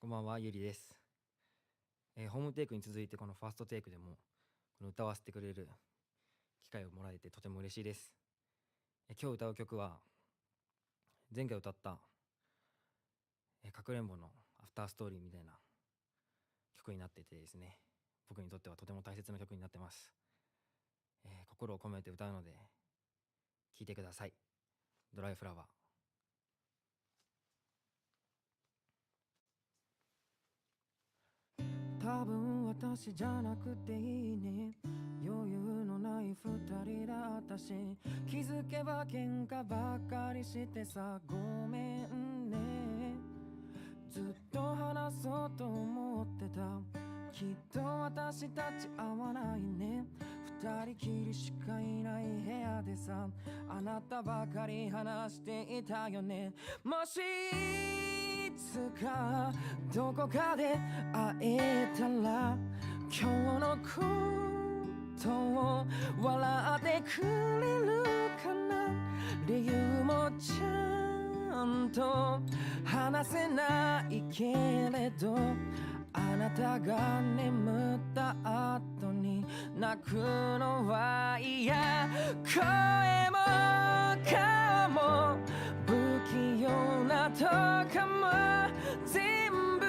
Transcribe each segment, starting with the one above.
こんばんは、ゆりです。ホームテイクに続いてこのファーストテイクでもこの歌わせてくれる機会をもらえてとても嬉しいです。今日歌う曲は前回歌ったかくれんぼのアフターストーリーみたいな曲になっててですね、僕にとってはとても大切な曲になってます。心を込めて歌うので聴いてください。ドライフラワー。多分私じゃなくていいね、余裕のない二人だったし、気づけば喧嘩ばかりしてさ、ごめんね。ずっと話そうと思ってた、きっと私たち合わないね。二人きりしかいない部屋でさ、あなたばかり話していたよね。もしいつかどこかで会えたら、今日のことを笑ってくれるかな。理由もちゃんと話せないけれど、あなたが眠った後に泣くのは嫌。声も顔も不器用なとかも全部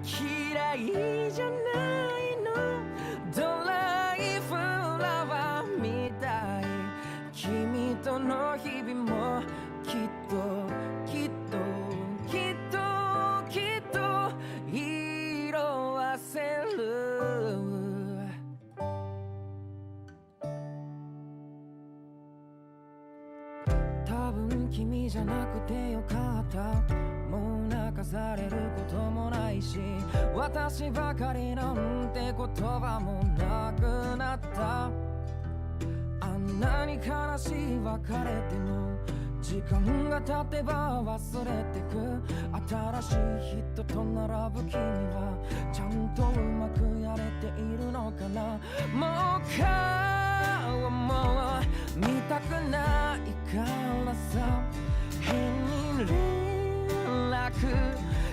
嫌いじゃないの。ドライフラワーみたい。君との日々もきっと色あせる。多分君じゃなくてよかった。もう泣かされることもないし、私ばかりなんて言葉もなくなった。あんなに悲しい別れても時間が経てば忘れてく。新しい人と並ぶ君はちゃんとうまくやれているのかな。もう顔も見たくないからさ、変に連絡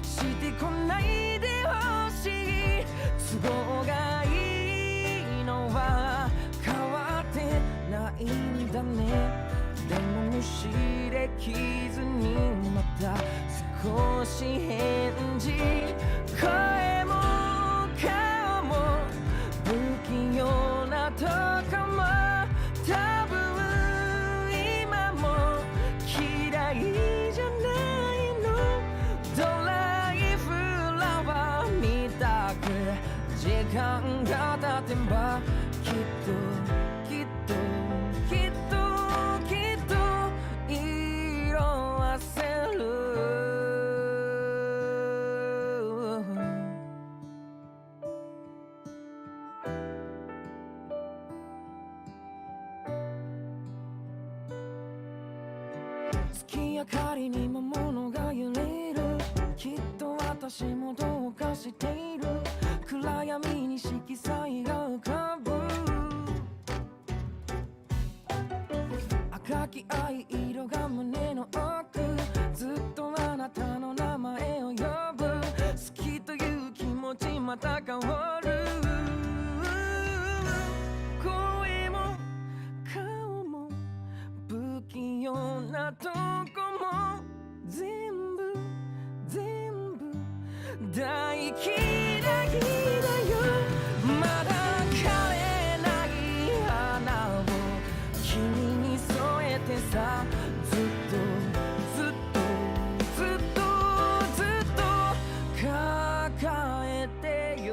してこないでほしい。都合がいいのは変わってないんだね。でも無視できずにまた少し返事。声も顔も不器用なとこも多分今も嫌いじゃないの。ドライフラワーみたく時間が経てばきっと色あせる。月明かりに魔物が揺れる。きっと私もどうかしている。暗闇に色彩が浮かぶ。赤き愛色が胸の奥。ずっとあなたの名前を呼ぶ。好きという気持ちまた変わる。声も顔も不器用なとこも全部大嫌いだよ。まだ枯れない花を君に添えてさ、ずっと抱えてよ。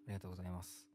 ありがとうございます。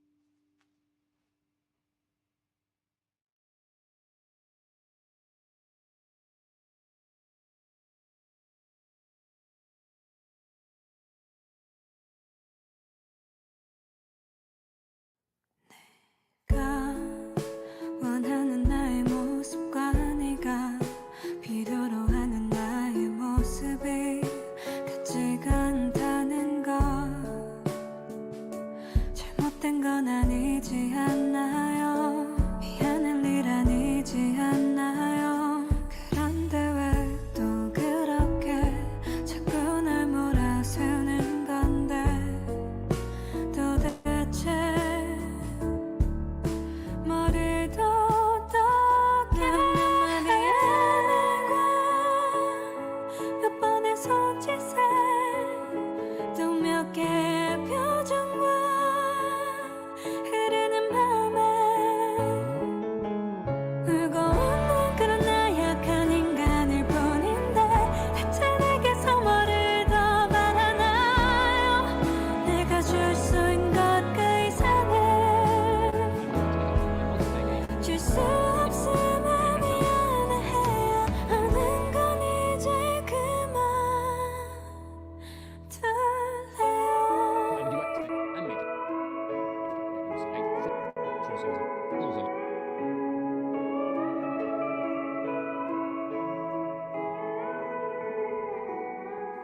너에게 표정과 흐르는 밤에 무거운 넌 그런 나약한 인간일 뿐인데 대체 내게서 뭐를 더 바라나요 내가 줄 수 있는 것 그 이상을 줄 수 없음에 미안해해야 하는 건 이제 그만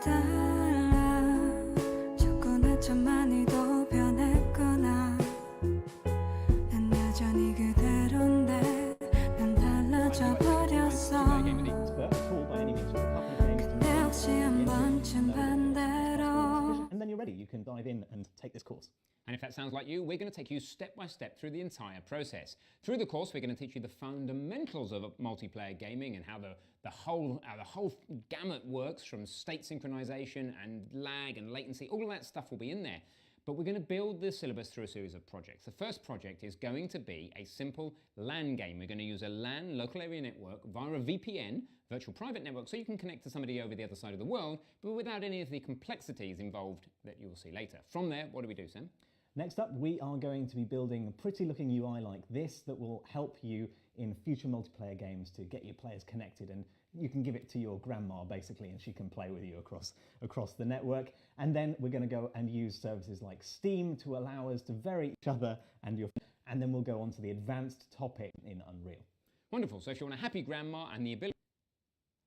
달라 조금은 좀 많이 더 변했구나 난 여전히 그대로인데 난 달라져 버렸어 근데 혹시 한 번쯤 반대로 And then you're ready, you can dive in and take this course. And if that sounds like you, we're going to take you step by step through the entire process. Through the course, we're going to teach you the fundamentals of multiplayer gaming and how the whole gamut works, from state synchronization and lag and latency. All of that stuff will be in there. But we're going to build the syllabus through a series of projects. The first project is going to be a simple LAN game. We're going to use a LAN, local area network, via a VPN, virtual private network, so you can connect to somebody over the other side of the world, but without any of the complexities involved that you'll see later. From there, what do we do, Sam? Next up, we are going to be building a pretty looking UI like this that will help you in future multiplayer games to get your players connected, and you can give it to your grandma basically and she can play with you across the network. And then we're going to go and use services like Steam to allow us to vary each other and then we'll go on to the advanced topic in Unreal. Wonderful. So if you want a happy grandma and the ability...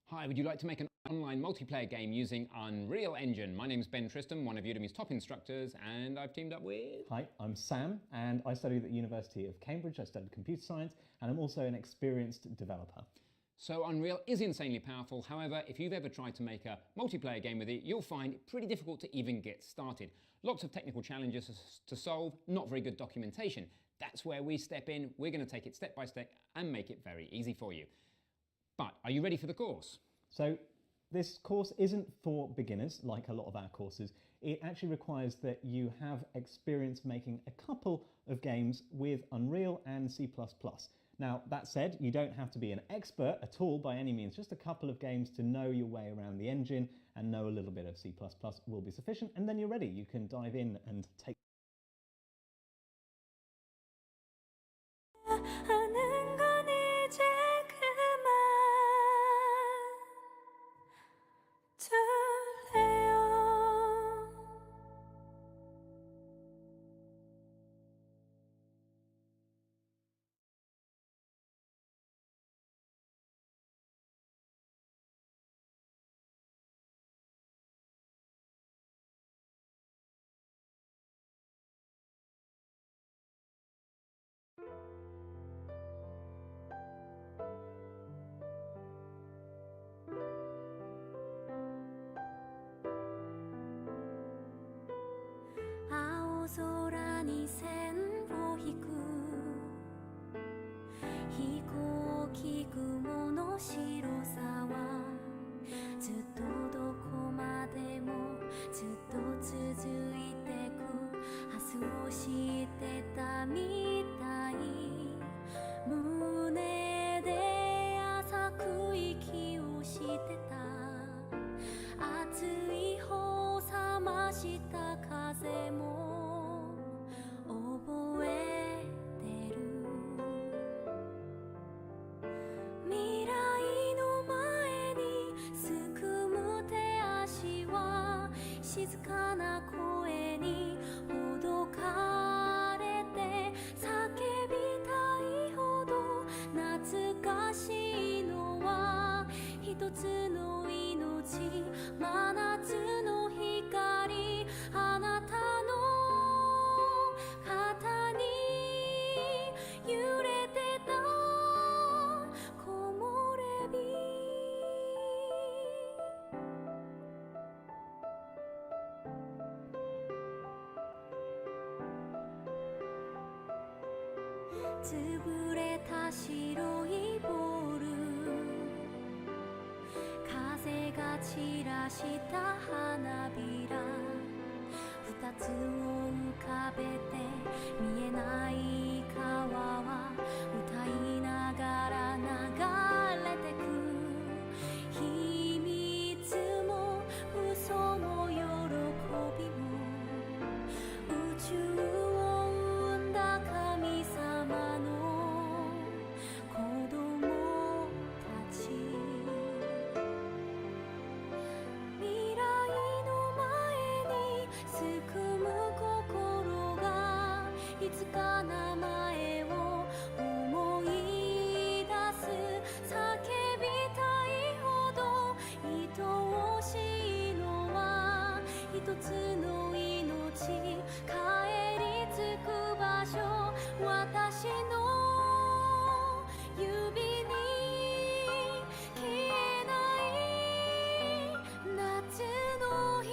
Hi, would you like to make an online multiplayer game using Unreal Engine? My name's Ben Tristan, one of Udemy's top instructors, and I've teamed up with... Hi, I'm Sam, and I studied at the University of Cambridge. I studied computer science, and I'm also an experienced developer. So Unreal is insanely powerful. However, if you've ever tried to make a multiplayer game with it, you'll find it pretty difficult to even get started. Lots of technical challenges to solve, not very good documentation. That's where we step in. We're going to take it step by step and make it very easy for you. But are you ready for the course? So this course isn't for beginners like a lot of our courses. It actually requires that you have experience making a couple of games with Unreal and C++. Now, that said, you don't have to be an expert at all by any means. Just a couple of games to know your way around the engine and know a little bit of C++ will be sufficient, and then you're ready. You can dive in and take 하는 건 이제 그만 둘래요青空に線を引く飛行機雲の白さはずっとどこまでもずっと続いてく明日を知ってたみたい胸で浅く息をしてた熱い方冷ました風も覚えてる未来の前にすくむ手足は静かな声にほどかれて叫びたいほど懐かしいのは一つの命真夏の光あなたの肩に揺れてた木漏れ日潰れた白いボール風が散らした花びら二つか名前を思い出す叫びたいほど愛おしいのは一つの命帰り着く場所私の指に消えない夏の日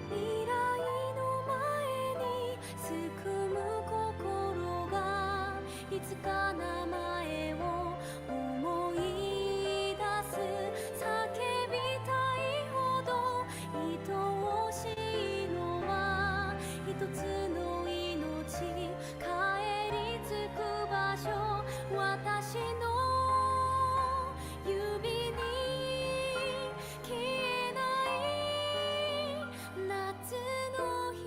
未来の前にすくむ心がいつか名前を思い出す叫びたいほど愛おしいのは一つの命帰り着く場所私の指に消えない夏の日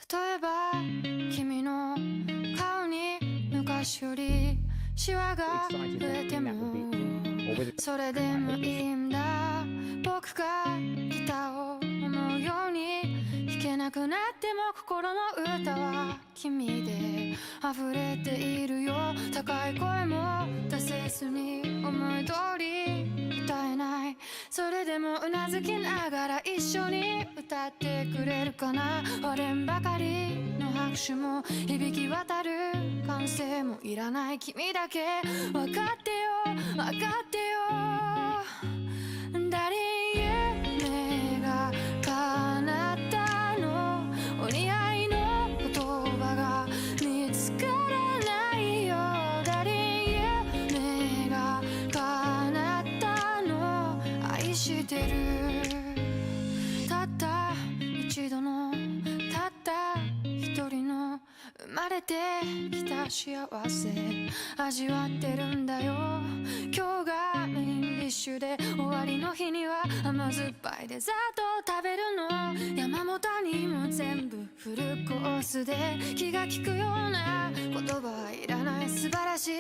例えば君の顔に昔よりシワが増えてもそれでもいいんだ僕がギターを思うように弾けなくなっても心の歌は君で溢れているよ高い声も出せずに思い通り歌えないそれでもうなずきながら一緒に歌ってくれるかな割れんばかりの拍手も響き渡る歓声もいらない君だけ分かってよ分かってよ誰夢が叶ったのお似合いの言葉が見つからないよ誰夢が叶ったの愛してるたった一度のたった一人の生まれてきた幸せ味わってるんだよ今日がメインディッシュで終わりの日には甘酸っぱいデザートを食べるの山本にも全部フルコースで気が利くような言葉はいらない素晴らしい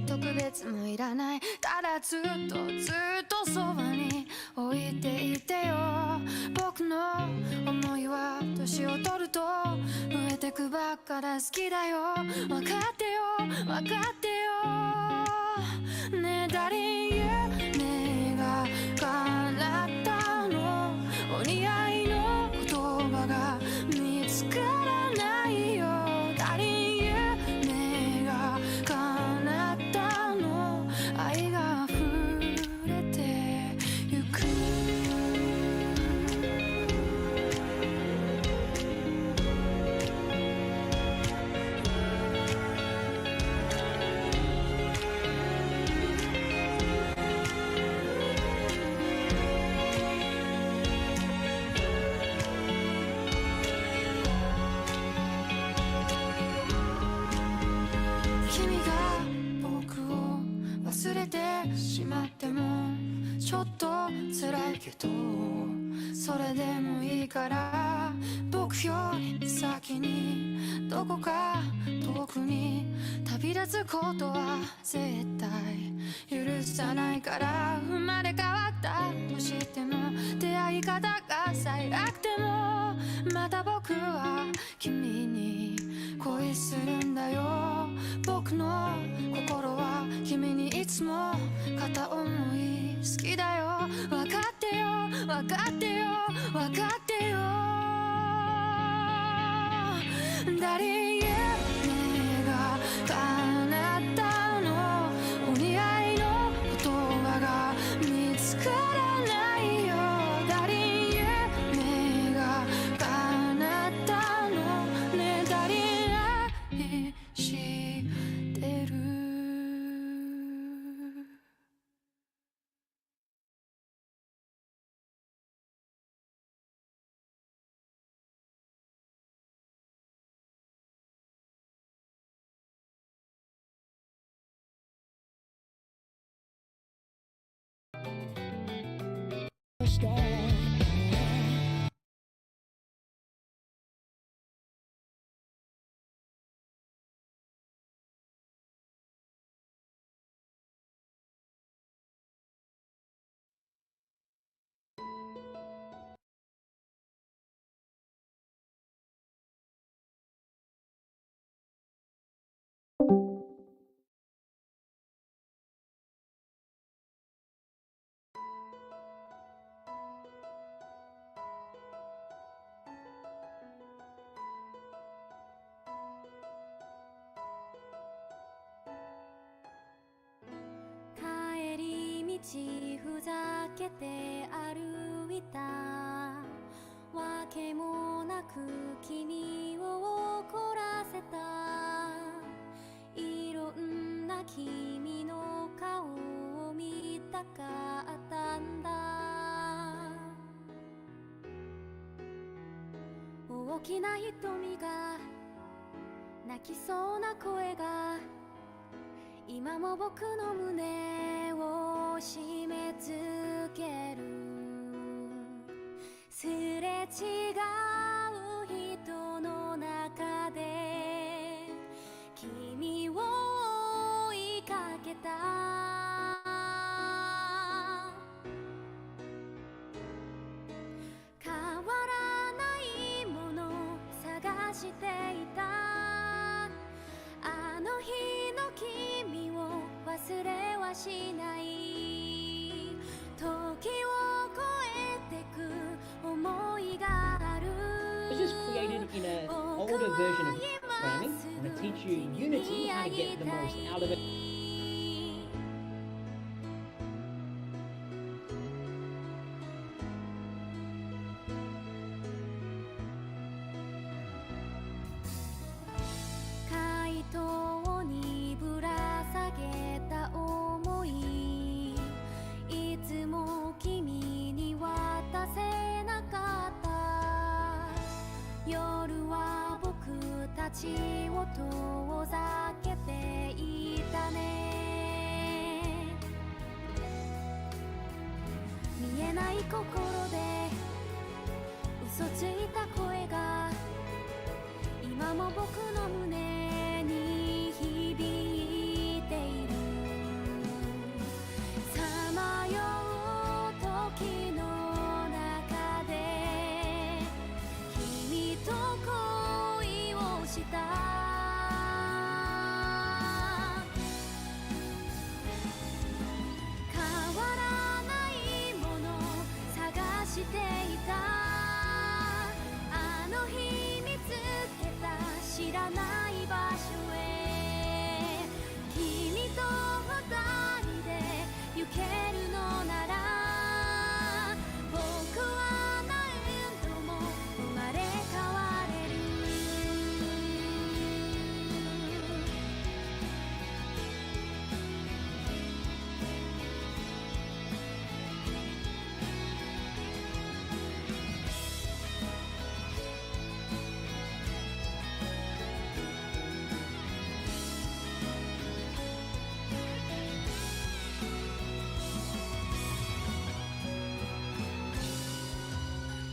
特別もいらないただずっとずっとそばに置いていてよ僕の思いは年を取ると増えてくばっかだ好きだよ分かってよ分かってよねえ誰夢が叶ったのお似合いの言葉が見つからないよ誰夢が叶ったの愛が溢れてゆく君が僕を忘れてしまってもちょっと辛いけどそれでもいいから僕より先にどこか遠くに旅立つことは絶対許さないから生まれ変わったとしても出会い方が最悪でもまた僕は君に恋するんだよ僕の心は君にいつも片思い好きだよ分かってよ分かってよ誰夢が叶ったのお似合いの言葉が見つからないよ誰夢が叶ったのね誰愛してる帰り道ふざけて歩いたわけもなく君を怒らせたいろんな君の顔を見たかったんだ大きな瞳が泣きそうな声が今も僕の胸を締め付けるすれ違う人の中で君を追いかけた変わらないもの探していたあの日の君を忘れはしない時を超えてく思いがある This is created in an older version of programming and to teach you Unity, how to get the most out of it. 街灯にぶら下げた想いいつも君に渡せなかった夜は僕たちを遠ざけていたね見えない心で嘘ついた声が今も僕の胸に響いているさまよう時の中で君と恋をした変わらないもの探していたあの日見つけた知らない場所へ君と二人で行けるのなら僕は何度も生まれ変われる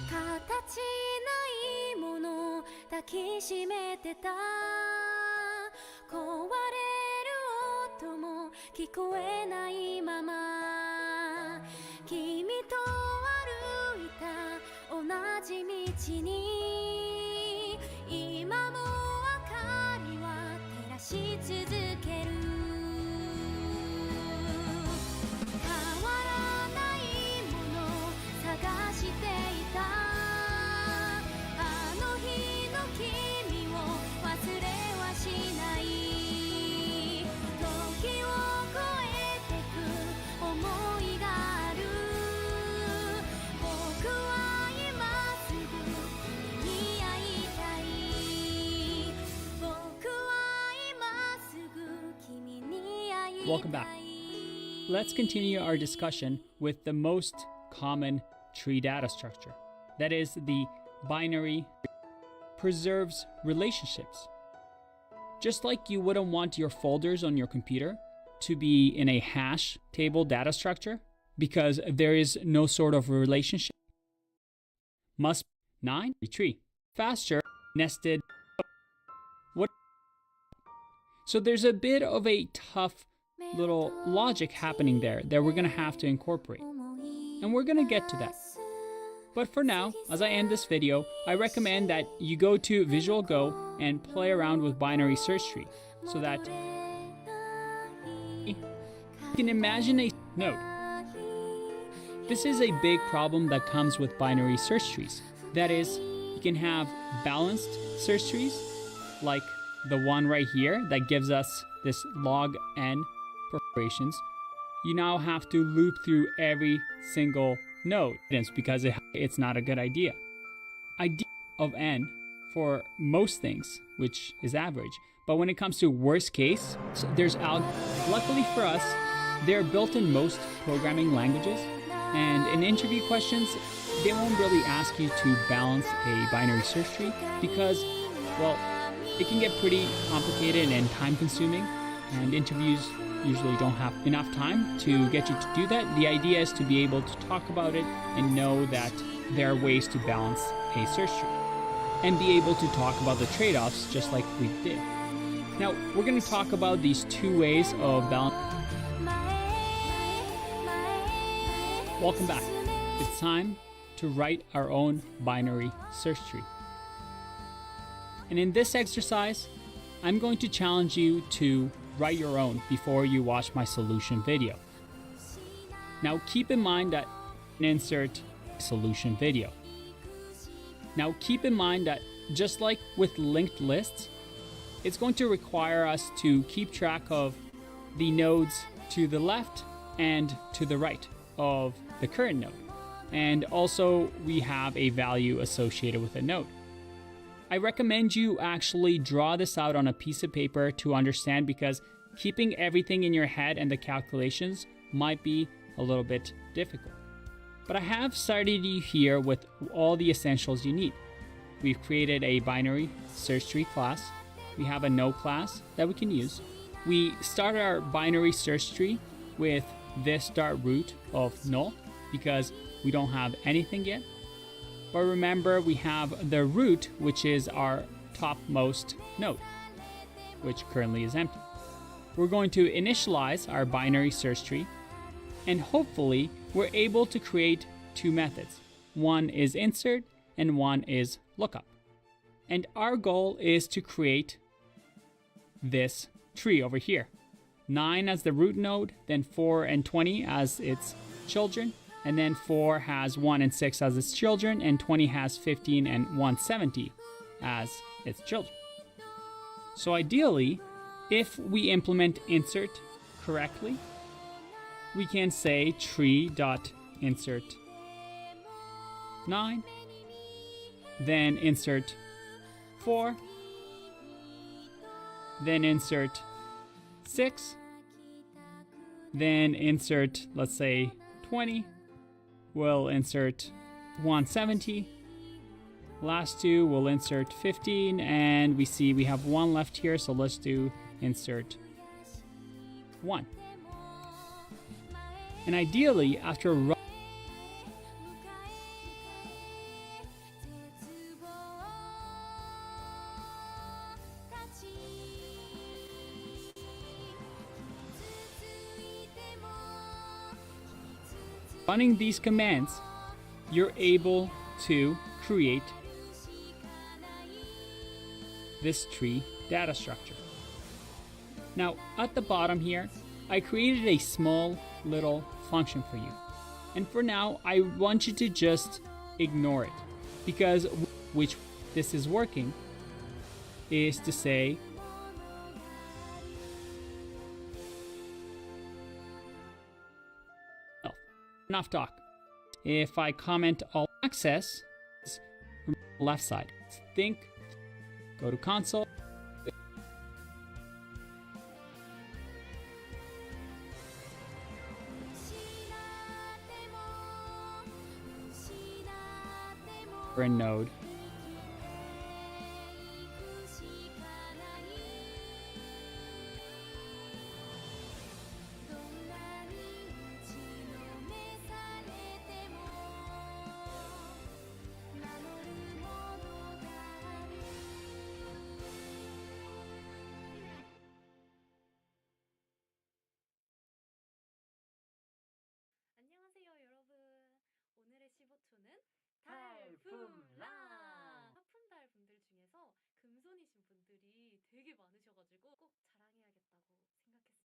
形ないもの抱きしめてた壊れる音も聞こえないまま君と歩いた同じ道に今も明かりは照らし続ける変わらないもの探し Welcome back. Let's continue our discussion with the most common tree data structure. That is, the binary preserves relationships. Just like you wouldn't want your folders on your computer to be in a hash table data structure because there is no sort of relationship. Must 9 tree faster nested. What? So there's a bit of a tough little logic happening there that we're going to have to incorporate. And we're going to get to that. But for now, as I end this video, I recommend that you go to Visual Go and play around with binary search tree so that you can imagine a node. This is a big problem that comes with binary search trees. That is, you can have balanced search trees, like the one right here that gives us this log n perforations. You now have to loop through every single node because it's not a good idea. Idea of n for most things, which is average. But when it comes to worst case, there's luckily for us, they're built in most programming languages. And in interview questions, they won't really ask you to balance a binary search tree because, well, it can get pretty complicated and time consuming, and interviews usually don't have enough time to get you to do that. The idea is to be able to talk about it and know that there are ways to balance a search tree and be able to talk about the trade-offs just like we did. Now, we're going to talk about these two ways of balance. Welcome back. It's time to write our own binary search tree. And in this exercise, I'm going to challenge you to write your own before you watch my solution video. Now keep in mind that insert solution video. Now keep in mind that just like with linked lists, it's going to require us to keep track of the nodes to the left and to the right of the current node. And also we have a value associated with a node. I recommend you actually draw this out on a piece of paper to understand, because keeping everything in your head and the calculations might be a little bit difficult. But I have started you here with all the essentials you need. We've created a binary search tree class. We have a node class that we can use. We start our binary search tree with this .root of null because we don't have anything yet. But remember, we have the root, which is our topmost node, which currently is empty. We're going to initialize our binary search tree, and hopefully we're able to create two methods. One is insert and one is lookup. And our goal is to create this tree over here. 9 as the root node, then 4 and 20 as its children, and then 4 has 1 and 6 as its children, and 20 has 15 and 170 as its children. So ideally, if we implement insert correctly, we can say tree.insert 9, then insert 4, then insert 6, then insert, let's say, 20, we'll insert 170, last two we'll insert 15, and we see we have 1 left here, so let's do insert 1. And ideally, after running these commands, you're able to create this tree data structure. Now, at the bottom here, I created a small little function for you. And for now, I want you to just ignore it, because which this is working is to say enough talk. If I comment all access, left side. Think, go to console. and node. 안녕하세요 여러분. 오늘의 15초는 달품라! 하품달 분들 중에서 금손이신 분들이 되게 많으셔가지고 꼭 자랑해야겠다고 생각했습니다.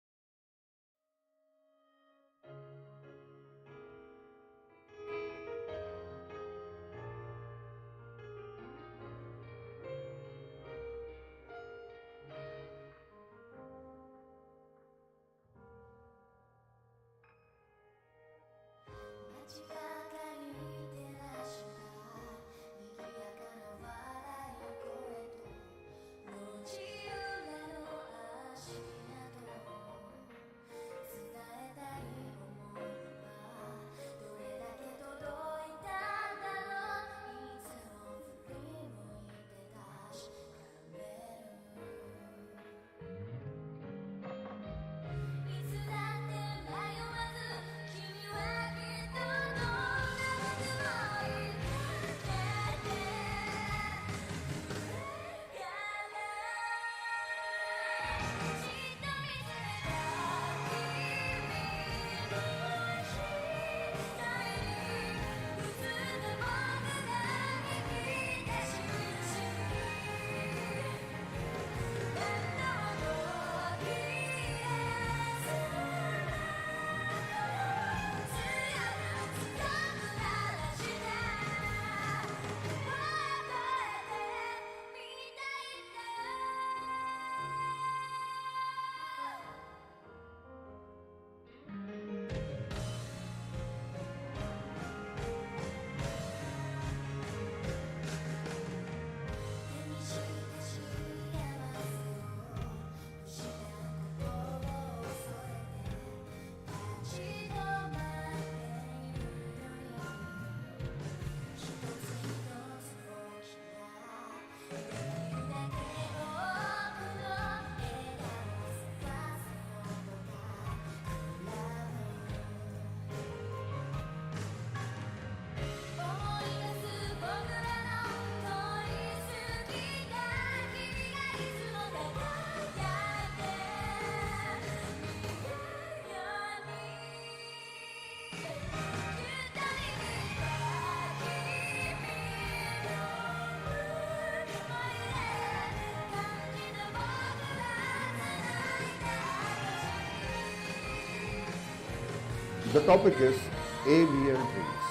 The topic is AVL trees.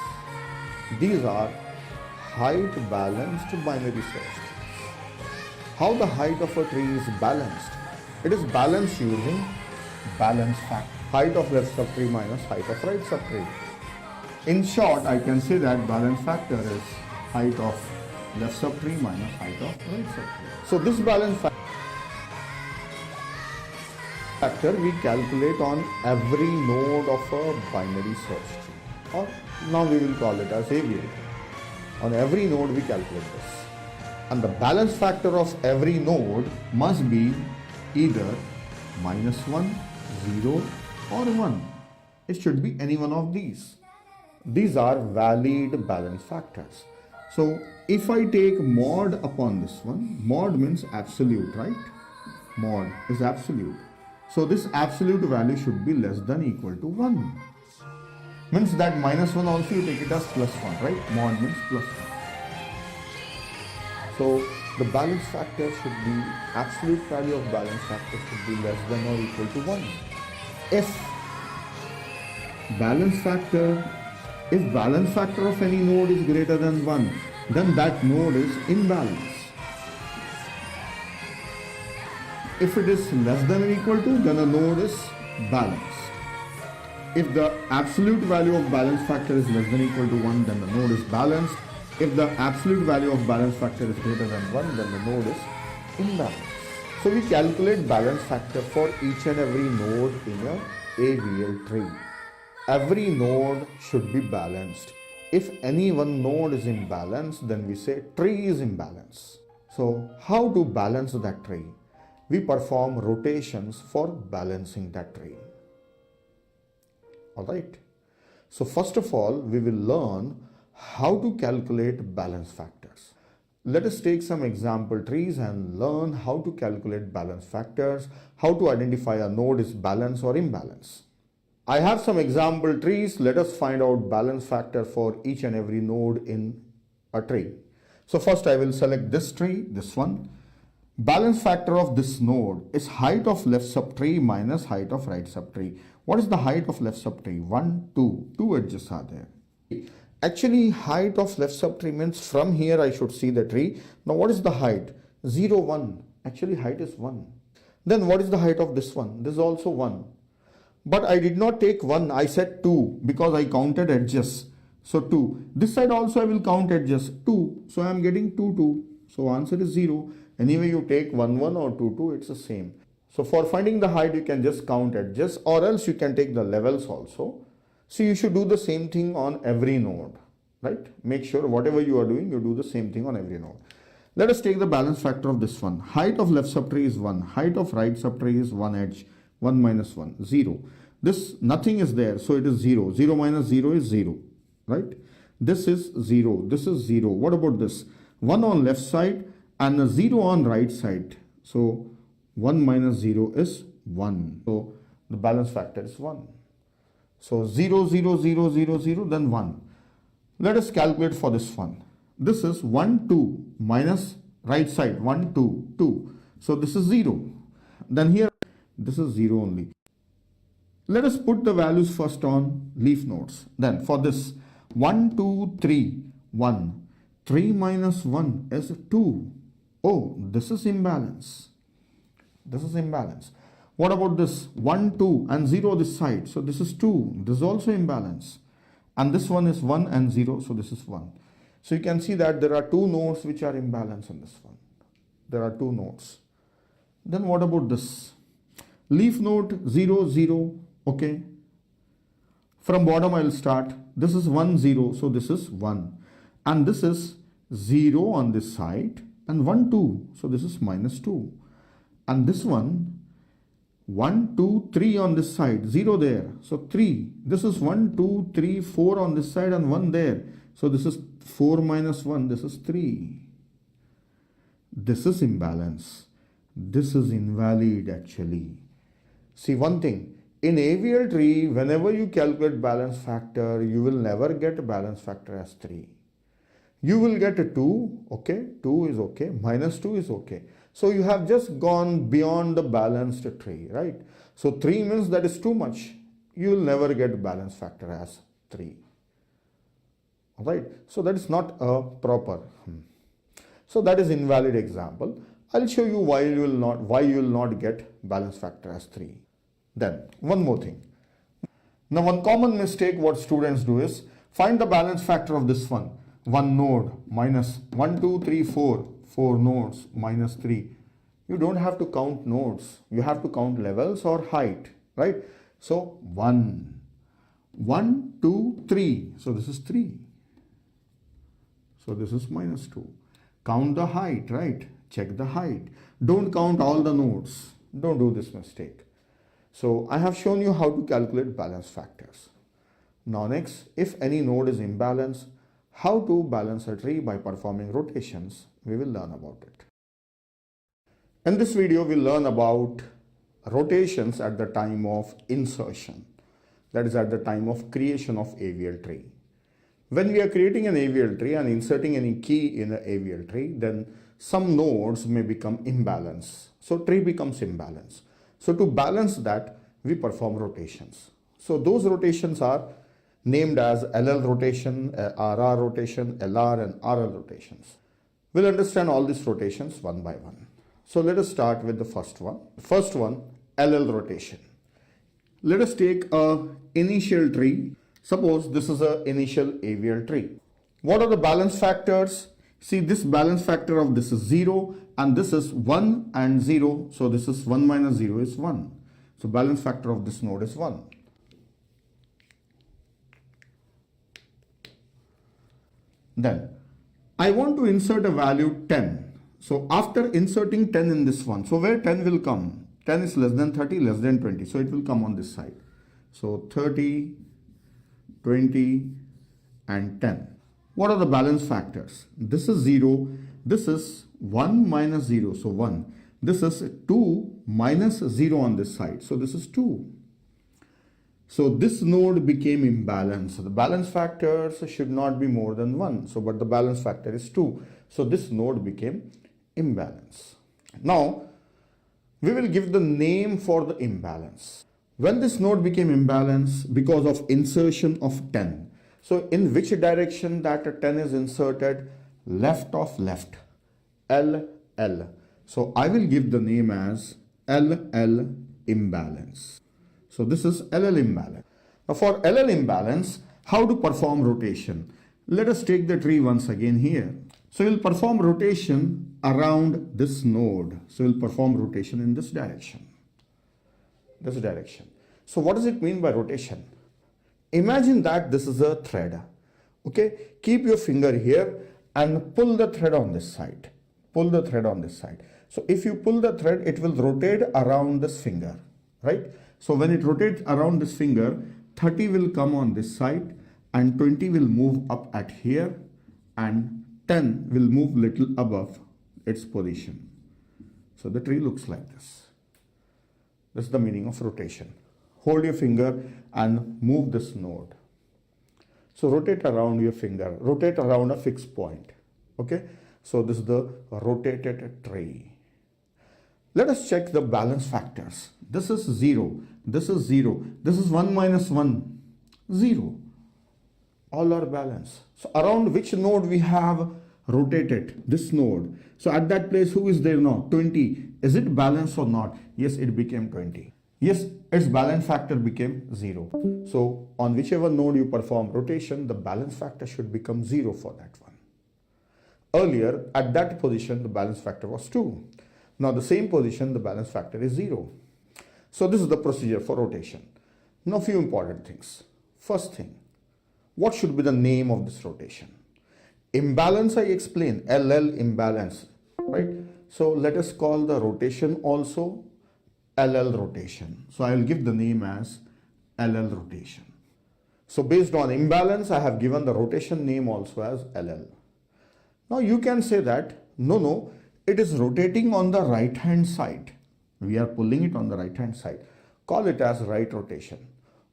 These are height balanced binary search trees. How the height of a tree is balanced? It is balanced using balance factor. Height of left subtree minus height of right subtree. In short, I can say that balance factor is height of left subtree minus height of right subtree. So this balance factor we calculate on every node of a binary search tree, or now we will call it as AVL. On every node we calculate this, and the balance factor of every node must be either -1, 0 or 1. It should be any one of these. These are valid balance factors. So if I take mod upon this one, mod means absolute, right? Mod is absolute. So this absolute value should be less than or equal to 1. Means that -1 also you take it as +1, right? Mod means +1. So the balance factor should be, absolute value of balance factor should be less than or equal to 1. If balance factor of any node is greater than 1, then that node is imbalanced. If it is less than or equal to, then a node is balanced. If the absolute value of balance factor is less than or equal to 1, then the node is balanced. If the absolute value of balance factor is greater than 1, then the node is imbalanced. So we calculate balance factor for each and every node in a AVL tree. Every node should be balanced. if any one node is imbalanced, then we say tree is imbalanced. So how to balance that tree? We perform rotations for balancing that tree. Alright. So first of all, we will learn how to calculate balance factors. Let us take some example trees and learn how to calculate balance factors, how to identify a node is balanced or imbalance. I have some example trees. Let us find out balance factor for each and every node in a tree. So first I will select this tree, this one. Balance factor of this node is height of left subtree minus height of right subtree. What is the height of left subtree? 1, 2. 2 edges are there. Actually, height of left subtree means from here I should see the tree. Now what is the height? 0, 1. Actually height is 1. Then what is the height of this one? This is also 1. But I did not take 1. I said 2 because I counted edges. So 2. This side also I will count edges. 2. So I am getting 2, 2. So answer is 0. Anyway, you take 1, 1 or 2, 2, it's the same. So for finding the height, you can just count edges, or else you can take the levels also. So you should do the same thing on every node, right? Make sure whatever you are doing, you do the same thing on every node. Let us take the balance factor of this one. Height of left subtree is 1. Height of right subtree is 1 edge. 1 minus 1, 0. This nothing is there, so it is 0. 0 minus 0 is 0, right? This is 0. This is 0. What about this? 1 on left side and a 0 on right side. So 1 minus 0 is 1. So the balance factor is 1. So 0, 0, 0, 0, 0, then 1. Let us calculate for this one. This is 1, 2 minus right side 1, 2, 2. So this is 0. Then here this is 0 only. Let us put the values first on leaf nodes. Then for this 1, 2, 3, 1. 3 minus 1 is 2. Oh, this is imbalance. This is imbalance. What about this? 1, 2 and 0 this side. So this is 2. This is also imbalance. And this one is 1 and 0. So this is 1. So you can see that there are two nodes which are imbalanced in this one. There are two nodes. Then what about this? Leaf node 0, 0. Okay. From bottom I will start. This is 1, 0. So this is 1. And this is 0 on this side. And 1, 2. So this is minus 2. And this one 1, 2, 3 on this side, 0 there. So 3. This is 1, 2, 3, 4 on this side and 1 there. So this is 4 minus 1. This is 3. This is imbalance. This is invalid actually. See one thing. In AVL tree, whenever you calculate balance factor, you will never get balance factor as 3. You will get a 2. Okay. 2 is okay. Minus 2 is okay. So you have just gone beyond the balanced tree, right? So 3 means that is too much. You will never get balance factor as 3. Alright, so that is not a proper. So that is invalid example. I'll show you why you will not get balance factor as 3. Then one more thing. Now one common mistake what students do is find the balance factor of this one. One node minus 1, 2, 3, 4. 4 nodes minus 3. You don't have to count nodes. You have to count levels or height, right? So 1, 1, 2, 3. So this is 3. So this is minus 2. Count the height, right? Check the height. Don't count all the nodes. Don't do this mistake. So I have shown you how to calculate balance factors. Now next, if any node is imbalanced, how to balance a tree by performing rotations, we will learn about it. In this video, we'll learn about rotations at the time of insertion. That is at the time of creation of AVL tree. When we are creating an AVL tree and inserting any key in an AVL tree, then some nodes may become imbalanced. So tree becomes imbalanced. So to balance that, we perform rotations. So those rotations are named as LL rotation, RR rotation, LR and RL rotations. We'll understand all these rotations one by one. So let us start with the first one. First one, LL rotation. Let us take a initial tree. Suppose this is an initial AVL tree. What are the balance factors? See, this balance factor of this is 0 and this is 1 and 0. So this is 1 minus 0 is 1. So balance factor of this node is 1. Then I want to insert a value 10. So after inserting 10 in this one, so where 10 will come? 10 is less than 30, less than 20. So it will come on this side. So 30, 20 and 10. What are the balance factors? This is 0. This is 1 minus 0. So 1. This is 2 minus 0 on this side. So this is 2. So this node became imbalanced. So the balance factors should not be more than 1. So but the balance factor is 2. So this node became imbalance. Now we will give the name for the imbalance. When this node became imbalanced because of insertion of 10. So in which direction that 10 is inserted? Left of left. LL. So I will give the name as LL imbalance. So this is LL imbalance. Now for LL imbalance, how to perform rotation? Let us take the tree once again here. So we'll perform rotation around this node. So we'll perform rotation in this direction. This direction. So what does it mean by rotation? Imagine that this is a thread. Okay, keep your finger here and pull the thread on this side. Pull the thread on this side. So if you pull the thread, it will rotate around this finger, right? So when it rotates around this finger, 30 will come on this side and 20 will move up at here and 10 will move little above its position. So the tree looks like this. This is the meaning of rotation. Hold your finger and move this node. So rotate around your finger, rotate around a fixed point. Okay, so this is the rotated tree. Let us check the balance factors. This is 0, this is 0, this is 1 minus 1, 0. All are balanced. So around which node we have rotated? This node. So at that place, who is there now? 20. Is it balanced or not? Yes, it became 20. Yes, its balance factor became 0. So on whichever node you perform rotation, the balance factor should become 0 for that one. Earlier, at that position, the balance factor was 2. Now the same position, the balance factor is 0. So this is the procedure for rotation. Now few important things. First thing, what should be the name of this rotation? Imbalance I explained, LL imbalance, right? So let us call the rotation also LL rotation. So I will give the name as LL rotation. So based on imbalance, I have given the rotation name also as LL. Now you can say that, no, it is rotating on the right hand side. We are pulling it on the right hand side. Call it as right rotation.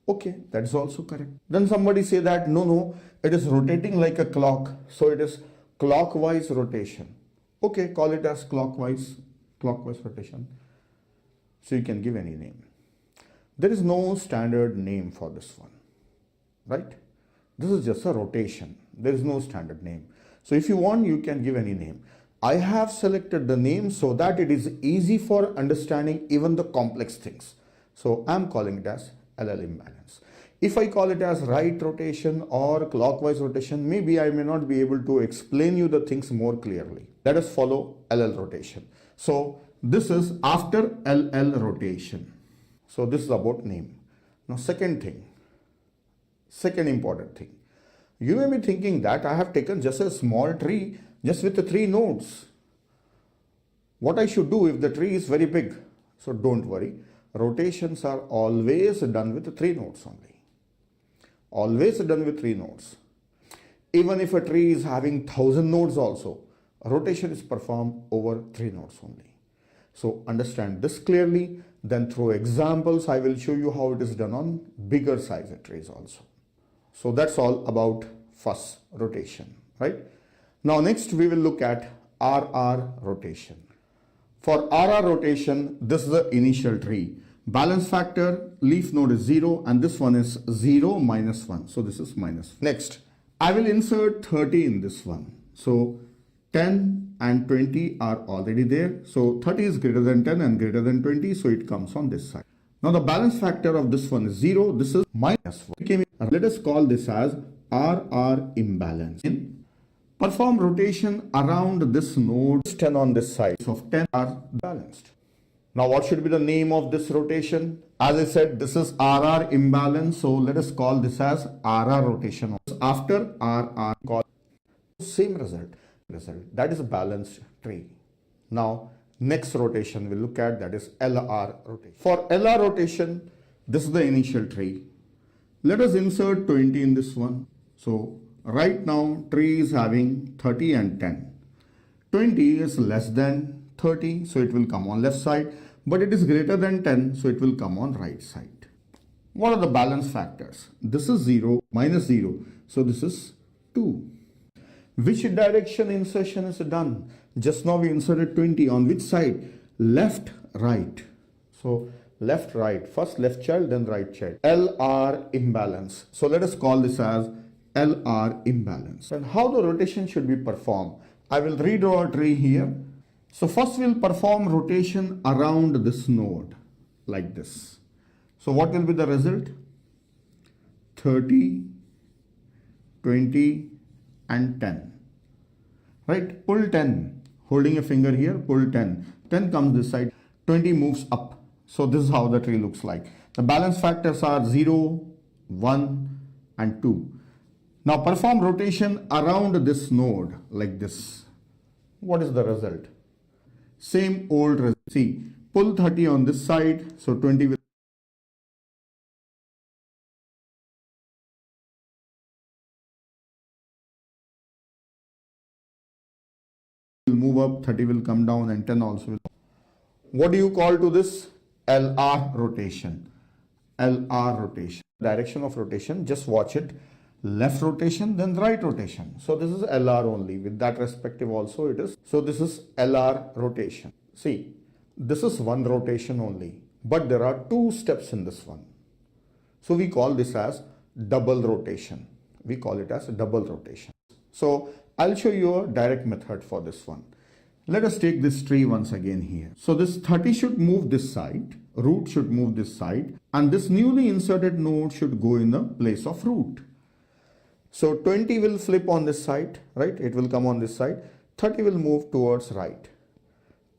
Okay, that's also correct. Then somebody say that, no, it is rotating like a clock. So it is clockwise rotation. Okay, call it as clockwise rotation. So you can give any name. There is no standard name for this one, right? This is just a rotation. There is no standard name. So if you want, you can give any name. I have selected the name so that it is easy for understanding even the complex things. So I'm calling it as LL imbalance. If I call it as right rotation or clockwise rotation, maybe I may not be able to explain you the things more clearly. Let us follow LL rotation. So this is after LL rotation. So this is about name. Now second important thing. You may be thinking that I have taken just a small tree just with the 3 nodes. What I should do if the tree is very big? So don't worry. Rotations are always done with 3 nodes only. Always done with 3 nodes. Even if a tree is having 1000 nodes also, rotation is performed over 3 nodes only. So understand this clearly. Then through examples, I will show you how it is done on bigger size trees also. So that's all about first rotation, right? Now next we will look at RR rotation. For RR rotation, this is the initial tree. Balance factor, leaf node is 0 and this one is 0 minus 1. So this is minus. Next, I will insert 30 in this one. So 10 and 20 are already there. So 30 is greater than 10 and greater than 20. So it comes on this side. Now the balance factor of this one is 0. This is minus 1. Let us call this as RR imbalance. Perform rotation around this node. 10 on this side. So 10 are balanced. Now what should be the name of this rotation? As I said, this is RR imbalance. So let us call this as RR rotation. After RR, call Same result. That is a balanced tree. Now, next rotation we'll look at, that is LR rotation. For LR rotation, this is the initial tree. Let us insert 20 in this one. So, right now, tree is having 30 and 10. 20 is less than 30, so it will come on left side, but it is greater than 10, so it will come on right side. What are the balance factors? This is 0 minus 0, so this is 2. Which direction insertion is done? Just now we inserted 20. On which side? Left, right. So left, right. First left child, then right child. LR imbalance. So let us call this as LR imbalance. And how the rotation should be performed? I will redraw a tree here. So first we'll perform rotation around this node like this. So what will be the result? 30, 20 and 10. Right? Pull 10. Holding a finger here, pull 10. 10 comes this side. 20 moves up. So this is how the tree looks like. The balance factors are 0, 1 and 2. Now perform rotation around this node like this. What is the result? Same old result. See, pull 30 on this side, so 20 will move up, 30 will come down and 10 also will. What do you call to this? LR rotation. LR rotation. Direction of rotation, just watch it. Left rotation, then right rotation. So this is LR only. With that respective also it is. So this is LR rotation. See, this is one rotation only, but there are two steps in this one. So we call this as double rotation. We call it as a double rotation. So I'll show you a direct method for this one. Let us take this tree once again here. So this 30 should move this side, root should move this side, and this newly inserted node should go in the place of root. So 20 will flip on this side, right? It will come on this side. 30 will move towards right.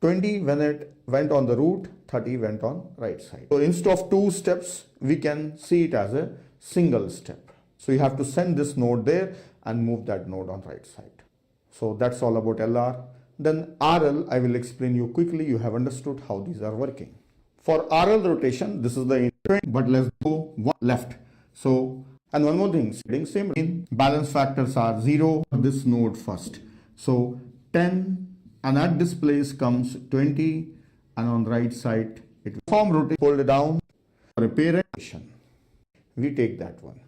20 when it went on the root, 30 went on right side. So instead of two steps, we can see it as a single step. So you have to send this node there and move that node on right side. So that's all about LR. Then RL, I will explain you quickly. You have understood how these are working. For RL rotation, this is the trend, but let's go one left. So, and one more thing, same balance factors are 0, this node first. So 10, and at this place comes 20, and on right side, it will form rotation, hold it down, repair rotation. We take that one.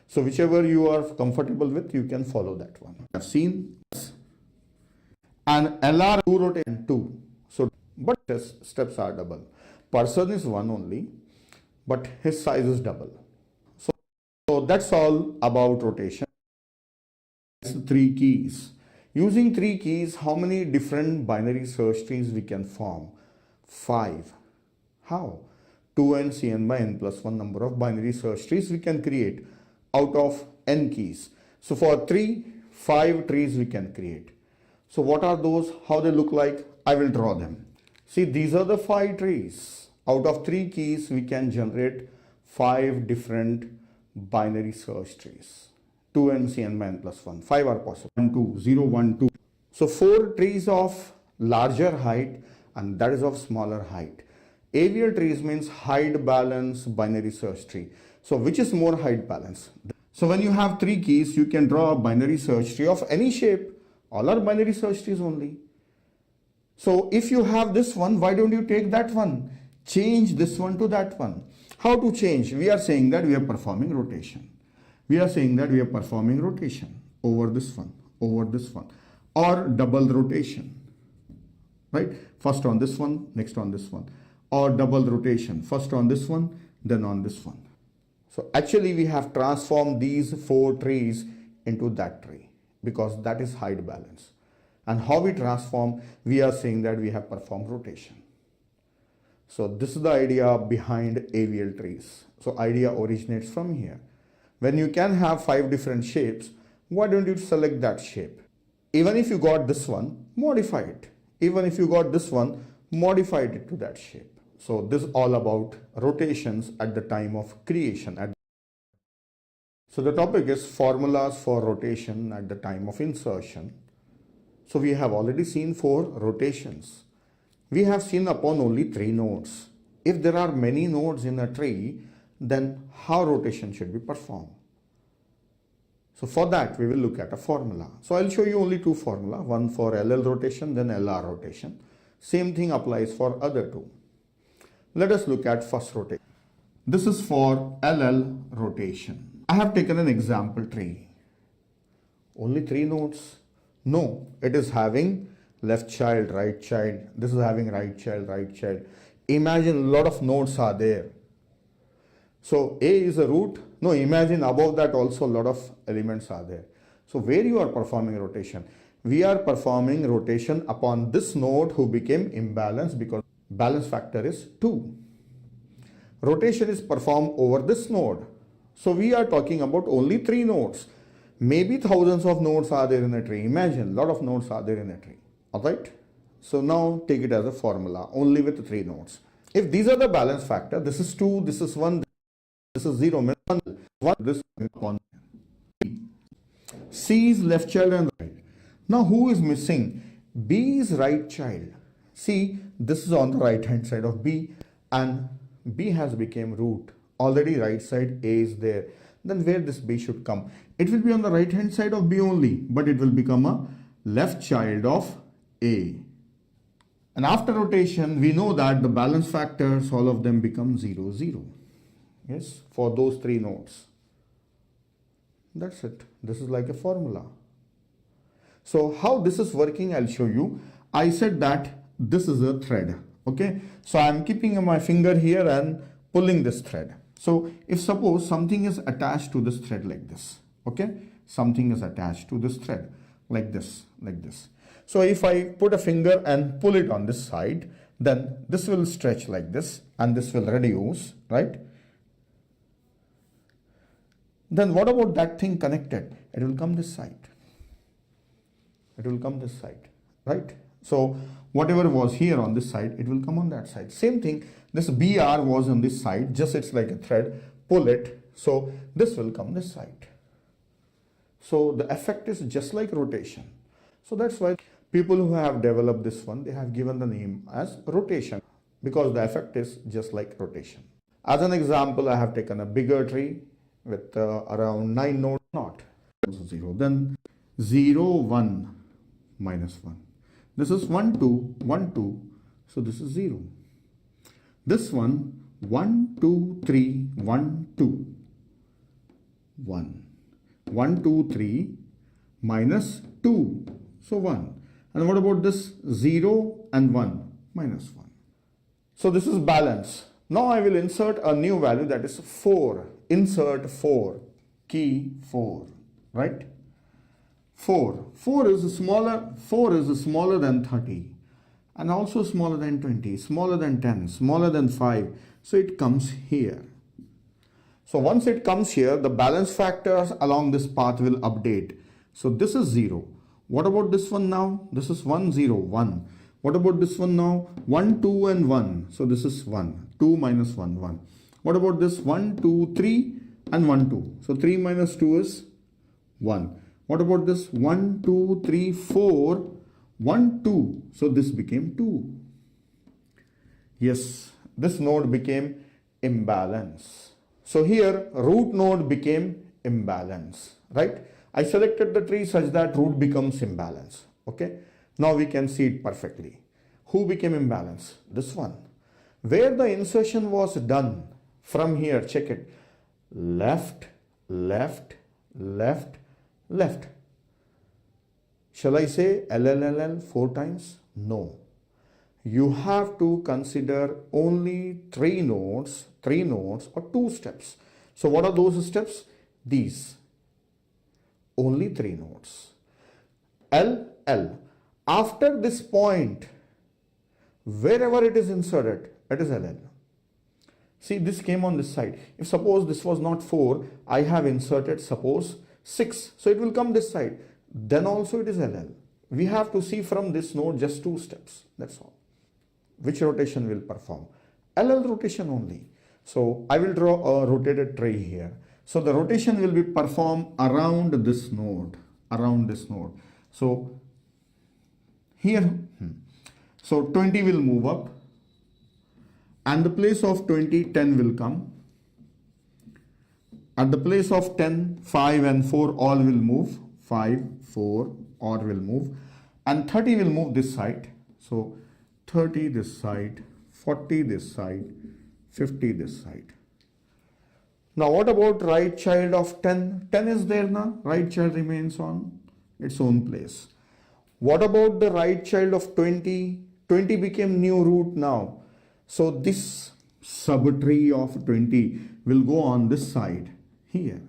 So whichever you are comfortable with, you can follow that one. I've seen. And LR 2 rotation 2. So, but steps are double. Person is one only, but his size is double. So that's all about rotation. Three keys. Using three keys, how many different binary search trees we can form? 5. How? 2n cn by n plus 1 number of binary search trees we can create out of n keys. So for 5 trees we can create. So what are those? How they look like? I will draw them. See, these are the 5 trees. Out of 3 keys, we can generate 5 different binary search trees. 2n cn by n plus 1. 5 are possible. 1, 2, 0, 1, 2. So 4 trees of larger height and that is of smaller height. AVL trees means height balance binary search tree. So which is more height balance? So when you have 3 keys, you can draw a binary search tree of any shape. All are binary search trees only. So if you have this one, why don't you take that one? Change this one to that one. How to change? We are saying that we are performing rotation. We are saying that we are performing rotation over this one, or double rotation, right? First on this one, next on this one, or double rotation, first on this one, then on this one. So actually we have transformed these 4 trees into that tree, because that is height balance. And how we transform, we are saying that we have performed rotation. So this is the idea behind AVL trees. So idea originates from here. When you can have 5 different shapes, why don't you select that shape? Even if you got this one, modify it. Even if you got this one, modify it to that shape. So this is all about rotations at the time of creation, at So the topic is formulas for rotation at the time of insertion. So we have already seen 4 rotations. We have seen upon only 3 nodes. If there are many nodes in a tree, then how rotation should be performed? So for that we will look at a formula. So I'll show you only 2 formula, one for LL rotation, then LR rotation. Same thing applies for other 2. Let us look at first rotation. This is for LL rotation. I have taken an example tree. Only 3 nodes? No, it is having left child, right child. This is having right child, right child. Imagine a lot of nodes are there. So A is a root. No, imagine above that also a lot of elements are there. So where you are performing rotation? We are performing rotation upon this node who became imbalanced because balance factor is 2. Rotation is performed over this node. So we are talking about only 3 nodes. Maybe thousands of nodes are there in a tree. Imagine a lot of nodes are there in a tree. Alright? So now take it as a formula only with 3 nodes. If these are the balance factor, this is 2, this is 1, this is 0, 1, this is 1. C is left child and right. Now who is missing? B is right child. See, this is on the right hand side of B and B has become root. Already right side A is there. Then where this B should come? It will be on the right hand side of B only, but it will become a left child of A. And after rotation, we know that the balance factors, all of them become 0, 0. Yes, for those 3 nodes. That's it. This is like a formula. So how this is working, I'll show you. I said that this is a thread. Okay. So I'm keeping my finger here and pulling this thread. So if suppose something is attached to this thread like this. Okay. Something is attached to this thread like this, like this. So if I put a finger and pull it on this side, then this will stretch like this and this will reduce, right? Then what about that thing connected? It will come this side. It will come this side, right? So whatever was here on this side, it will come on that side. Same thing, this BR was on this side, just it's like a thread, pull it. So this will come this side. So the effect is just like rotation. So that's why people who have developed this one, they have given the name as rotation because the effect is just like rotation. As an example, I have taken a bigger tree with around 9 nodes, not 0. Then 0, 1, minus 1. This is 1, 2, 1, 2. So this is 0. This one, 1, 2, 3, 1, 2. 1. 1, 2, 3, minus 2. So 1. And what about this 0 and 1? Minus 1. So this is balance. Now I will insert a new value, that is 4. Insert 4. Key 4. Right? 4. 4 is smaller than 30. And also smaller than 20. Smaller than 10. Smaller than 5. So it comes here. So once it comes here, the balance factors along this path will update. So this is 0. What about this one now? This is 1, 0, 1. What about this one now? 1, 2 and 1. So this is 1. 2 minus 1, 1. What about this? 1, 2, 3 and 1, 2. So 3 minus 2 is 1. What about this? 1, 2, 3, 4, 1, 2. So this became 2. Yes, this node became imbalance. So here root node became imbalance, right? I selected the tree such that root becomes imbalance. Okay. Now we can see it perfectly. Who became imbalance? This one. Where the insertion was done from here, check it. Left, left, left, left. Shall I say LLLL 4 times? No. You have to consider only 3 nodes or 2 steps. So what are those steps? These. Only 3 nodes. L, L. After this point, wherever it is inserted, it is LL. See, this came on this side. If suppose this was not 4, I have inserted suppose 6. So it will come this side. Then also it is LL. We have to see from this node just 2 steps. That's all. Which rotation will perform? LL rotation only. So I will draw a rotated tree here. So the rotation will be performed around this node, So here, so 20 will move up, and the place of 20, 10 will come. At the place of 10, 5 and 4 all will move. 5, 4 all will move. And 30 will move this side. So 30 this side, 40 this side, 50 this side. Now what about right child of 10? 10 is there now. Right child remains on its own place. What about the right child of 20? 20 became new root now. So this subtree of 20 will go on this side here.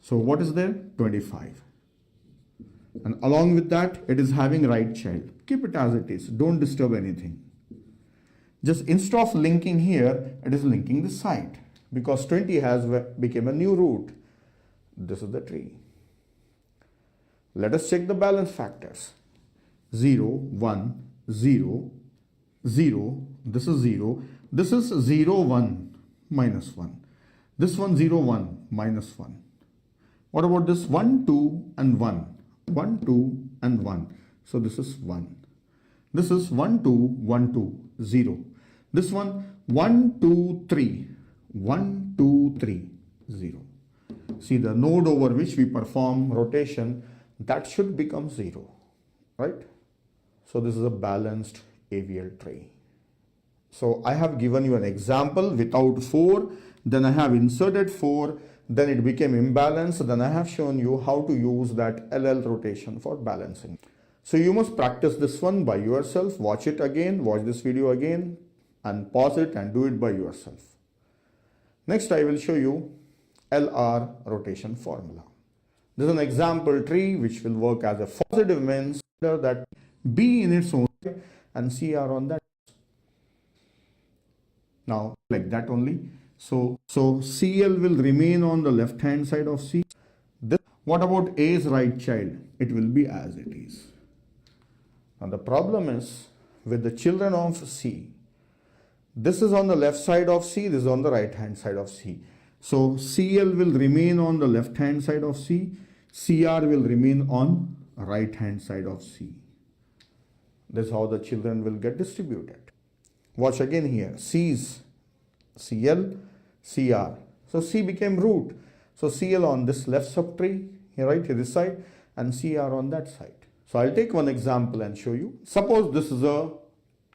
So what is there? 25. And along with that, it is having right child. Keep it as it is. Don't disturb anything. Just instead of linking here, it is linking this side, because 20 has become a new root. This is the tree. Let us check the balance factors. 0, 1, 0, 0. This is 0. This is 0, 1, minus 1. This one 0, 1, minus 1. What about this 1, 2 and 1? 1, 2 and 1. So this is 1. This is 1, 2, 1, 2, 0. This one 1, 2, 3. 1, 2, 3, 0. See, the node over which we perform rotation, that should become 0, right? So this is a balanced AVL tree. So I have given you an example without 4, then I have inserted 4, then it became imbalanced, then I have shown you how to use that LL rotation for balancing. So you must practice this one by yourself, watch it again, watch this video again, and pause it and do it by yourself. Next I will show you LR rotation formula. This is an example tree which will work as a positive means that B in its own way and CR on that. Now like that only. So CL will remain on the left hand side of C. What about A's right child? It will be as it is. Now the problem is with the children of C. This is on the left side of C, this is on the right hand side of C. So CL will remain on the left hand side of C, CR will remain on right hand side of C. This is how the children will get distributed. Watch again here, C's CL, CR. So C became root. So CL on this left subtree, here, right, here this side, and CR on that side. So I'll take one example and show you. Suppose this is a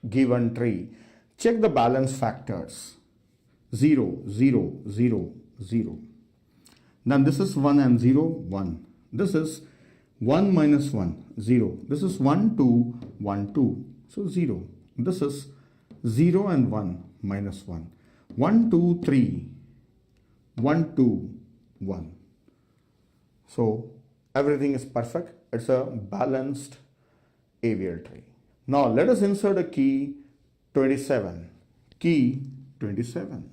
given tree. Check the balance factors. 0, 0, 0, 0. Then this is 1 and 0, 1. This is 1 minus 1, 0. This is 1, 2, 1, 2. So 0. This is 0 and 1 minus 1. 1, 2, 3. 1, 2, 1. So everything is perfect. It's a balanced AVL tree. Now let us insert a key 27. Key 27.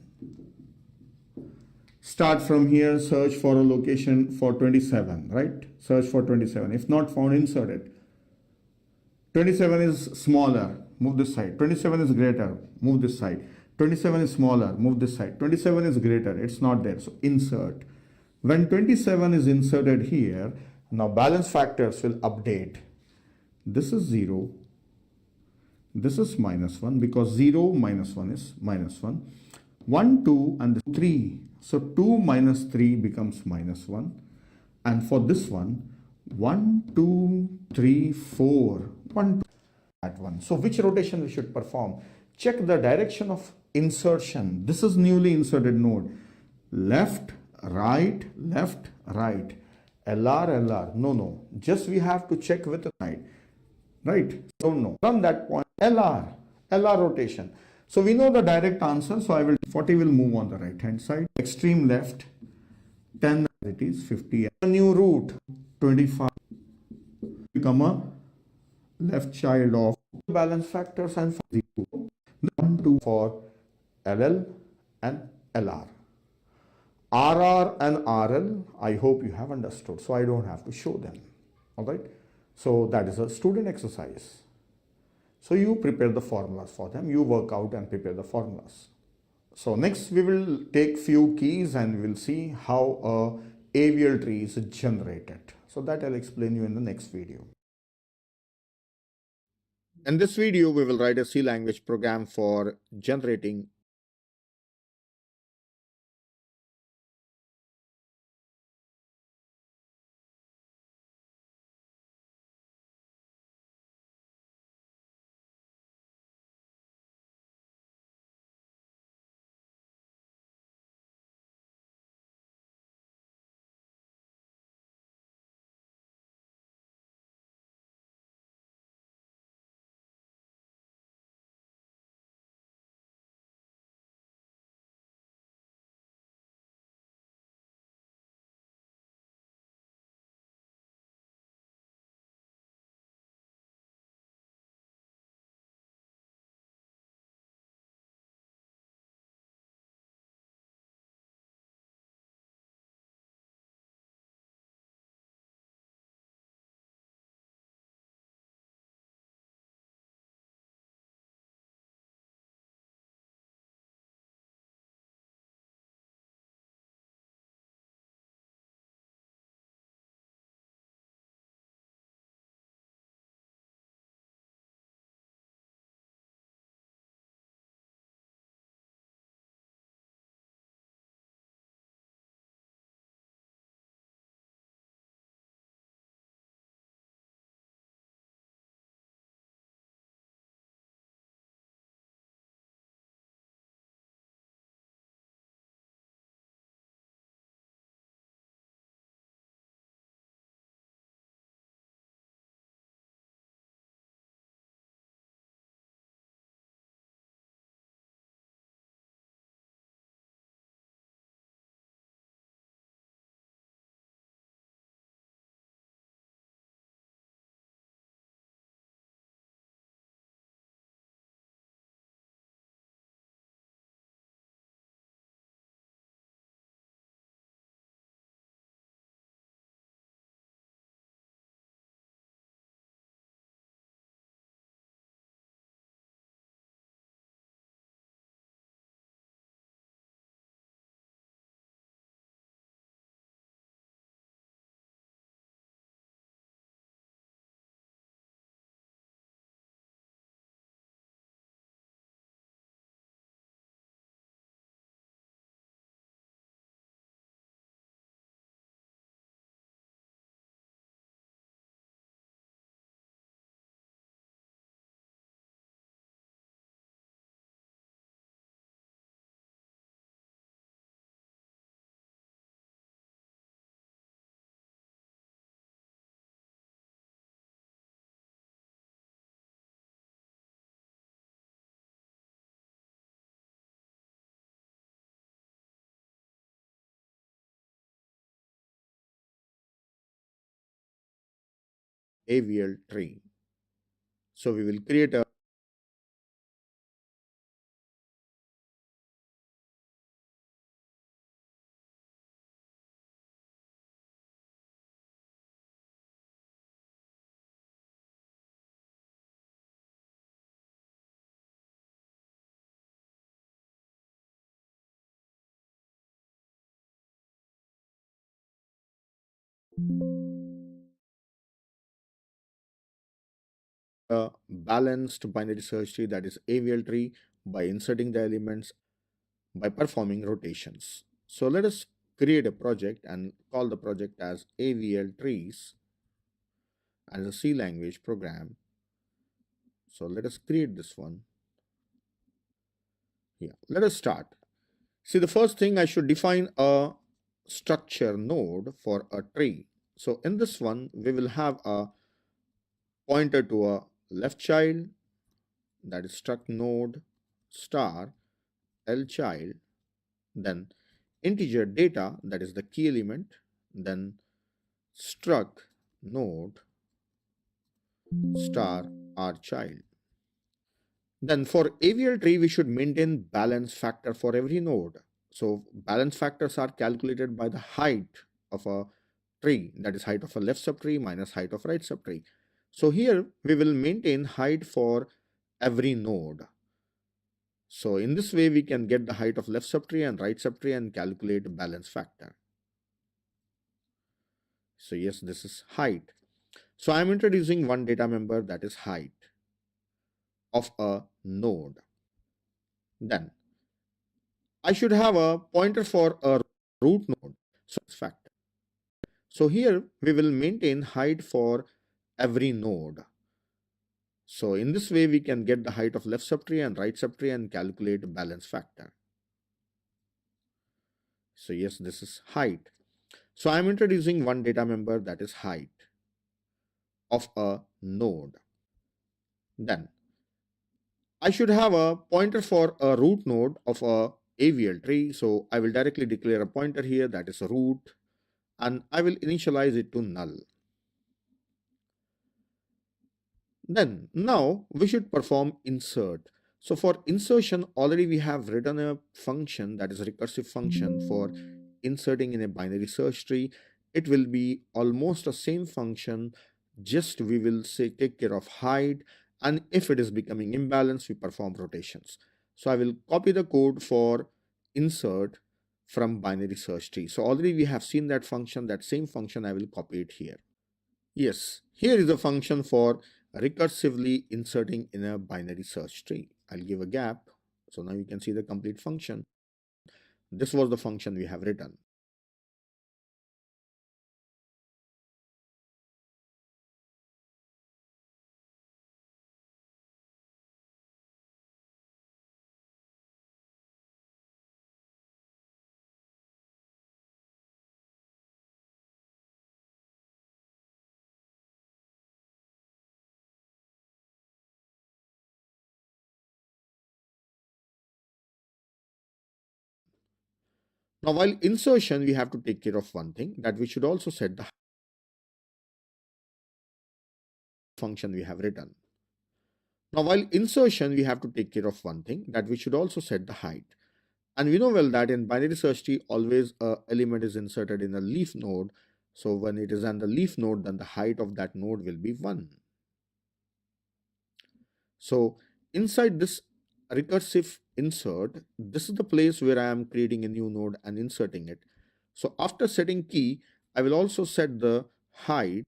Start from here, search for a location for 27, right? Search for 27. If not found, insert it. 27 is smaller, move this side. 27 is greater, move this side. 27 is smaller, move this side. 27 is greater, it's not there, so insert. When 27 is inserted here, now balance factors will update. This is 0. This is minus 1 because 0 minus 1 is minus 1. 1, 2 and 3. So 2 minus 3 becomes minus 1. And for this one, 1, 2, 3, 4. 1, 2, that one. So which rotation we should perform? Check the direction of insertion. This is newly inserted node. Left, right, left, right. LR, LR. No. Just we have to check with the side. Right? Don't know. From that point, LR rotation. So we know the direct answer. So 40 will move on the right hand side. Extreme left, 10 it is 50. A new root, 25. Become a left child of balance factors and 0. 1, 2 for LL and LR. RR and RL, I hope you have understood. So I don't have to show them. Alright. So that is a student exercise. So you prepare the formulas for them. You work out and prepare the formulas. So next we will take few keys and we will see how a AVL tree is generated. So that I'll explain you in the next video. In this video, we will write a C language program for generating AVL tree. So we will create a balanced binary search tree, that is AVL tree, by inserting the elements by performing rotations. So let us create a project and call the project as AVL trees as a C language program. So let us create this one. Yeah, let us start. See, the first thing I should define a structure node for a tree. So in this one, we will have a pointer to a left child, that is struct node star L child, then integer data, that is the key element, then struct node star R child. Then for AVL tree, we should maintain balance factor for every node. So balance factors are calculated by the height of a tree, that is height of a left subtree minus height of right subtree. So here we will maintain height for every node. So in this way, we can get the height of left subtree and right subtree and calculate balance factor. So yes, this is height. So I'm introducing one data member, that is height of a node. Then I should have a pointer for a root node. So it's factor. So here we will maintain height for every node. So in this way, we can get the height of left subtree and right subtree and calculate balance factor. So yes, this is height. So I'm introducing one data member, that is height of a node. Then I should have a pointer for a root node of a AVL tree. So I will directly declare a pointer here, that is a root, and I will initialize it to null. Then now we should perform insert. So for insertion, already we have written a function, that is a recursive function for inserting in a binary search tree. It will be almost the same function, just we will say take care of height, and if it is becoming imbalanced, we perform rotations. So I will copy the code for insert from binary search tree. So already we have seen that function, that same function I will copy it here. Yes, here is a function for recursively inserting in a binary search tree. I'll give a gap. So now you can see the complete function. This was the function we have written. Now, while insertion, we have to take care of one thing, that we should also set the function we have written. Now, while insertion, we have to take care of one thing, that we should also set the height. And we know well that in binary search tree, always a element is inserted in a leaf node. So when it is on the leaf node, then the height of that node will be 1. So inside this recursive insert, this is the place where I am creating a new node and inserting it. So after setting key, I will also set the height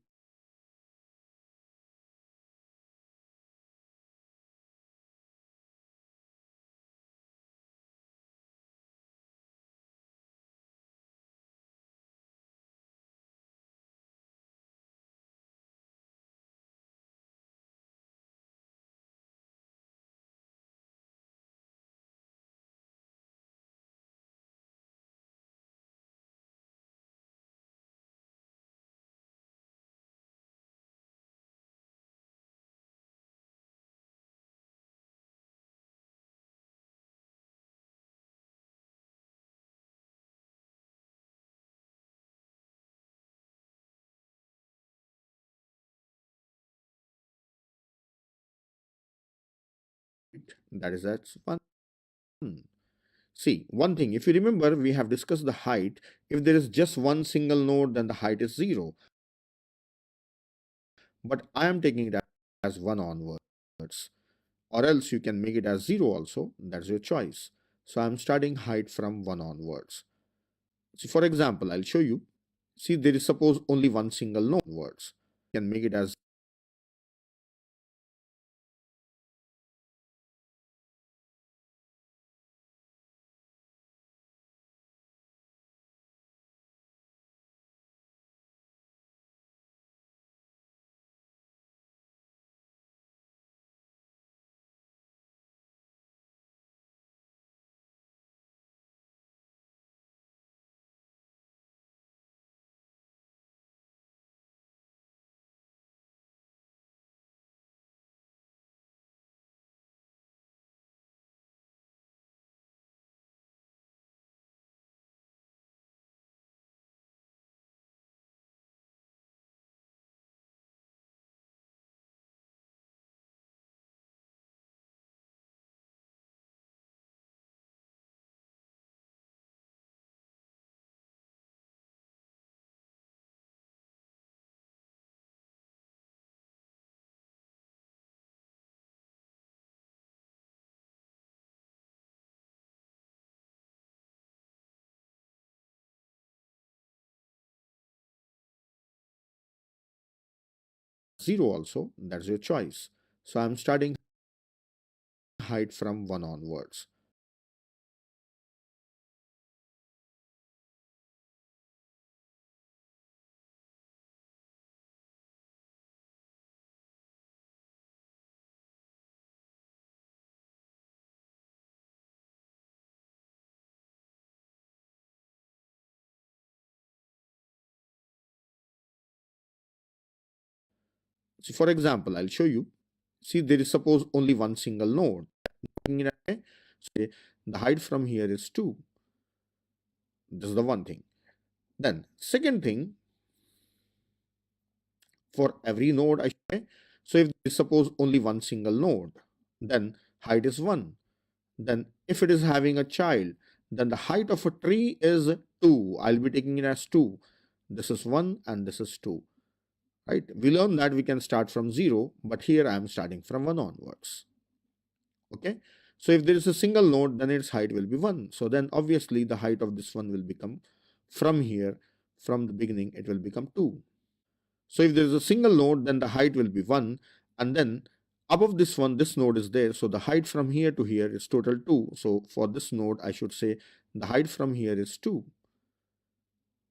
that is that's 1. See, one thing, if you remember, we have discussed the height. If there is just one single node, then the height is 0. But I am taking it as 1 onwards. Or else you can make it as 0 also. That's your choice. So I'm starting height from 1 onwards. See, for example, I'll show you. See, there is suppose only one single node onwards. You can make it as 0 also, that's your choice. So I'm starting height from 1 onwards. So for example, I'll show you. See, there is suppose only one single node. So the height from here is 2. This is the one thing. Then second thing, for every node I show. So if there is suppose only one single node, then height is 1. Then if it is having a child, then the height of a tree is 2. I'll be taking it as 2. This is 1 and this is 2. Right? We learned that we can start from 0, but here I am starting from 1 onwards. Okay. So if there is a single node, then its height will be 1. So then obviously the height of this one will become from here, from the beginning, it will become 2. So if there is a single node, then the height will be 1. And then above this one, this node is there. So the height from here to here is total 2. So for this node, I should say the height from here is 2.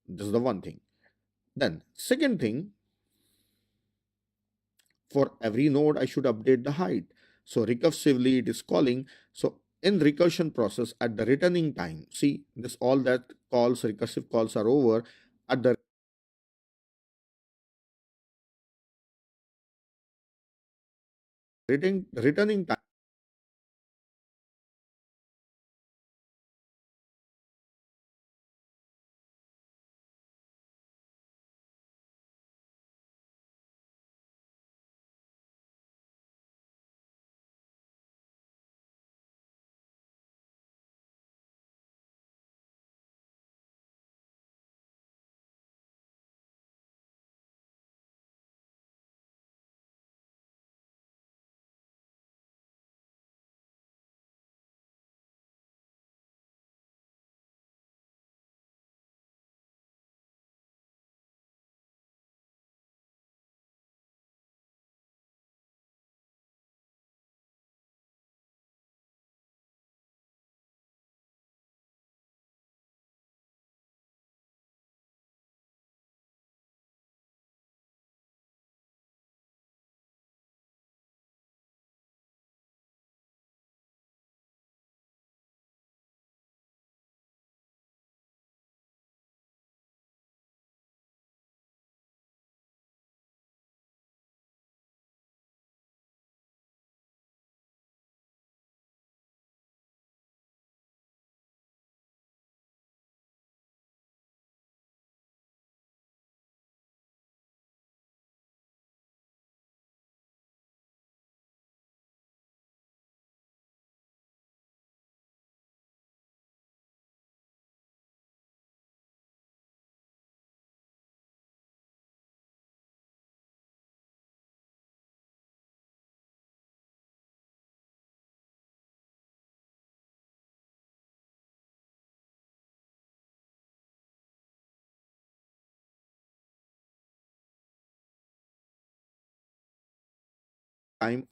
This is the one thing. Then second thing, for every node, I should update the height. So recursively it is calling. So in recursion process at the returning time, see this all that calls, recursive calls are over. At the returning time,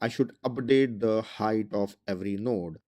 I should update the height of every node.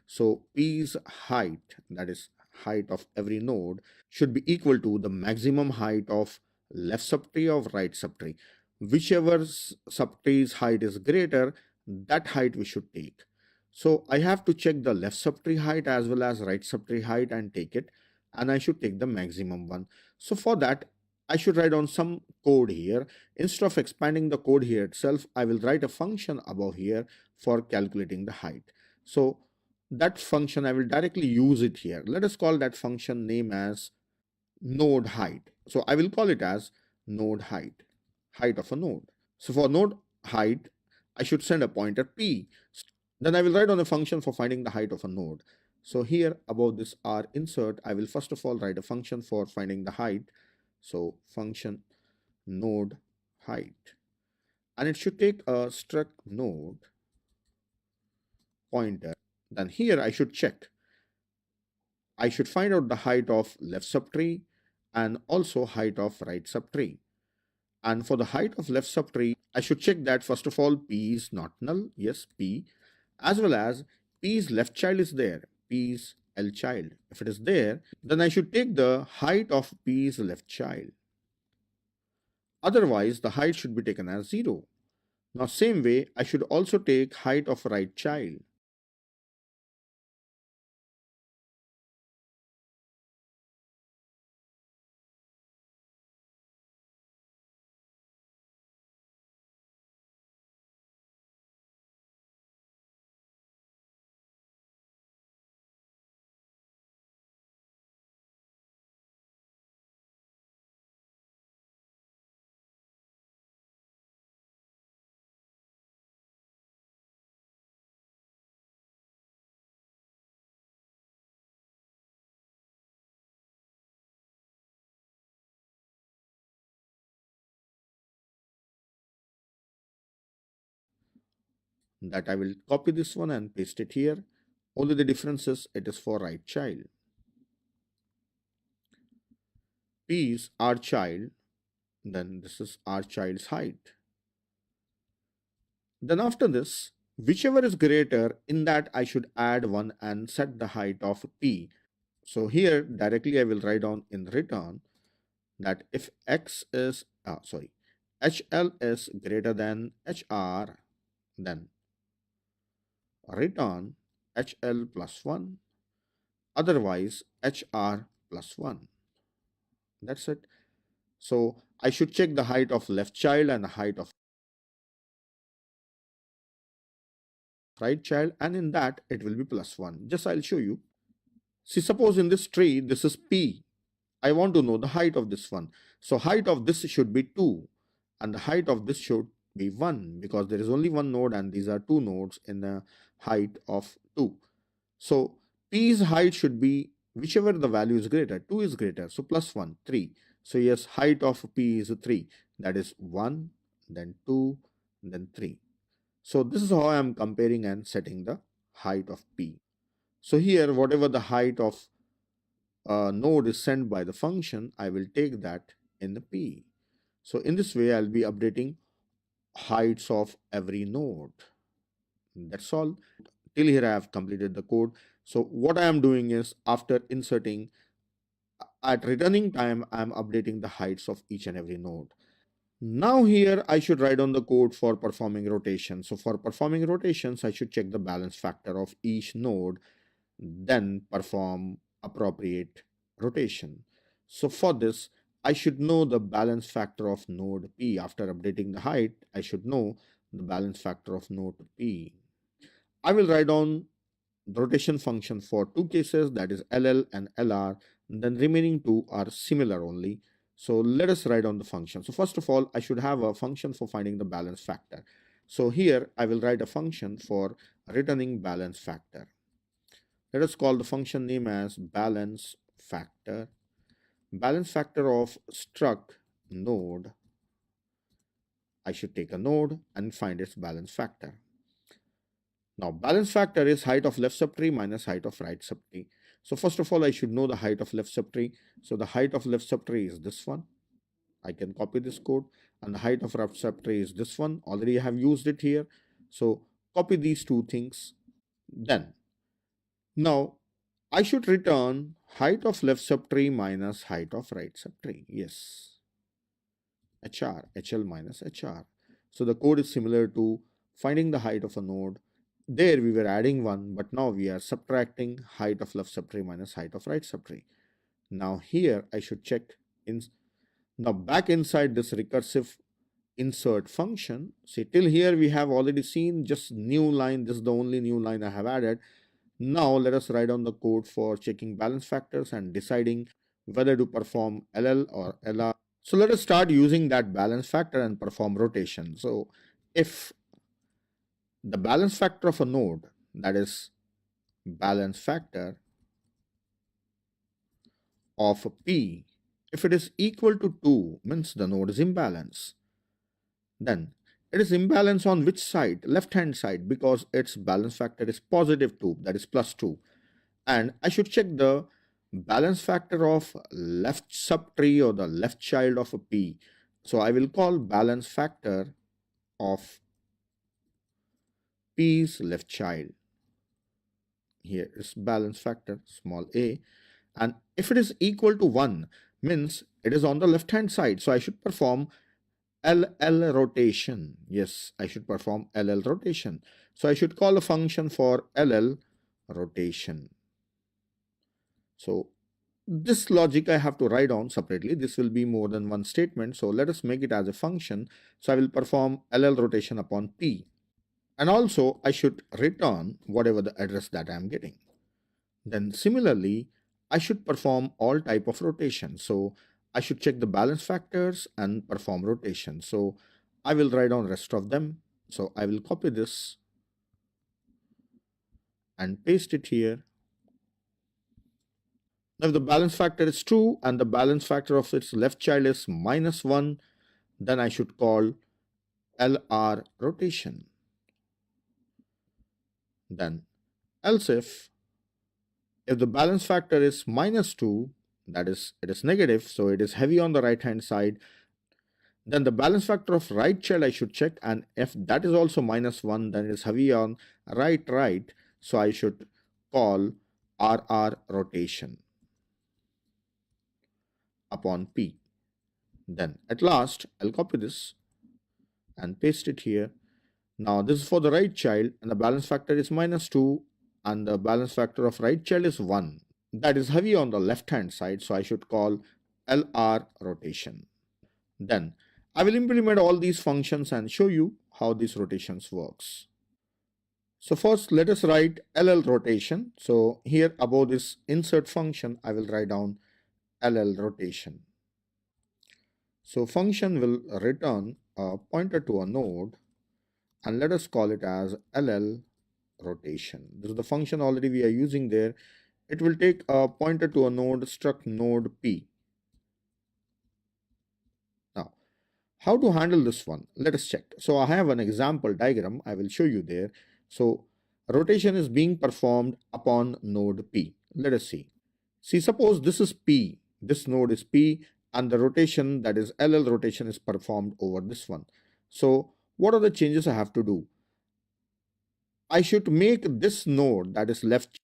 So P's height, that is height of every node, should be equal to the maximum height of left subtree of right subtree. Whichever subtree's height is greater, that height we should take. So I have to check the left subtree height as well as right subtree height and take it, and I should take the maximum one. So for that, I should write down some code here. Instead of expanding the code here itself, I will write a function above here for calculating the height. So that function, I will directly use it here. Let us call that function name as node height. So I will call it as node height, height of a node. So for node height, I should send a pointer p. Then I will write on a function for finding the height of a node. So here above this r insert, I will first of all write a function for finding the height. So function node height, and it should take a struct node pointer. Then here I should check. I should find out the height of left subtree and also height of right subtree. And for the height of left subtree, I should check that first of all p is not null, yes p, as well as p's left child is there, p's L child. If it is there, then I should take the height of p's left child. Otherwise, the height should be taken as 0. Now same way, I should also take height of right child. That I will copy this one and paste it here. Only the difference is it is for right child. P is our child, then this is our child's height. Then after this, whichever is greater, in that I should add 1 and set the height of P. So here directly I will write down in return that if X is, HL is greater than HR, then return HL plus 1, otherwise HR plus 1. That's it. So I should check the height of left child and the height of right child, and in that it will be plus 1. Just I'll show you. See, suppose in this tree, this is P. I want to know the height of this one. So height of this should be 2 and the height of this should be 1 because there is only one node and these are two nodes in the height of 2. So P's height should be whichever the value is greater. 2 is greater, so plus 1, 3. So yes, height of P is 3. That is 1, then 2, then 3. So this is how I am comparing and setting the height of P. So here, whatever the height of node is sent by the function, I will take that in the P. So in this way, I'll be updating heights of every node. That's all. Till here, I have completed the code. So what I am doing is, after inserting, at returning time, I am updating the heights of each and every node. Now here I should write on the code for performing rotation. So for performing rotations, I should check the balance factor of each node, then perform appropriate rotation. So for this, I should know the balance factor of node P. After updating the height, I should know the balance factor of node P. I will write down the rotation function for two cases, that is LL and LR, then remaining two are similar only. So let us write down the function. So first of all, I should have a function for finding the balance factor. So here I will write a function for returning balance factor. Let us call the function name as balance factor. Balance factor of struct node. I should take a node and find its balance factor. Now balance factor is height of left subtree minus height of right subtree. So first of all, I should know the height of left subtree. So the height of left subtree is this one. I can copy this code, and the height of right subtree is this one. Already I have used it here. So copy these two things. Then Now I should return height of left subtree minus height of right subtree. Yes, HL minus HR. So the code is similar to finding the height of a node. There we were adding 1, but now we are subtracting height of left subtree minus height of right subtree. Now here I should check in. Now back inside this recursive insert function, see, till here we have already seen just new line. This is the only new line I have added. Now let us write down the code for checking balance factors and deciding whether to perform LL or LR. So let us start using that balance factor and perform rotation. So if the balance factor of a node, that is balance factor of P, if it is equal to 2, means the node is imbalance. Then it is imbalance on which side? Left hand side, because its balance factor is positive 2, that is plus 2. And I should check the balance factor of left subtree or the left child of a P. So I will call balance factor of P's left child. Here is balance factor small a, and if it is equal to 1, means it is on the left hand side. So I should perform LL rotation. Yes, I should perform LL rotation. So I should call a function for LL rotation. So this logic I have to write down separately. This will be more than one statement. So let us make it as a function. So I will perform LL rotation upon P. And also I should return whatever the address that I am getting. Then similarly, I should perform all type of rotation. So I should check the balance factors and perform rotation. So I will write down rest of them. So I will copy this and paste it here. Now if the balance factor is true and the balance factor of its left child is -1, then I should call LR rotation. Then else if the balance factor is -2, that is, it is negative, so it is heavy on the right hand side, then the balance factor of right child I should check, and if that is also -1, then it is heavy on right, so I should call RR rotation upon P. Then at last I'll copy this and paste it here. Now this is for the right child and the balance factor is -2 and the balance factor of right child is 1. That is heavy on the left hand side, so I should call LR rotation. Then I will implement all these functions and show you how these rotations works. So first let us write LL rotation. So here above this insert function I will write down LL rotation. So function will return a pointer to a node and let us call it as LL rotation. This is the function already we are using there. It will take a pointer to a node struct node P. Now how to handle this one? Let us check. So I have an example diagram I will show you there. So rotation is being performed upon node P. Let us see. See, suppose this is P, this node is P, and the rotation, that is LL rotation, is performed over this one. So what are the changes I have to do? I should make this node, that is left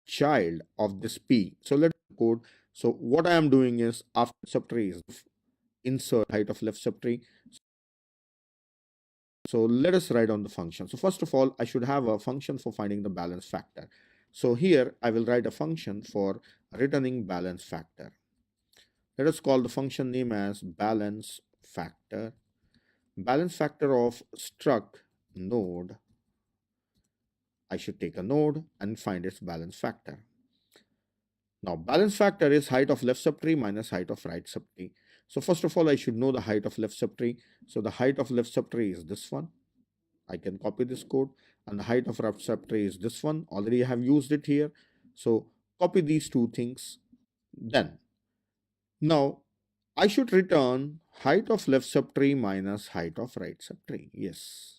child of this P. So let's code. So what I am doing is after subtree is insert height of left subtree. So let us write on the function. So first of all, I should have a function for finding the balance factor. So here I will write a function for returning balance factor. Let us call the function name as balance factor. Balance factor of struct node. I should take a node and find its balance factor. Now balance factor is height of left subtree minus height of right subtree. So first of all, I should know the height of left subtree. So the height of left subtree is this one. I can copy this code, and the height of right subtree is this one. Already I have used it here. So copy these two things. Then now I should return height of left subtree minus height of right subtree. Yes.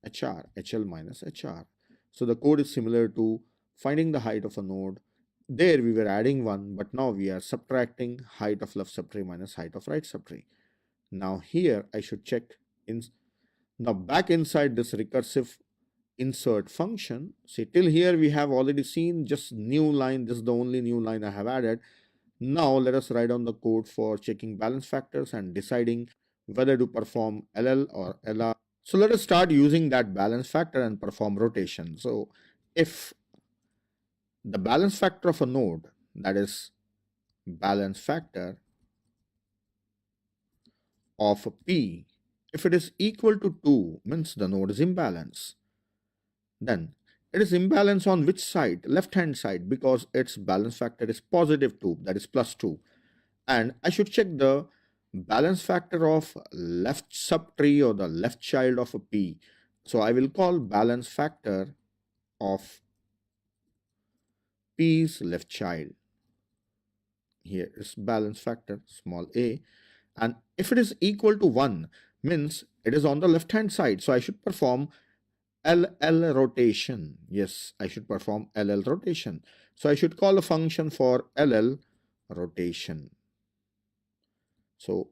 HL minus HR. So the code is similar to finding the height of a node. There we were adding 1, but now we are subtracting height of left subtree minus height of right subtree. Now here I should check in. Now back inside this recursive insert function, see till here we have already seen just new line. This is the only new line I have added. Now let us write down the code for checking balance factors and deciding whether to perform LL or LR. So let us start using that balance factor and perform rotation. So if the balance factor of a node, that is balance factor of P, if it is equal to 2, means the node is imbalance. Then it is imbalance on which side? Left hand side, because its balance factor is positive 2, that is plus 2. And I should check the balance factor of left subtree or the left child of a P. So I will call balance factor of P's left child. Here is balance factor small a, and if it is equal to 1, means it is on the left hand side. So I should perform LL rotation. Yes, I should perform LL rotation. So I should call a function for LL rotation. So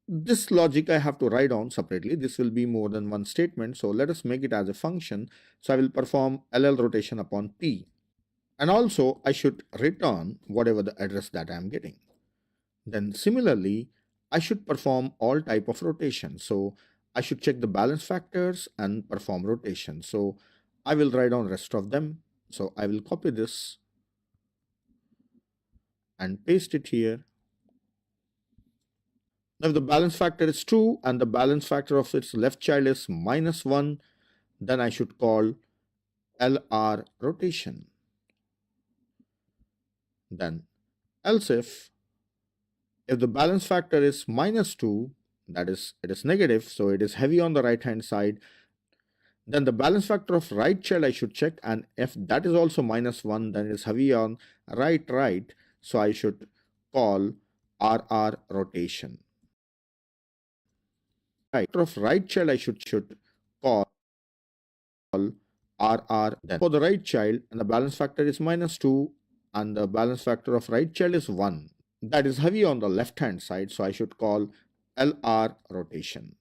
this logic I have to write down separately. This will be more than one statement. So let us make it as a function. So I will perform LL rotation upon P. And also I should return whatever the address that I am getting. Then similarly, I should perform all type of rotation. So I should check the balance factors and perform rotation. So I will write down rest of them. So I will copy this and paste it here. Now if the balance factor is true and the balance factor of its left child is -1, then I should call LR rotation. Then else if the balance factor is -2, that is, it is negative, so it is heavy on the right hand side, then the balance factor of right child I should check, and if that is also -1, then it is heavy on right, so I should call RR rotation. Of right child I should call RR. Then for the right child, and the balance factor is -2 and the balance factor of right child is 1, that is heavy on the left hand side, so I should call LR rotation.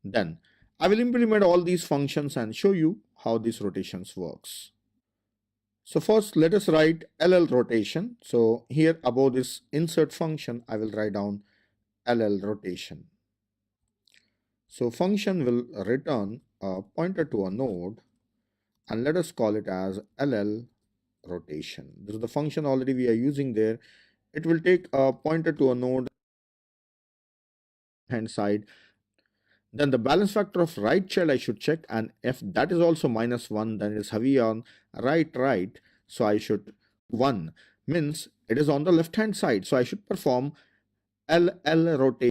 Then I will implement all these functions and show you how these rotations works. So first let us write LL rotation. So here above this insert function, I will write down LL rotation. So function will return a pointer to a node and let us call it as LL rotation. This is the function already we are using there. It will take a pointer to a node hand side. Then the balance factor of right child I should check, and if that is also -1, then it's heavy on right. So I should 1 means it is on the left hand side. So I should perform LL rotation.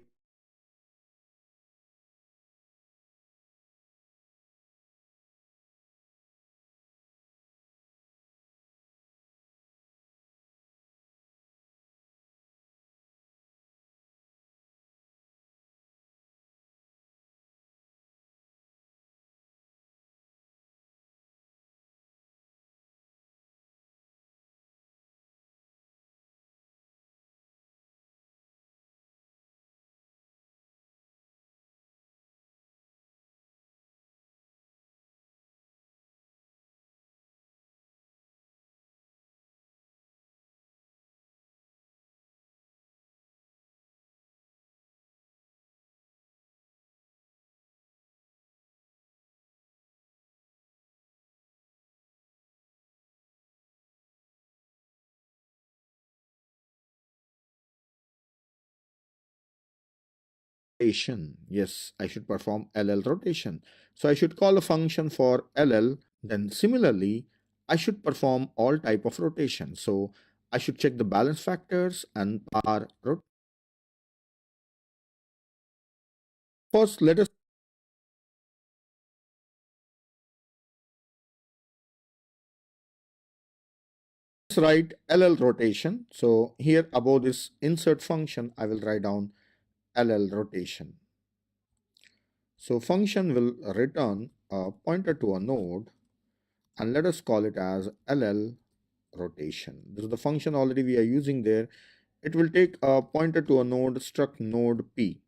Yes, I should perform LL rotation. So I should call a function for LL. Then similarly, I should perform all type of rotation. So I should check the balance factors and power rotation. First, let us write LL rotation. So here above this insert function, I will write down LL rotation. So function will return a pointer to a node and let us call it as LL rotation. This is the function already we are using there. It will take a pointer to a node struct node P.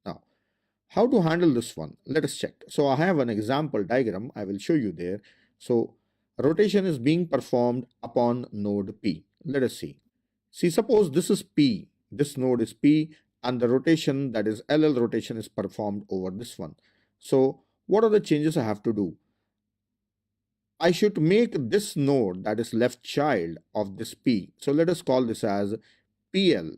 Now, how to handle this one? Let us check. So I have an example diagram. I will show you there. So rotation is being performed upon node P. Let us see. See, suppose this is P. This node is P and the rotation, that is LL rotation, is performed over this one. So what are the changes I have to do? I should make this node, that is left child of this P. So let us call this as PL.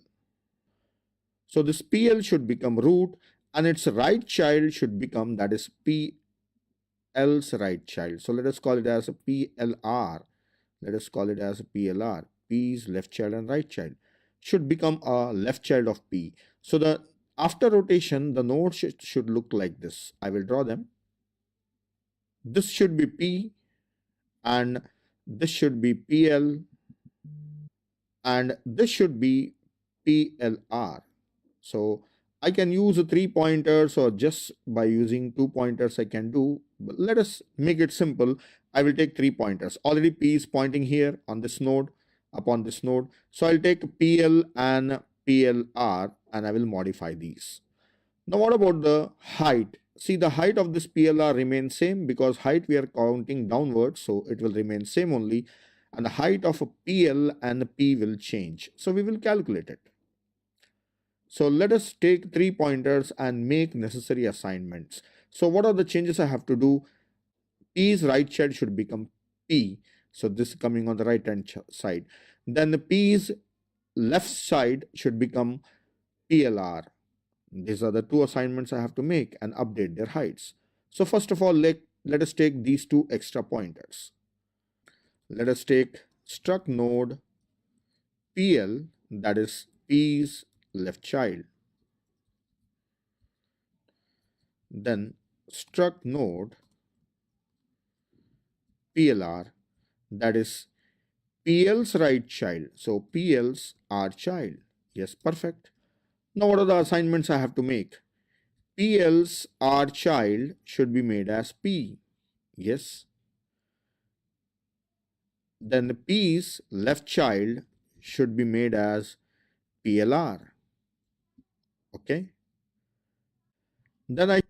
So this PL should become root and its right child should become, that is PL's right child. So let us call it as a PLR. Let us call it as a PLR. P's left child and right child should become a left child of P. So the after rotation, the nodes should look like this. I will draw them. This should be P and this should be PL and this should be PLR. So I can use 3 pointers or just by using 2 pointers I can do. But let us make it simple. I will take 3 pointers. Already P is pointing here on this node, upon this node. So I'll take PL and PLR and I will modify these. Now what about the height? See, the height of this PLR remains same because height we are counting downwards, so it will remain same only. And the height of a PL and P will change. So we will calculate it. So let us take 3 pointers and make necessary assignments. So what are the changes I have to do? P's right child should become P. So this is coming on the right hand side. Then the P's left side should become PLR. These are the 2 assignments I have to make and update their heights. So first of all, let us take these 2 extra pointers. Let us take struct node PL, that is P's left child. Then struct node PLR, that is PL's right child. So PL's R child. Yes, perfect. Now what are the assignments I have to make? PL's R child should be made as P. Yes. Then the P's left child should be made as PLR. Okay. Then I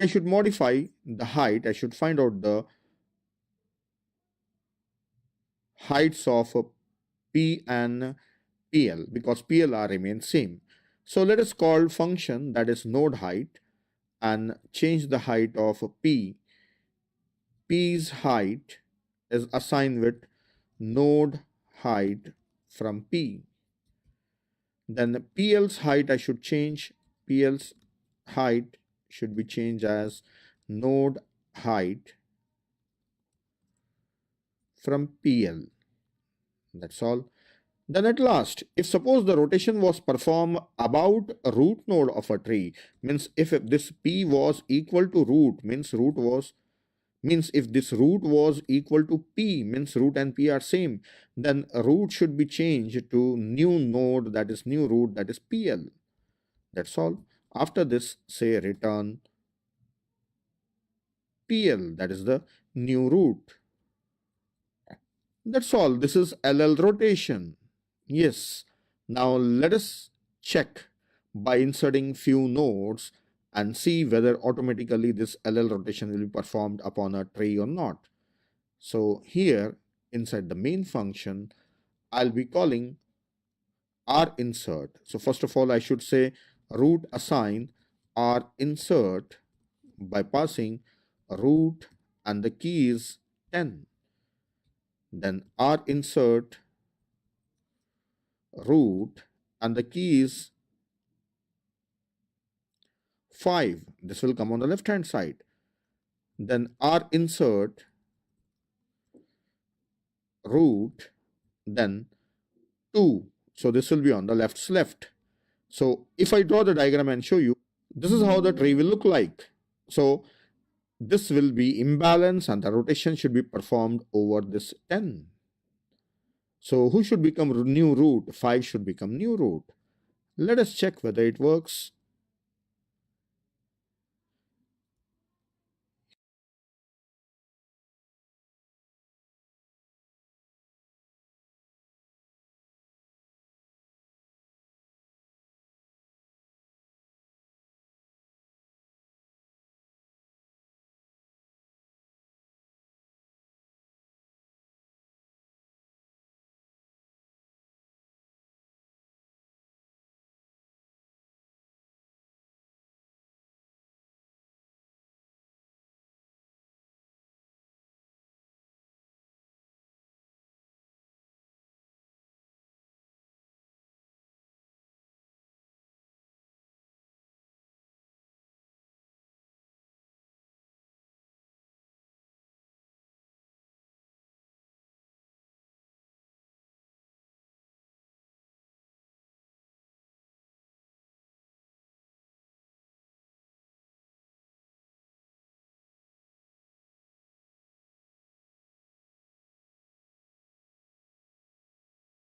I should modify the height. I should find out the heights of P and PL because PLR remains same. So let us call function that is node height and change the height of P. P's height is assigned with node height from P. Then PL's height I should change. PL's height should be changed as node height from PL. That's all. Then at last, if suppose the rotation was performed about a root node of a tree, means if this P was equal to root, means if this root was equal to P, means root and P are same, then root should be changed to new node, that is new root, that is PL. That's all. After this, say return PL, that is the new root. That's all. This is LL rotation. Yes. Now let us check by inserting few nodes and see whether automatically this LL rotation will be performed upon a tree or not. So here inside the main function, I'll be calling R insert. So first of all, I should say root assign R insert by passing root and the key is 10. Then R insert root and the key is 5. This will come on the left hand side. Then R insert root, then 2. So this will be on the left's left. So if I draw the diagram and show you, this is how the tree will look like. So this will be imbalance and the rotation should be performed over this 10. So who should become new root? 5 should become new root. Let us check whether it works.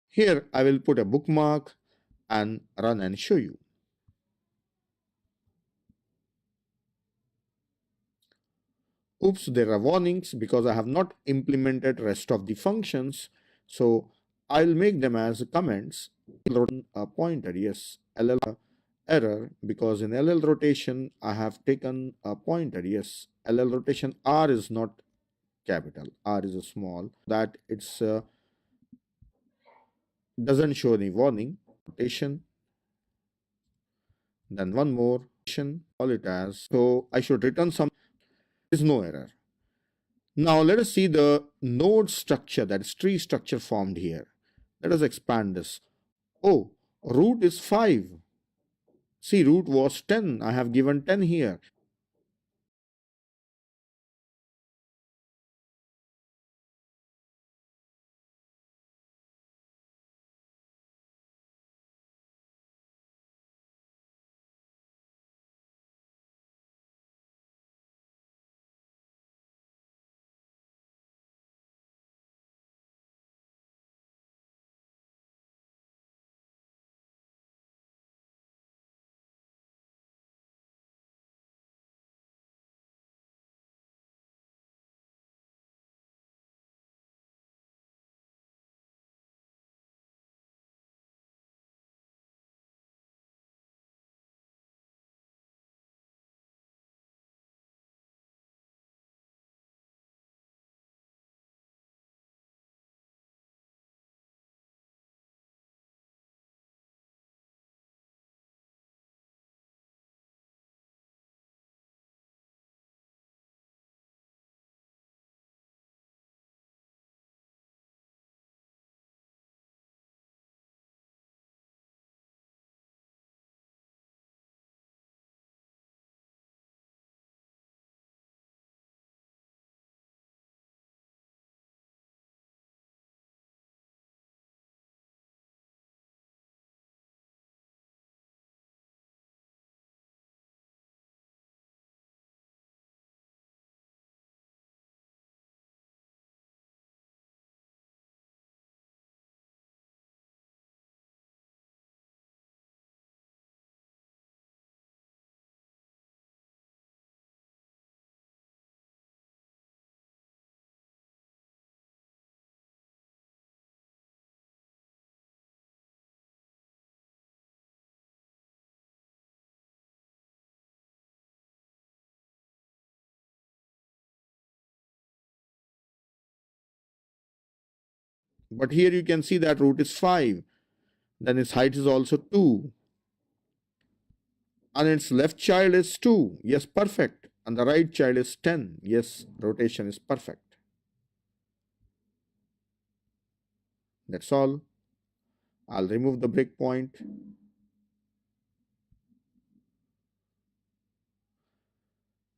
Here I will put a bookmark and run and show you. Oops, there are warnings because I have not implemented rest of the functions. So I'll make them as comments. A pointer, yes, LL error because in LL rotation I have taken a pointer, yes. LL rotation R is not capital, R is a small, that it's doesn't show any warning. Rotation, then one more, call it as, so I should return some, there is no error. Now let us see the node structure, that is tree structure formed here. Let us expand this. Oh, root is 5. See, root was 10. I have given 10 here. But here you can see that root is 5. Then its height is also 2. And its left child is 2. Yes, perfect. And the right child is 10. Yes, rotation is perfect. That's all. I'll remove the breakpoint.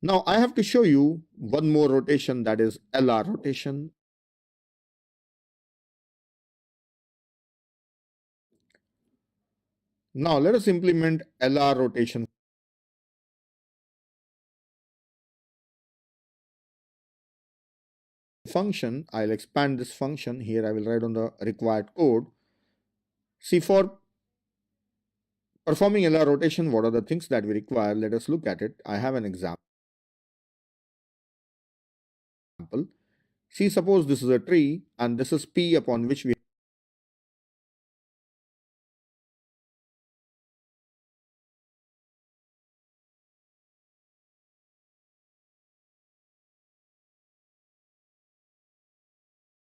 Now I have to show you one more rotation, that is LR rotation. Now let us implement LR rotation function. I'll expand this function. Here I will write on the required code. See, for performing LR rotation, what are the things that we require? Let us look at it. I have an example. See, suppose this is a tree and this is P upon which we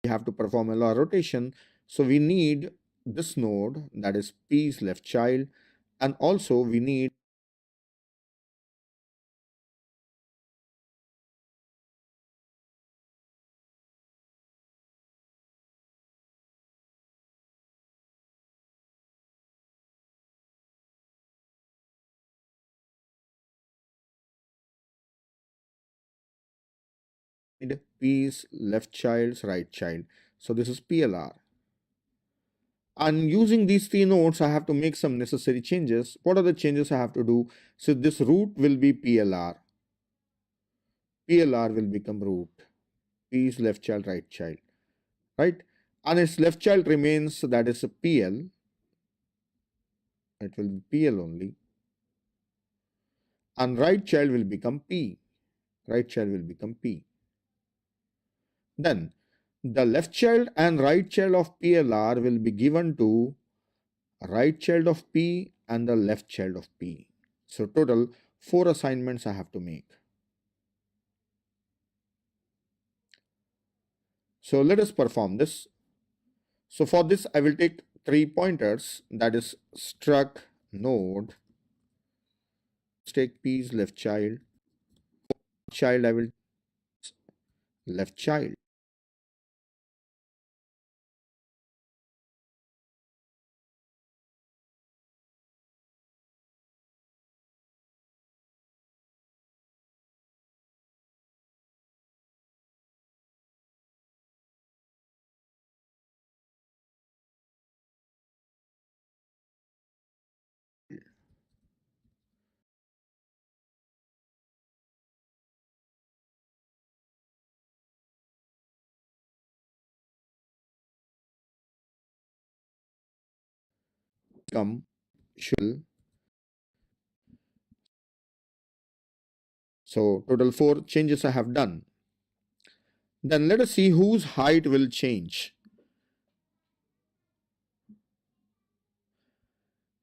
have to perform LR rotation. So we need this node, that is P's left child, and also we need P's left child's right child. So this is PLR. And using these three nodes, I have to make some necessary changes. What are the changes I have to do? So this root will be PLR. PLR will become root. P's left child, right child. Right? And its left child remains, that is a PL. It will be PL only. And right child will become P. Right child will become P. Then the left child and right child of PLR will be given to right child of P and the left child of P. So total 4 assignments I have to make. So let us perform this. So for this I will take 3 pointers, that is struct node. Let's take P's left child. Child I will left child. Come shall. So total 4 changes I have done. Then let us see whose height will change.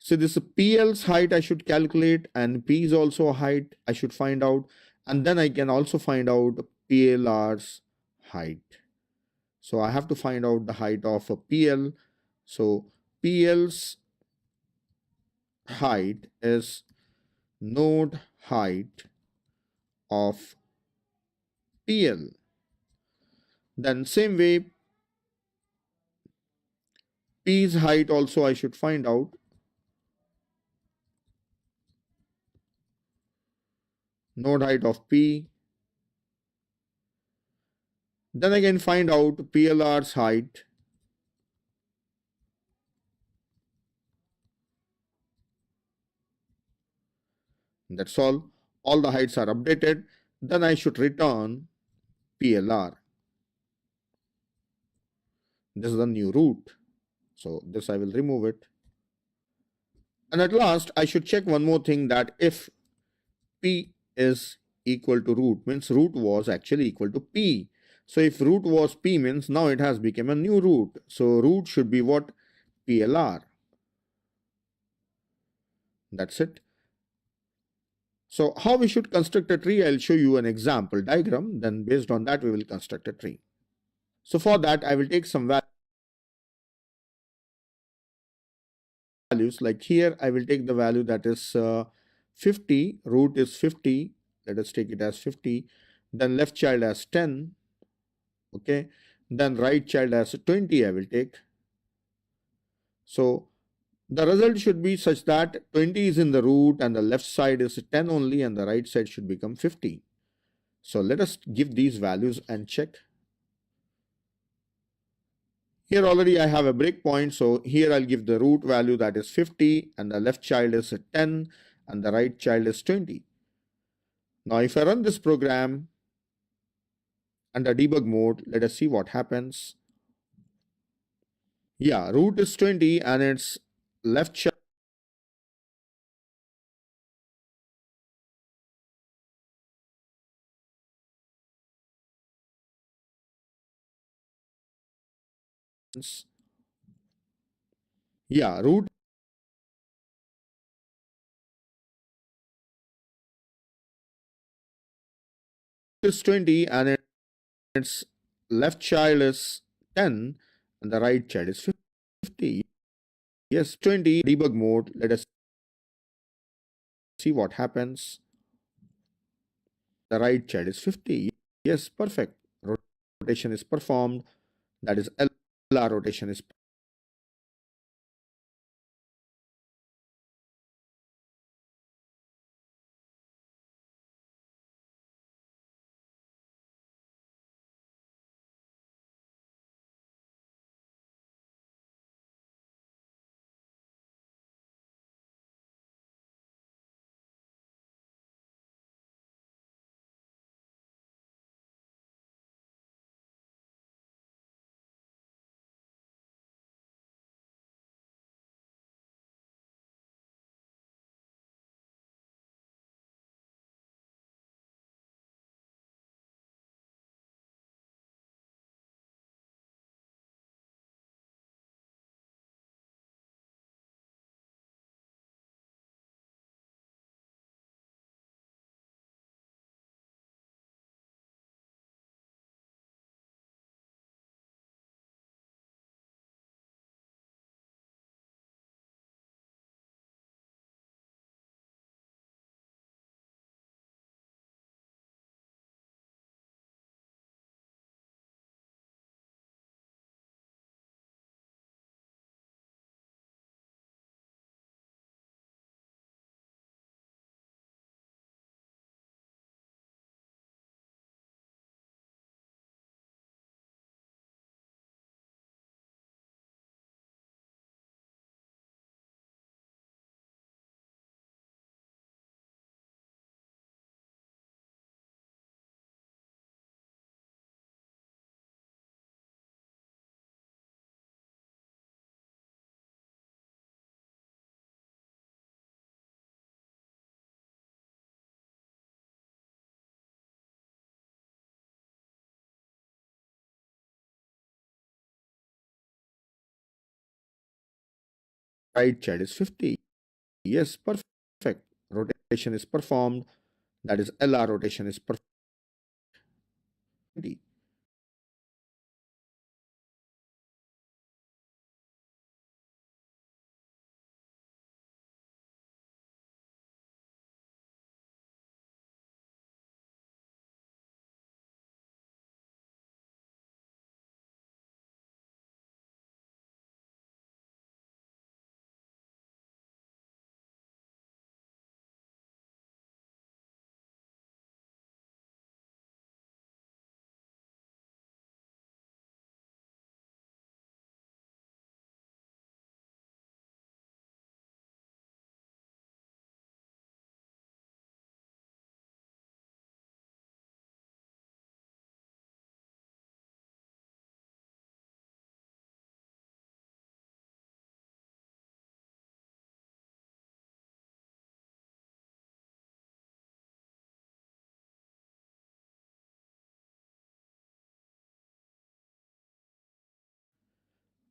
So this PL's height I should calculate, and P is also a height I should find out, and then I can also find out PLR's height. So I have to find out the height of a PL. So PL's height is node height of PL. Then same way, P's height also I should find out. Node height of P. Then I can find out PLR's height. That's all. All the heights are updated. Then I should return PLR. This is the new root. So this I will remove it. And at last I should check one more thing, that if P is equal to root, means root was actually equal to P. So if root was P, means now it has become a new root. So root should be what? PLR. That's it. So how we should construct a tree, I'll show you an example diagram. Then based on that we will construct a tree. So for that I will take some value. values. Like here, I will take the value that is 50, root is 50. Let us take it as 50. Then left child as 10. Okay. Then right child as 20 I will take. So the result should be such that 20 is in the root and the left side is 10 only and the right side should become 50. So let us give these values and check. Here already I have a breakpoint, so here I'll give the root value that is 50 and the left child is 10 and the right child is 20. Now if I run this program under debug mode, let us see what happens. Yeah, root is 20 and its left child yeah, root is 20 and its left child is 10 and the right child is 50. Yes, 20 debug mode. Let us see what happens. The right child is 50. Yes, perfect. Rotation is performed. That is LR rotation is right child is 50. Yes, perfect. Rotation is performed. That is LR rotation is performed.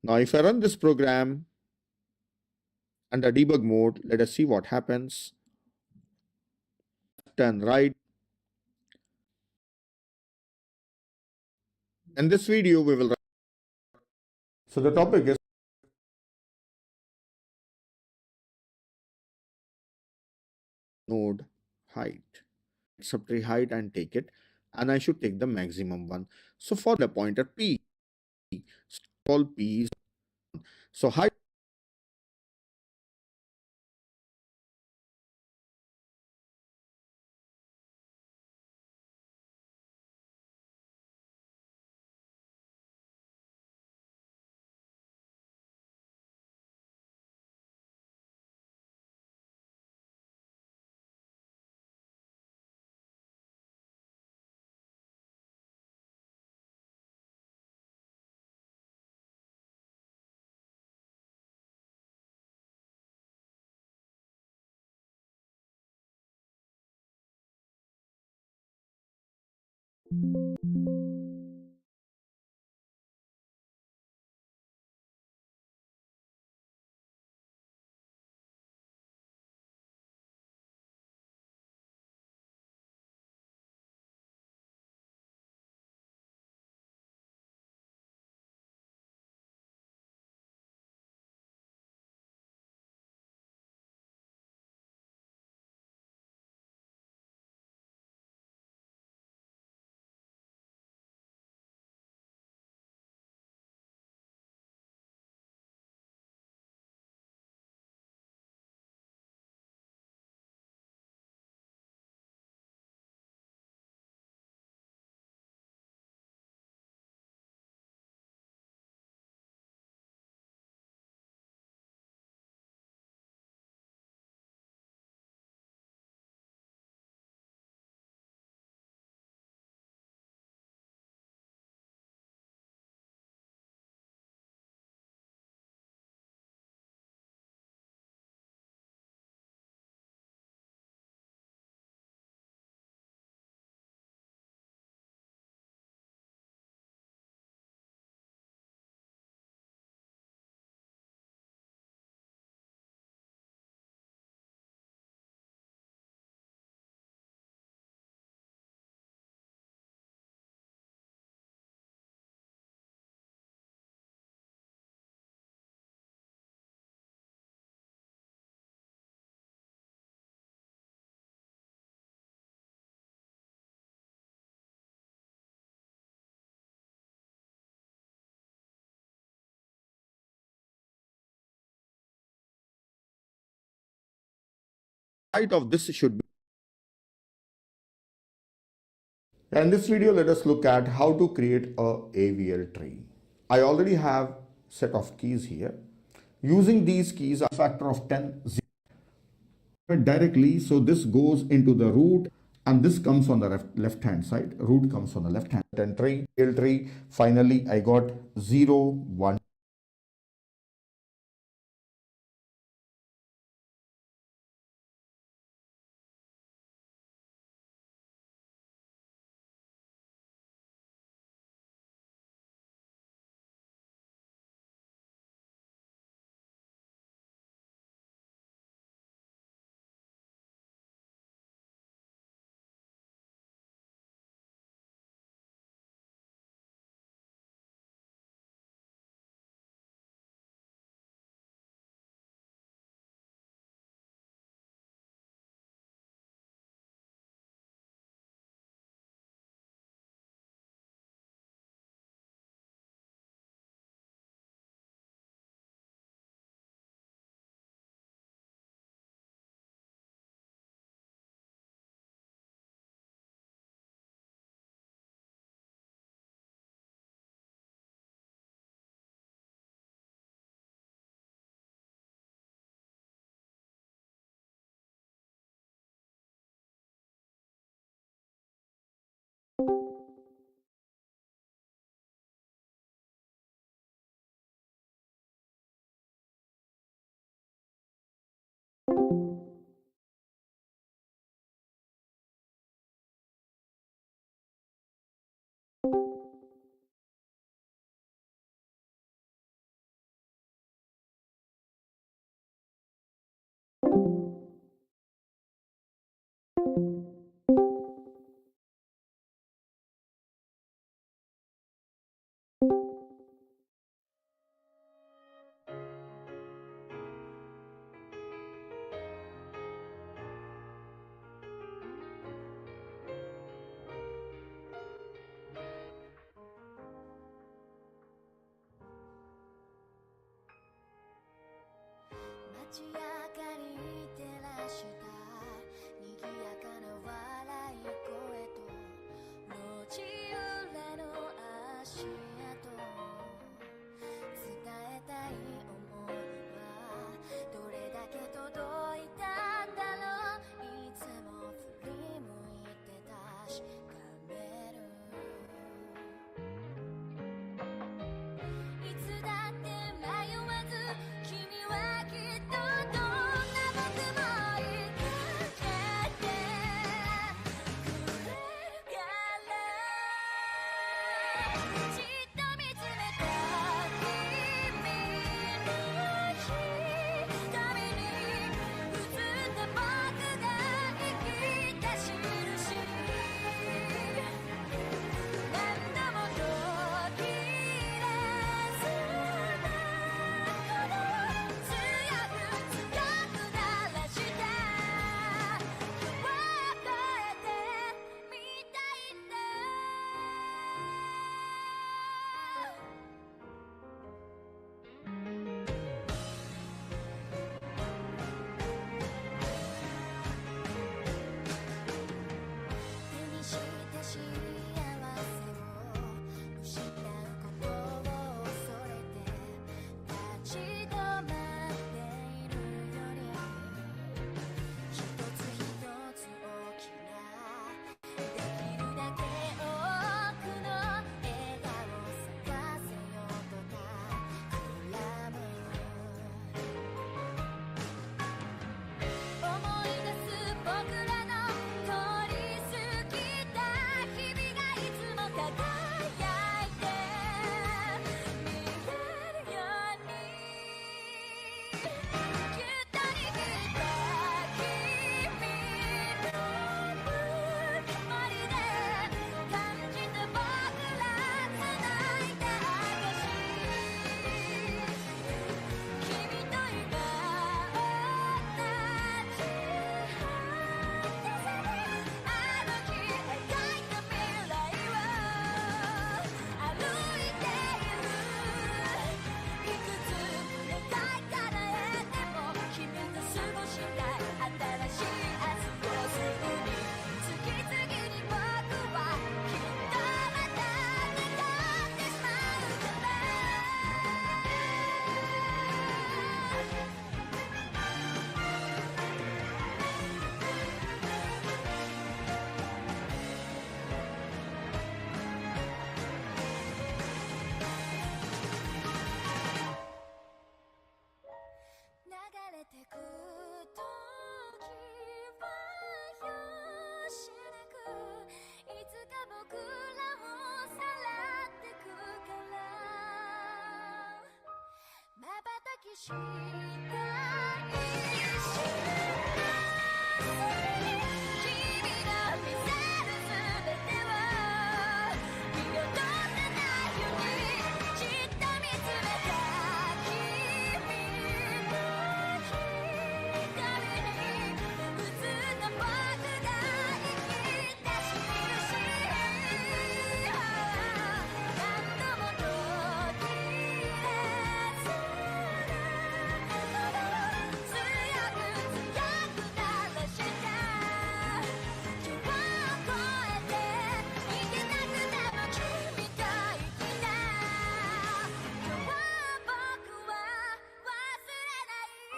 Now if I run this program under debug mode, let us see what happens. Turn right. In this video, we will. So the topic is node height, subtree height and take it, and I should take the maximum one. So for the pointer p, all p is, so height of this should be. In this video, let us look at how to create a AVL tree. I already have set of keys here. Using these keys, a factor of 10 directly, so this goes into the root and this comes on the left hand side. Root comes on the left hand, 10 tree, AVL tree. Finally, I got 0, 1. 街明かり照らした賑やかな笑い声と路地裏の足跡伝えたい想いはどれだけ届いたんだろういつも振り向いて確かめるいつだって迷わず君はきっとどんな僕も追いかけてくれるからじっと見つめた君の瞳に映った僕が生きた印何度も途切れそうなほど強く鳴らした今日は越えてみたいんだ手にした幸せを失うことを恐れて立ち止まっているより一つ一つ大きなできるだけ多くの笑顔咲かせようと企む思い出す僕らの通り過ぎた日々がいつも輝いて見えるようにぎゅっと握った君のぬくもりで感じた僕ら繋いだ証君と今同じ果てさにあの日描いた未来を歩いているいくつ願い叶えても君と過ごしたい新しい明日をすぐに次々に僕はきっとまた願ってしまうから流れてく時はよしなくいつか僕らをさらってくから瞬きした一瞬の隙に君が見せる全てを見落とさないようにじっと見つめた君の瞳に映った僕が生きた印何度も途切れそうな言葉を強く鳴らした今日を越えて逃げなくても君と生きた今日は僕は忘れない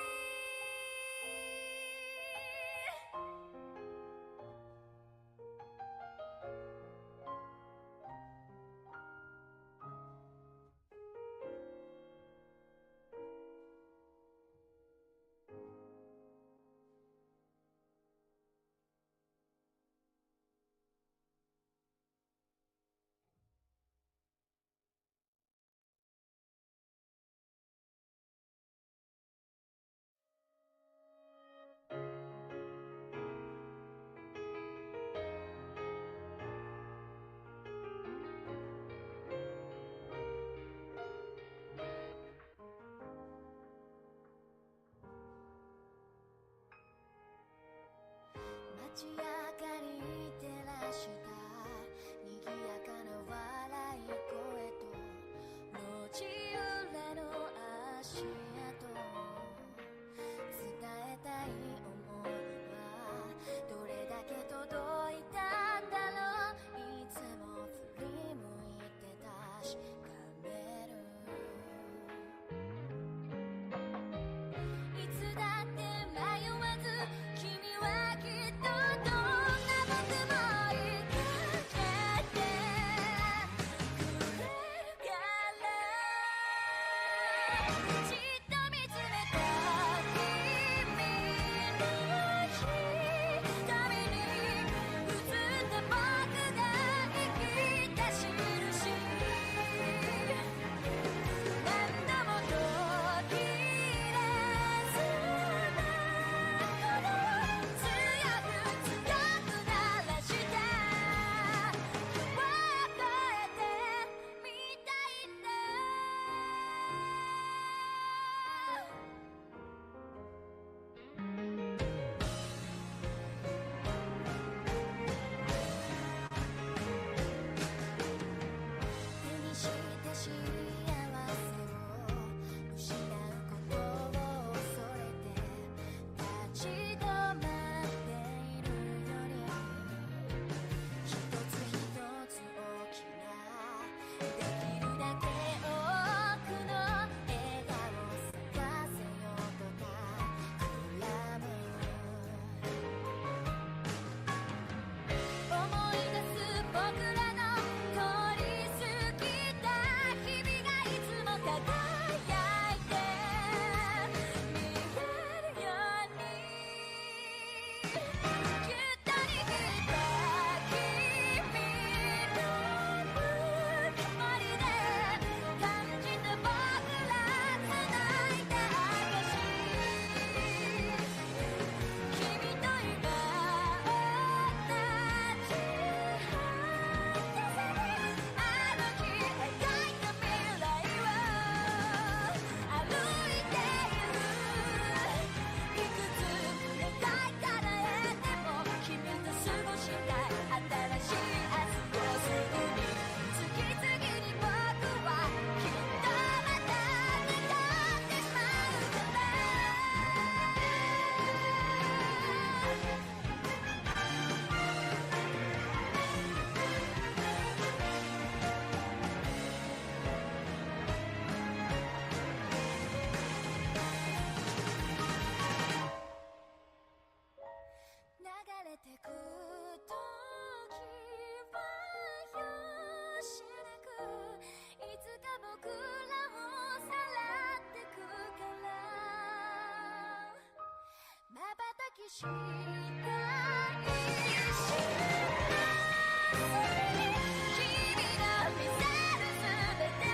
街明かり照らした賑やかな笑い声と路地裏の足跡伝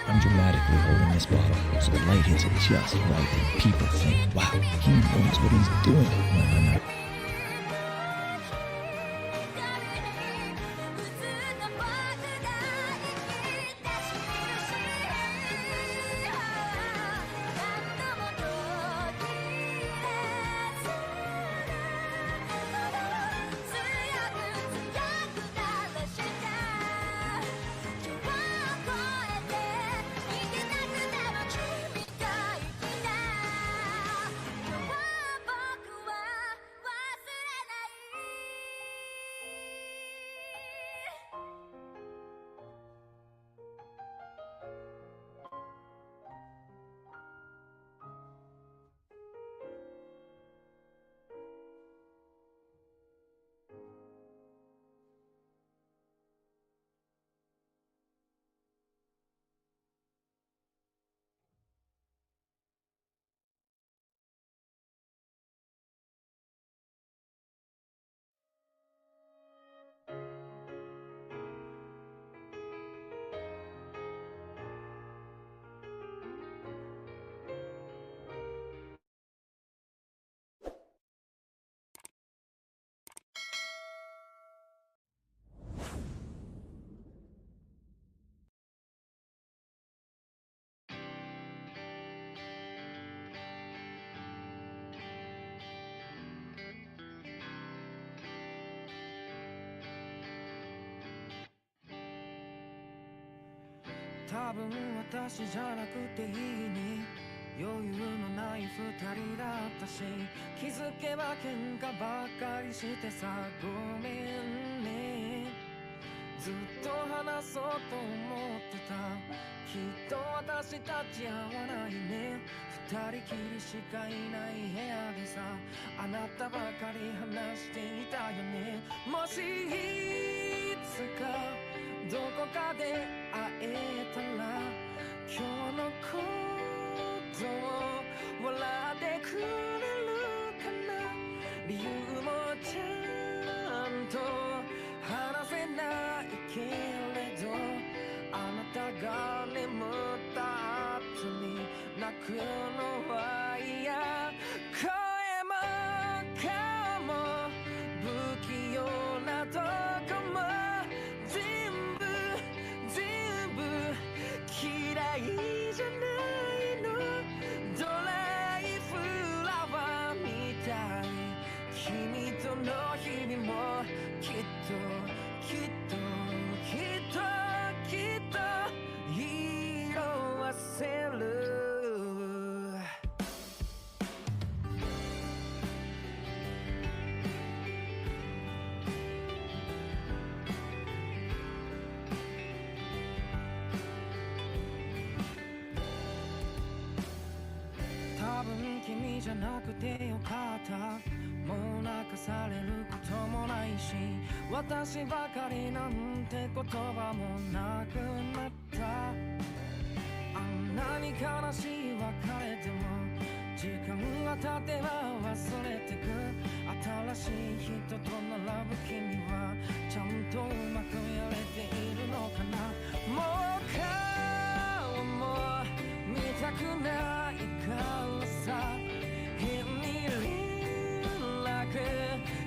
I'm dramatically holding this bottle so the light hits it just right and people think, wow, he knows what he's doing. No.多分私じゃなくていいに余裕のない二人だったし気づけば喧嘩ばっかりしてさごめんねずっと話そうと思ってたきっと私たち合わないね二人きりしかいない部屋でさあなたばかり話していたよねもしいつかどこかで会えたら今日のことのワイヤー声も顔も不器用なとこも全部嫌いじゃないのドライフラワーみたい君との日々もきっと色あせる多分君じゃなくてよかったもう泣かされることもないし私ばかりなんて言葉もなくなったあんなに悲しい別れでも時間が経てば忘れてく新しい人と並ぶ君はちゃんとうまくやれているのかなもう顔も見たくないからさ変に連絡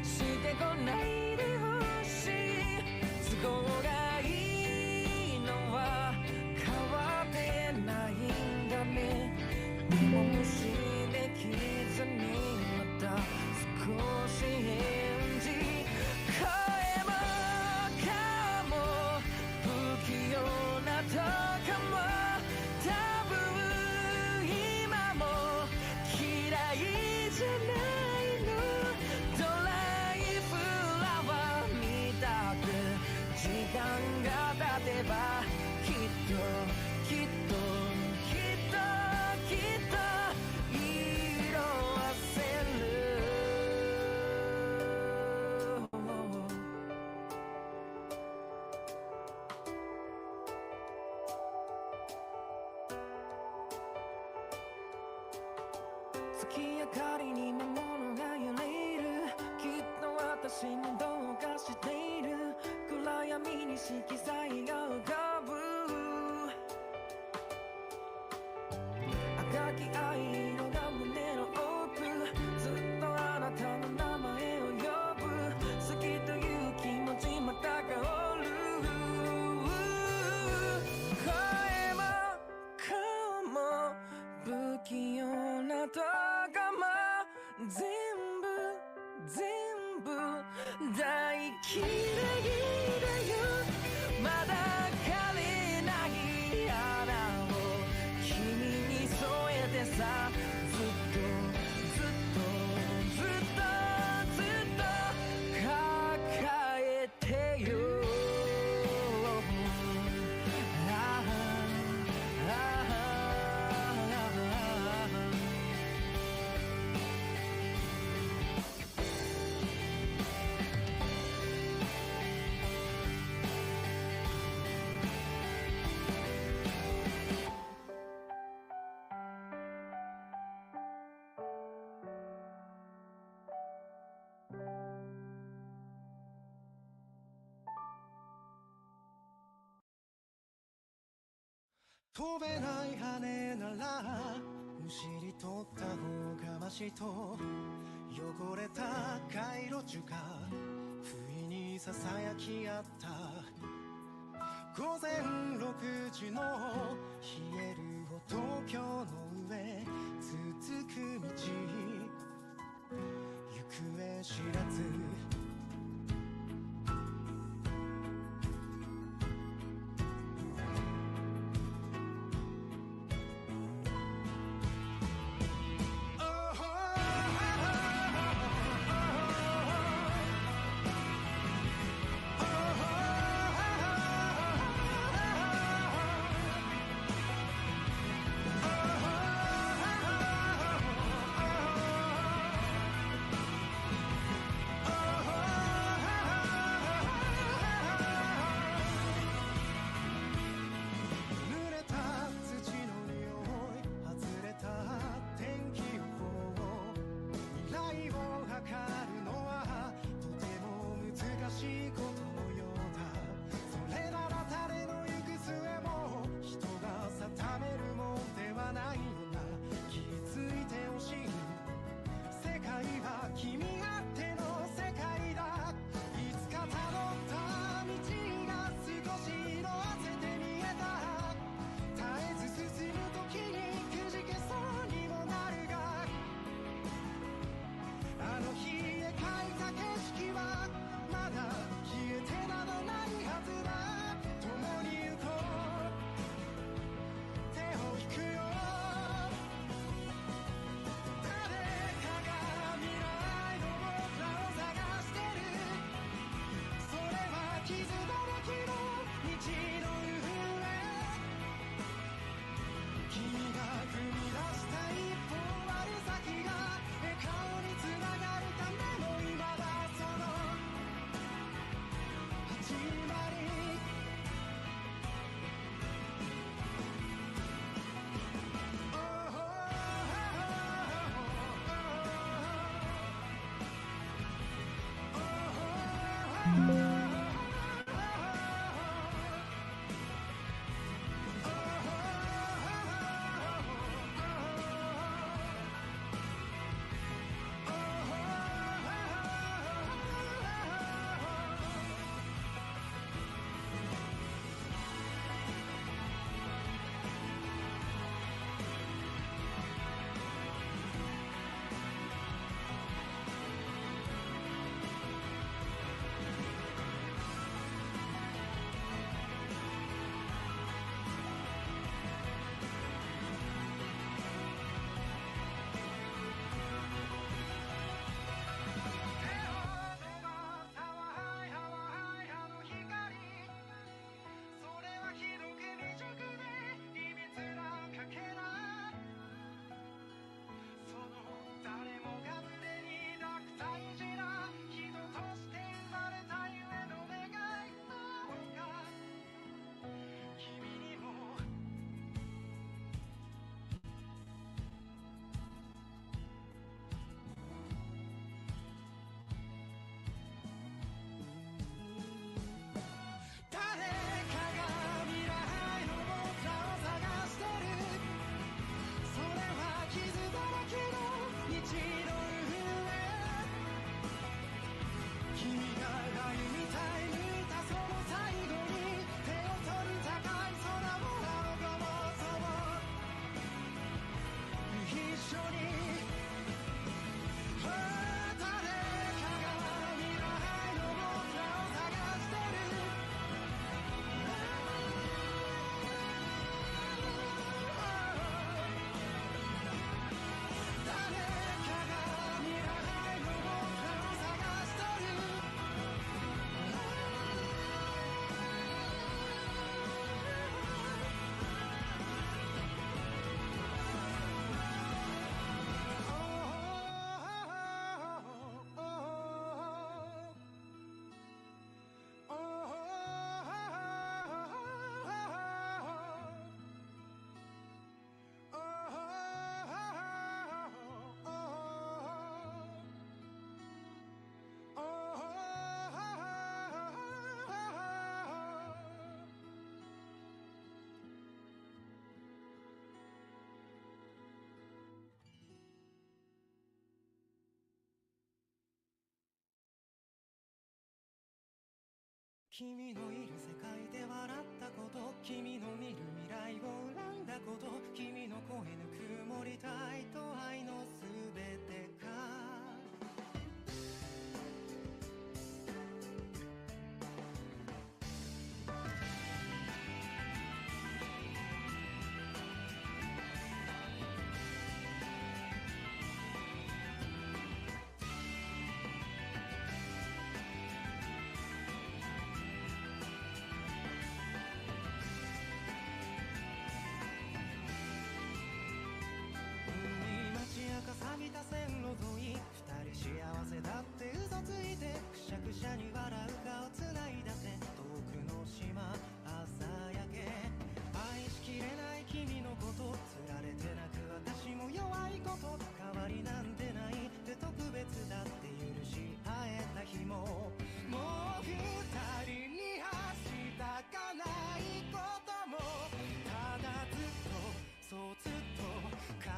してこないでほしい都合がいいのは変わってないんだねもう無視できずにまた少し返事声も顔も不器用なとこも多分今も嫌いじゃないのドライフラワーみたく時間が経てばきっと色あせる月明かりに魔物が揺れるきっと私にどうかしている暗闇に色彩が浮かぶ赤き藍色が胸の奥ずっとあなたの名前を呼ぶ好きという気持ちまた香る声も顔も不器用なとこも全部大嫌いだよまだ枯れない花を君に添えてさずっと抱えてよ飛べない羽ならむしり取った方がましと汚れた回路樹が不意にささやき合った午前6時の冷える歩道橋の上続く道行方知らず君のいる世界で笑ったこと、君の見る未来を選んだこと、君の声ぬくもりたいと愛のすべてか。錆びた線路沿い、二人幸せだって嘘ついて、くしゃくしゃに笑う顔つないだって遠くの島朝焼け。愛しきれない君のこと、つられて泣く私も弱いこと、代わりなんてないって特別だって許し合えた日も、もう二人にはしたかないことも、ただずっとそうずっと隠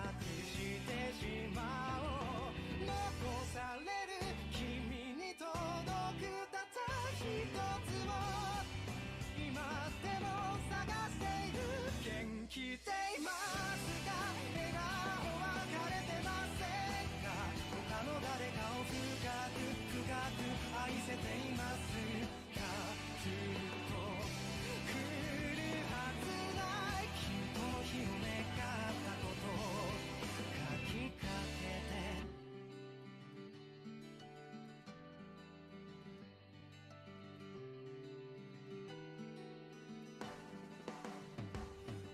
してしまおう。残される君に届くたった一つも、今でも探している。元気でいますか、笑顔は枯れてませんか、他の誰かを深く深く愛せていますか。ずっと来るはずないきっとの日を願ったこと書きかけて。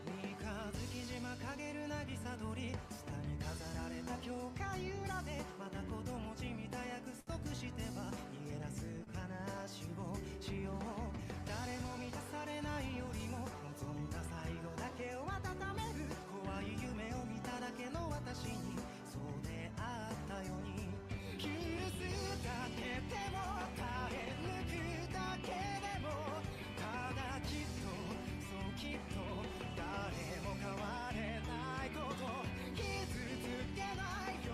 三日月島陰る渚鳥、下に飾られた教会裏で、また子供じみた約束しては逃げ出す話をしよう。誰も満たされないよりも望んだ最後だけを温める、怖い夢を見ただけの私にそうであったように。許すだけでも耐え抜くだけでも、ただきっとそうきっと誰も変われないこと、傷つけない弱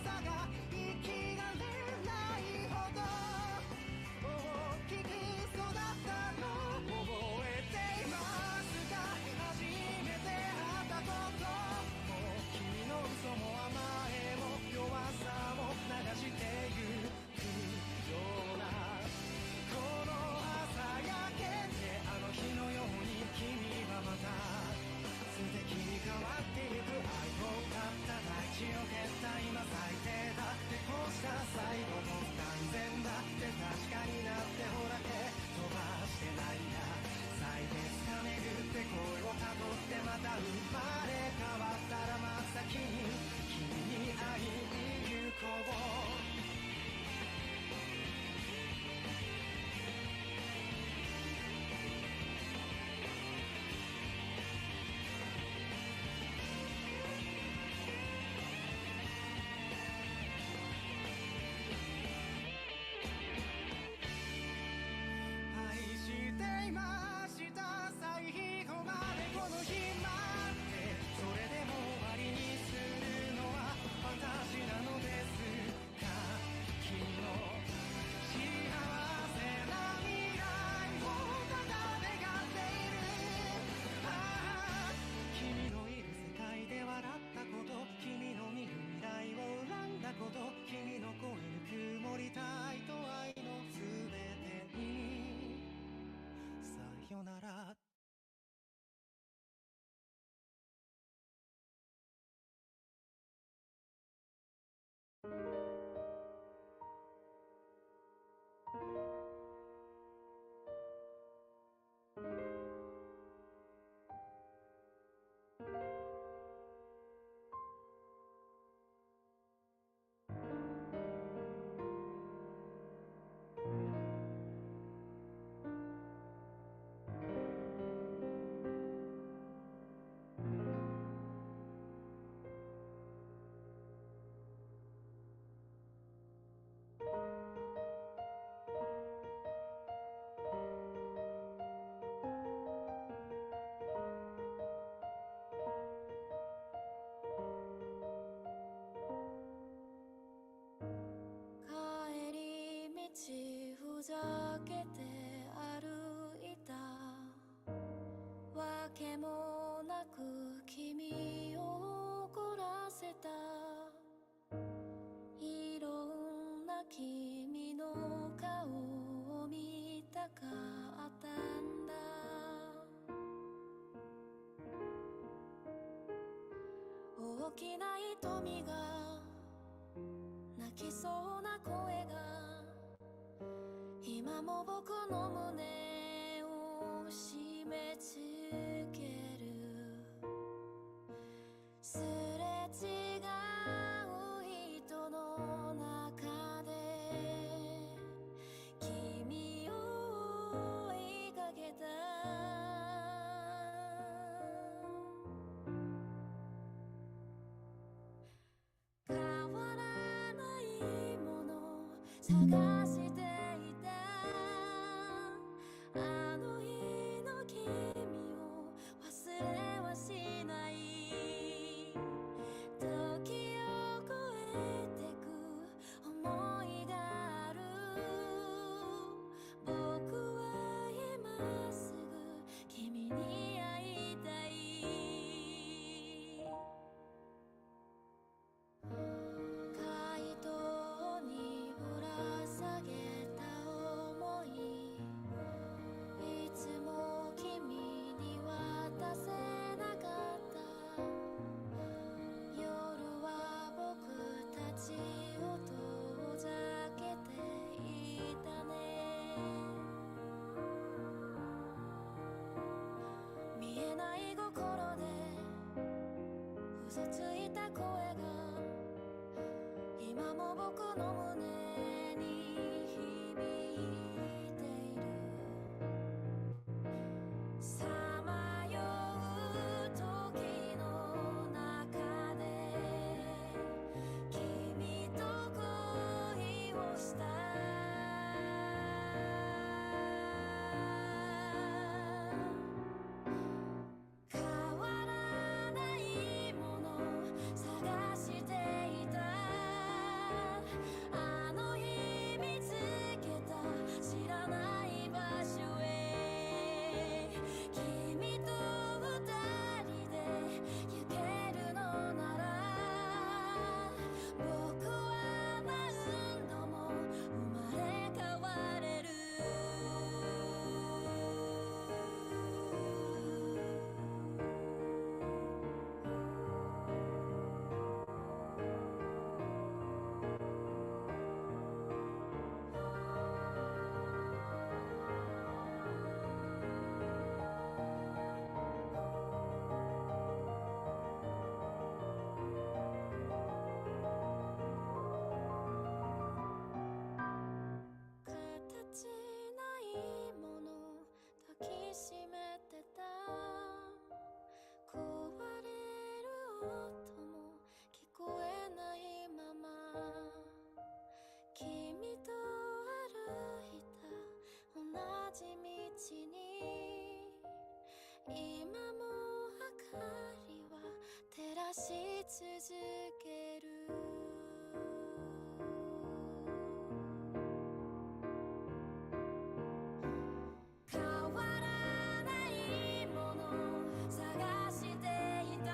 さが生きられないほど大きく育ったの覚えていますか。初めて会ったことも、君の嘘も甘えも弱さも流してゆくような、この朝焼けであの日のように君はまた素敵に変わってゆく。愛を買った大地を蹴った今最低だってこうした最後も不完全だって確かになってほらけ飛ばしてないんだ。歳月が巡って声をたどってまた生まれ変わったら真っ先に君に会いに行こう。愛していました最後までこの日まで、それでも終わりにするのは私なのですか。君の幸せな未来をただ願っている。ああ君のいる世界で笑ったこと、君の見る未来を選んだこと、君の声ぬくもりたいと愛のすべてにさよなら。帰り道ふざけて歩く君を怒らせたいろんな君の顔を見たかったんだ大きな瞳が泣きそうな声が今も僕の胸を締め付けるすれ違う人の中で君を追いかけた変わらないもの探していたあの日の君を忘れはしない時を越えてく思いがある僕は今すぐ君に会いたい街灯にぶら下げた想いいつも君に渡せなかった夜は僕たちを遠ざけていたね見えない心で嘘ついた声が今も僕の胸に響いているさまよう時の中で君と恋をした変わらないもの探していたあの日見つけた知らない場所へ君と二人で行けるのなら僕は何度も生まれ変われる形ないもの抱きしめてた壊れる音も聞こえないまま君と歩いた同じ道に今も明かりは照らし続ける変わらないもの探していた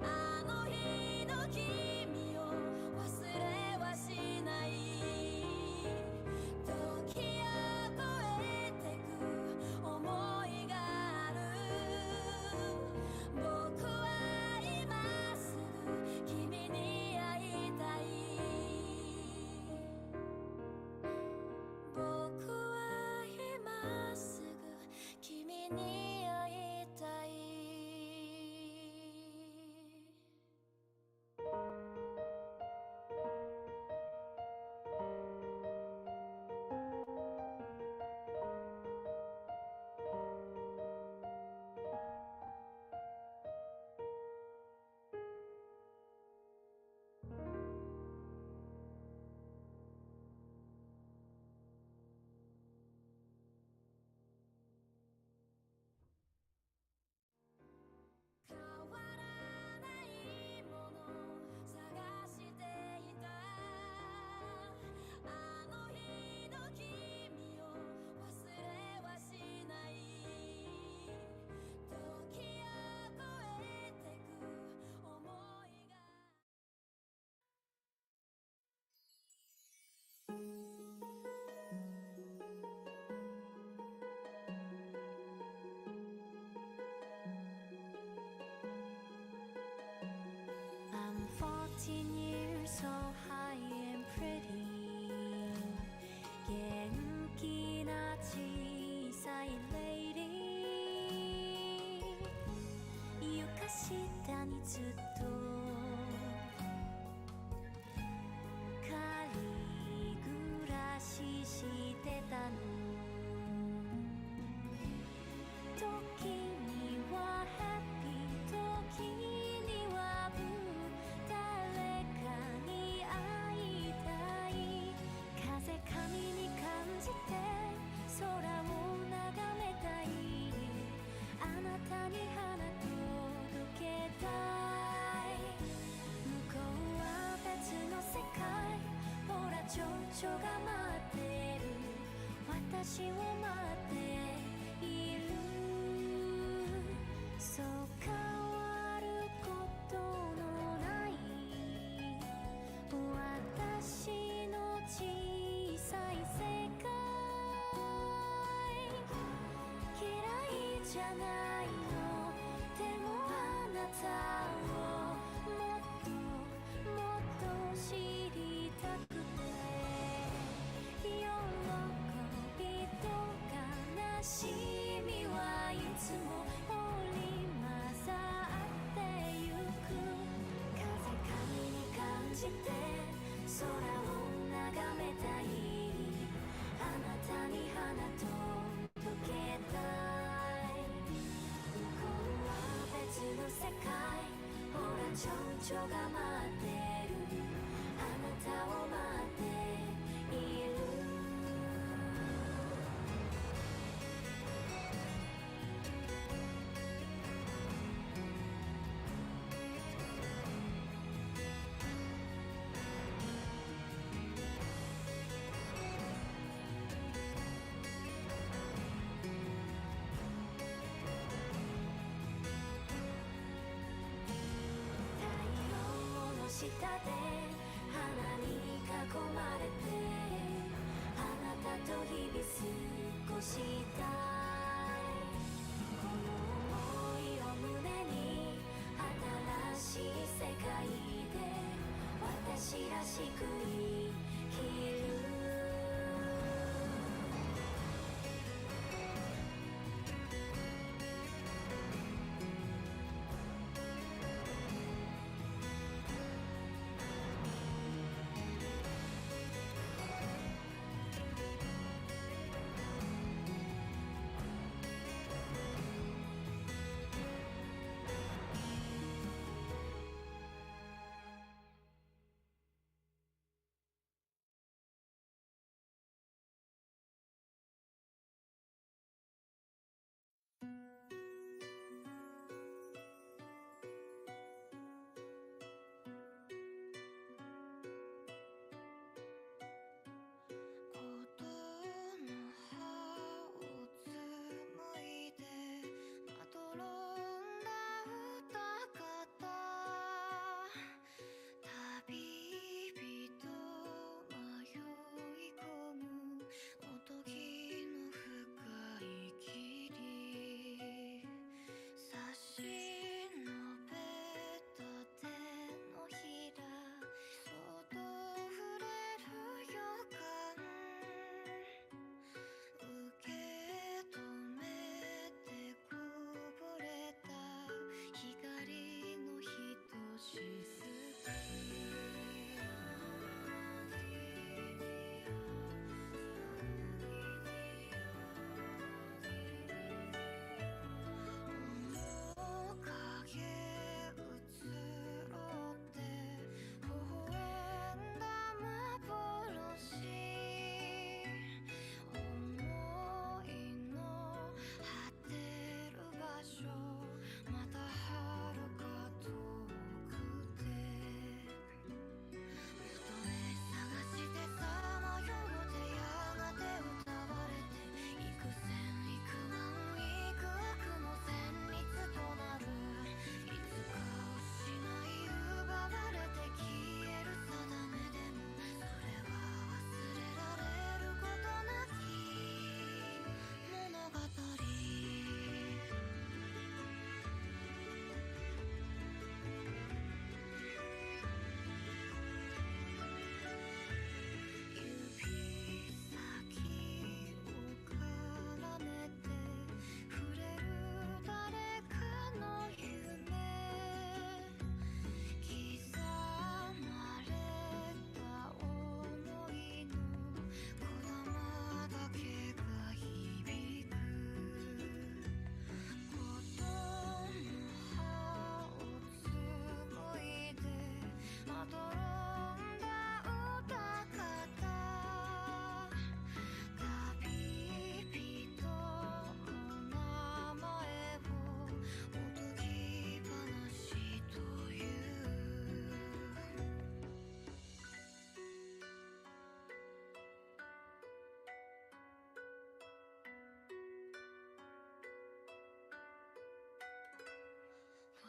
あの日の君を忘れはしない時を越えてく思いがある僕は今 I'm 14 years so high and pretty 元気な小さいレイディ床下にずっと仮暮らししてたの時にはハッピー時にはブルー誰かに会いたい風髪に感じて空を眺めたいあなたに花届けたい向こうは別の世界ほら蝶々が待ってる私を待っているそう変わることのない私の小さい世界嫌いじゃないのでもあなたをもっともっと知りたくて喜びと悲しみはいつも織り交ざってゆく風髪に感じて空を眺めたいあなたに花届けたい向こうは別の世界ほら蝶々が待ってるあなたを待っている太陽の下で花に囲まれてあなたと日々過ごしたいこの想いを胸に新しい世界で私らしく生きる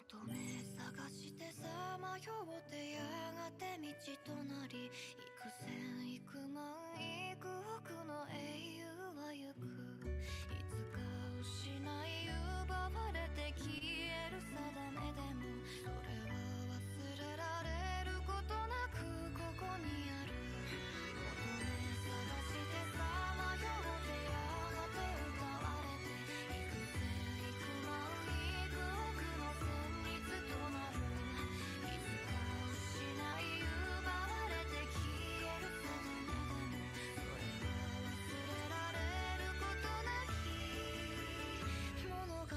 求め探してさまよってやがて道となり幾千幾万幾億の英雄は行くいつか失い奪われて消える定めでもそれは忘れられることなくここにある求め探してさまよってやがて歌われて幾千幾万幾億の旋律となるいつか失い奪われて消える定めでもそれは忘れられることない物語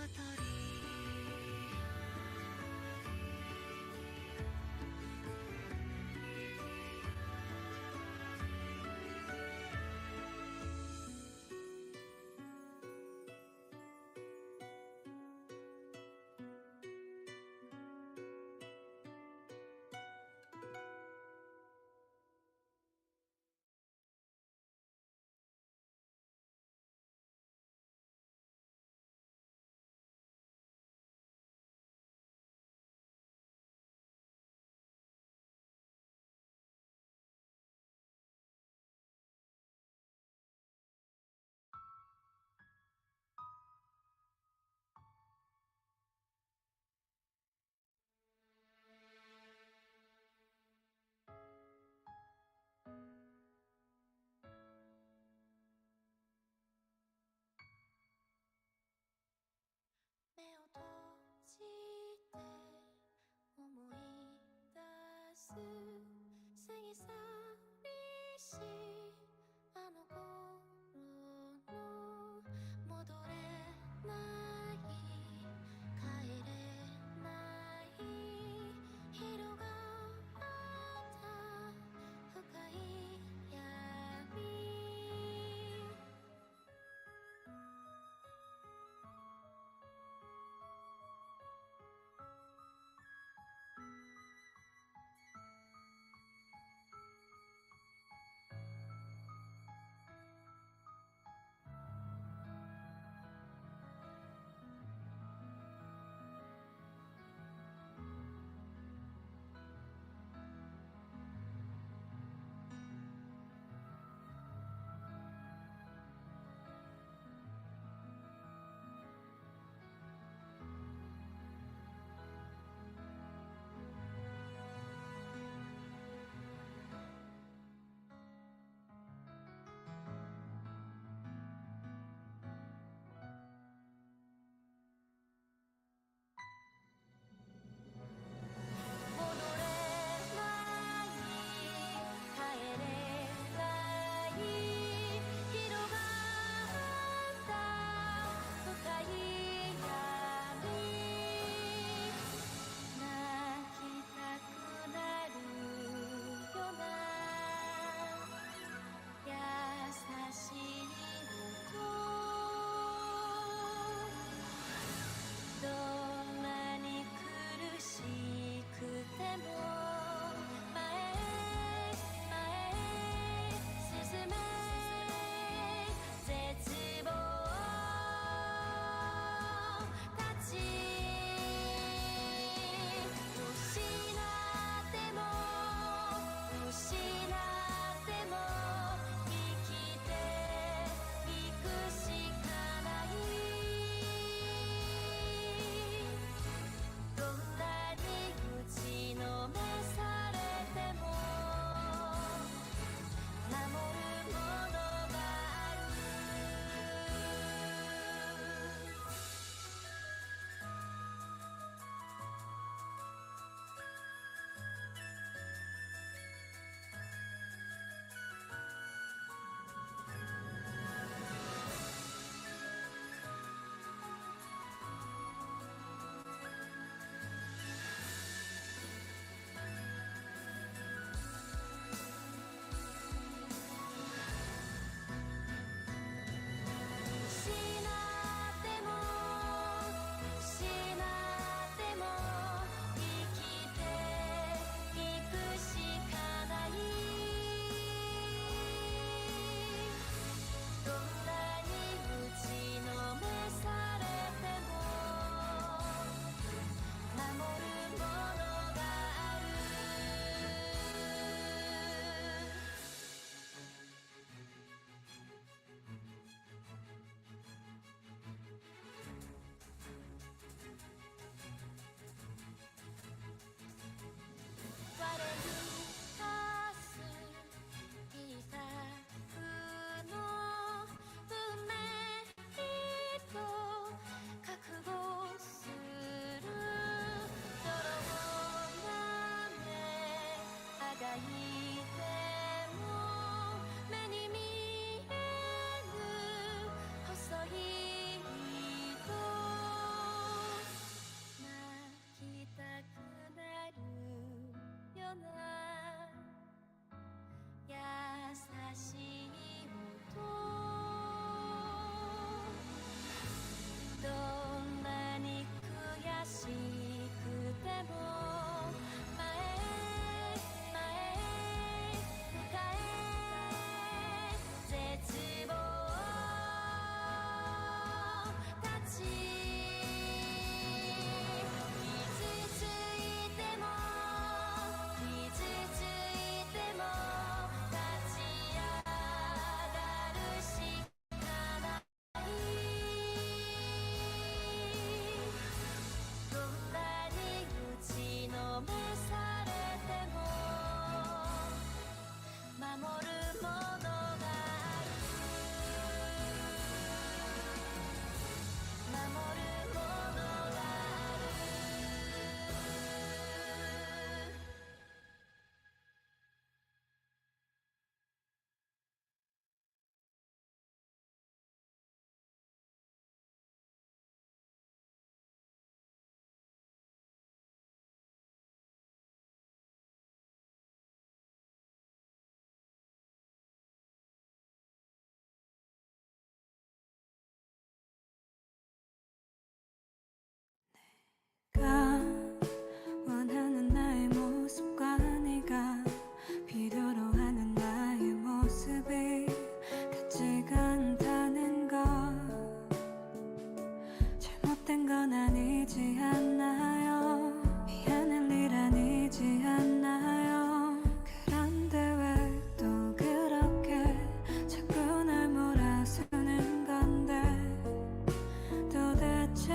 目を閉じて思い出す過ぎ去りしあの頃の戻れない帰れない広がった深い闇 아니지 않나요? 미안할 일 아니지 않나요? 그런데 왜 또 그렇게 자꾸 날 몰아서는 건데 도대체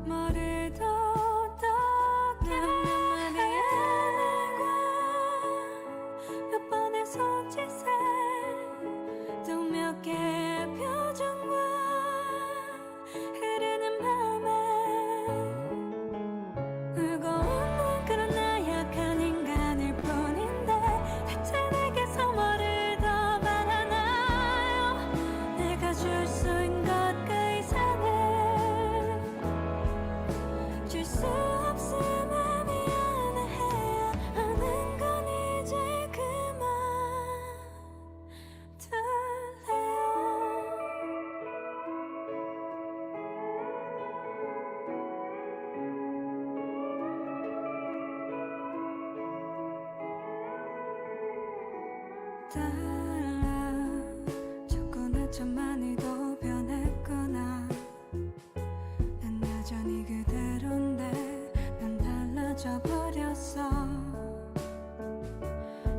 머리도 어떻게 말과 몇 번의 손짓에 또 몇 개의 표정과 흐르는 맘에 울고 웃는 그런 나약한 인간일 뿐인데 대체 내게서 뭐를 더 바라나요? 내가 줄 수 있는 것 그 이상을 줄 수 없음에 미안해야 하는 건 이제 그만 달라 조금 참 많이도 변했구나 난 여전히 그대로인데 난 달라져 버렸어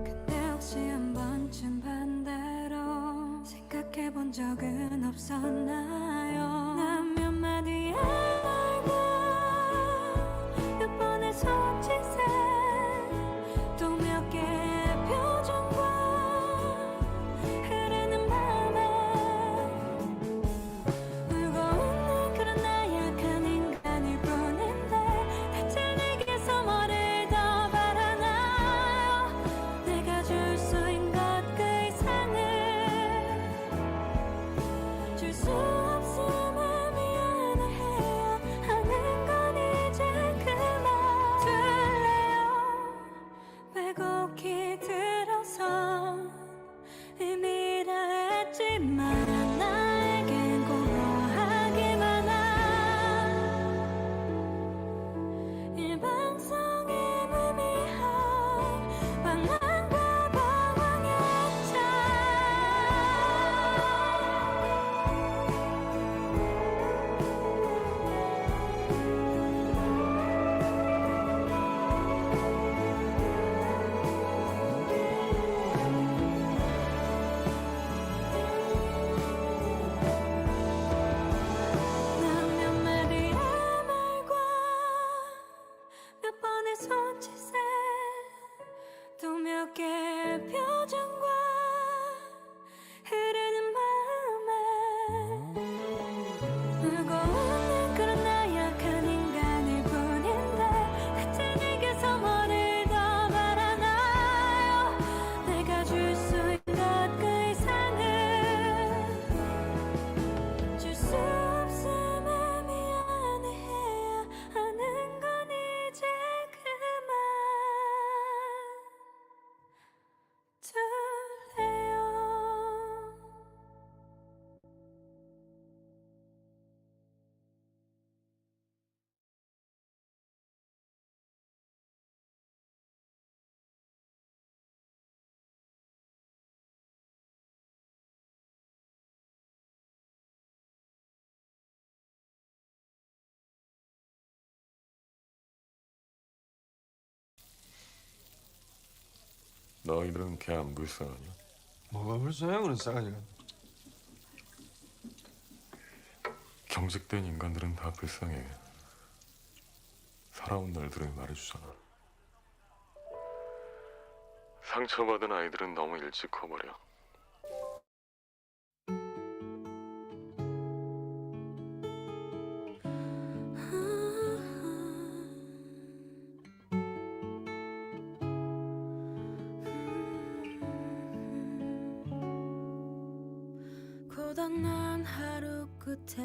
근데 혹시 한 번쯤 반대로 생각해 본 적은 없었나요? 난 몇 마디의 말과 몇 번의 손짓에 또 몇 개의 표정과 흐르는 맘에 울고 웃는 그런 나약한 인간일 뿐인데 대체 내게서 뭐를 더 바라나요? 내가 줄 수 있는 것 그 이상을 줄 수 없음에 미안해야 하는 건 이제 그만 둘래요 왜곡히 들어선 의미라 했지만 나에겐 고요하기만 한 일방성의 무미한 방황과 방황의 차 난 몇 마디의 말과 몇 번의 손짓에 또 몇 개의 표정과 흐르는 맘에 울고 웃는 그런 나약한 인간일 뿐인데 대체 내게서 뭐를 더 바라나요? 내가 줄 수 있는 것 그 이상을 줄 수 없음에 미안해야 하는 건 이제 그만 둘래요 너희들은 걔 안 불쌍하냐? 뭐가 불쌍해 그런 싸가지가. 경직된 인간들은 다 불쌍해. 살아온 날들을 말해주잖아. 상처받은 아이들은 너무 일찍 커버려. 고단한 하루 끝에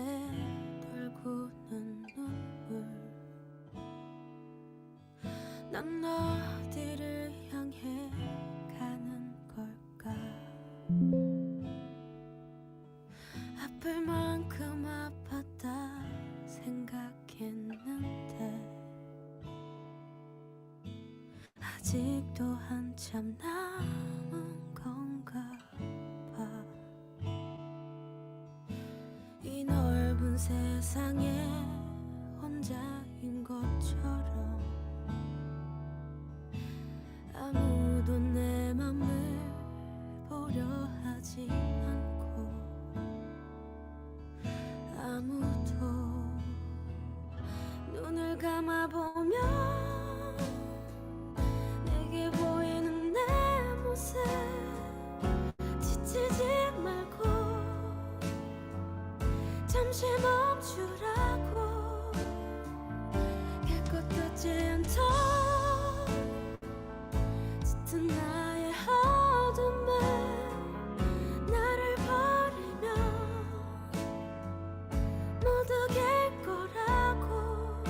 돌고는 눈물 난 어디를 향해 가는 걸까 아플 만큼 아팠다 생각했는데 아직도 한참 남은 건가 봐 이 넓은 세상에 혼자인 것처럼 아무도 내 맘을 보려 하지 않고 아무도 눈을 감아보면 내게 보이는 내 모습 지치지 말고 잠시 멈추라고 깨끗하지 않던 짙은 나의 어둠에 나를 버리면 모두 갤 거라고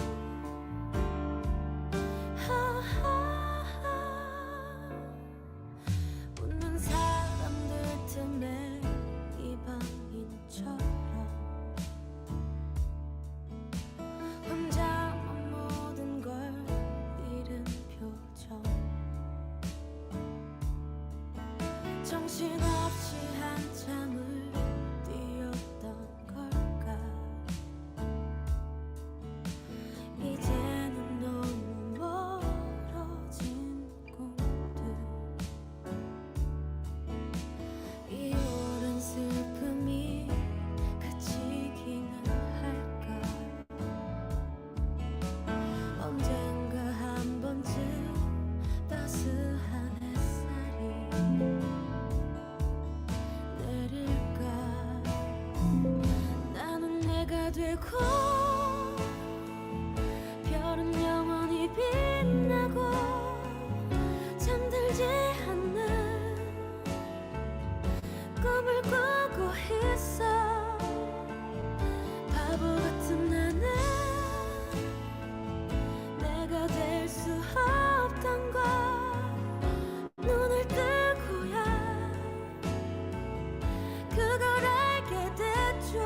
웃는 사람들 틈에 이방인처럼 혼자만 모든 걸 잃은 표정 정신없이 한참을 뛰었던 걸까 이제는 너무 멀어진 꿈들 이 오랜 슬픔이 그치기는 할까 언젠가 한 번쯤 따스한 햇살이 내릴까 나는 내가 되고 별은 영원히 빛나고 잠들지 않는 꿈을 꾸고 있어 바보 같은 나는 내가 될 수 없던 걸 눈을 뜨고야 그걸 알게 됐죠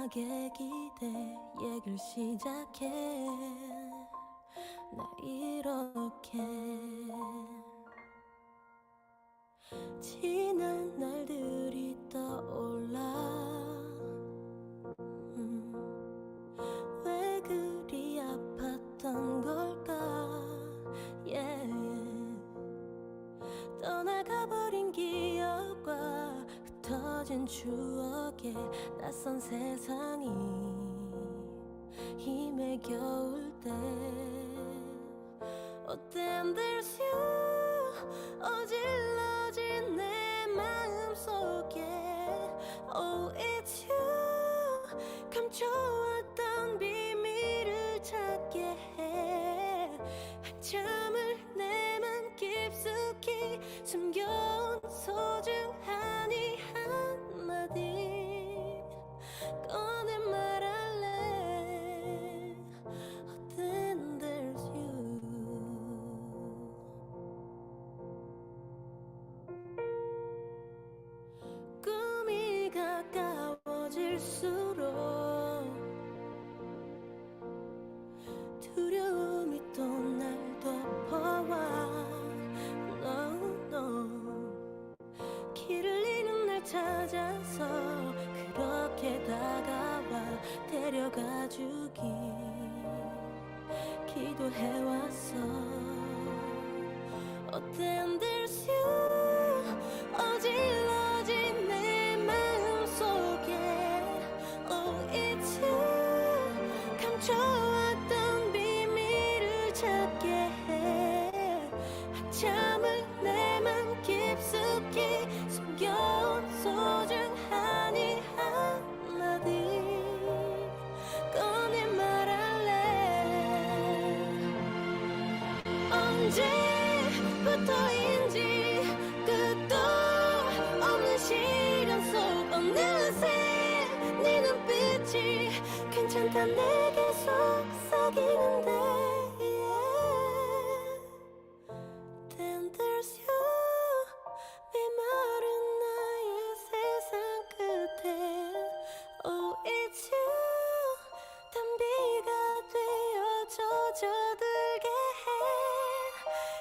음악에 기대 얘기를 시작해 나 이렇게 지난 날들이 떠올라 왜 그리 아팠던 걸까 yeah. 떠나가버린 기억과 흩어진 추억에 낯선 세상이 힘에 겨울 때 Oh damn there's you 어질러진 내 마음속에 Oh it's you 감춰왔던 비밀을 찾게 해 한참을 내 맘 깊숙이 숨겨온 소중한 이 한마디 꺼내 말할래 Oh then there's you 꿈이 가까워질수록 두려움이 또 날 덮어와 No no 길을 잃은 날 찾아서 그렇게 다가와 데려가주기 기도해왔어 Oh then there's you 어질러진 내 마음속에 Oh it's you 감춰왔던 비밀을 찾게 해 한참을 내 맘 깊숙이 숨겨온 소중한 이 한마디 꺼내 말할래 언제부터인지 끝도 없는 시련 속 어느새 네 눈빛이 괜찮다 내게 속삭이는데 yeah. Then there's you 메마른 나의 세상 끝에 Oh it's you 단비가 되어 젖어들게 해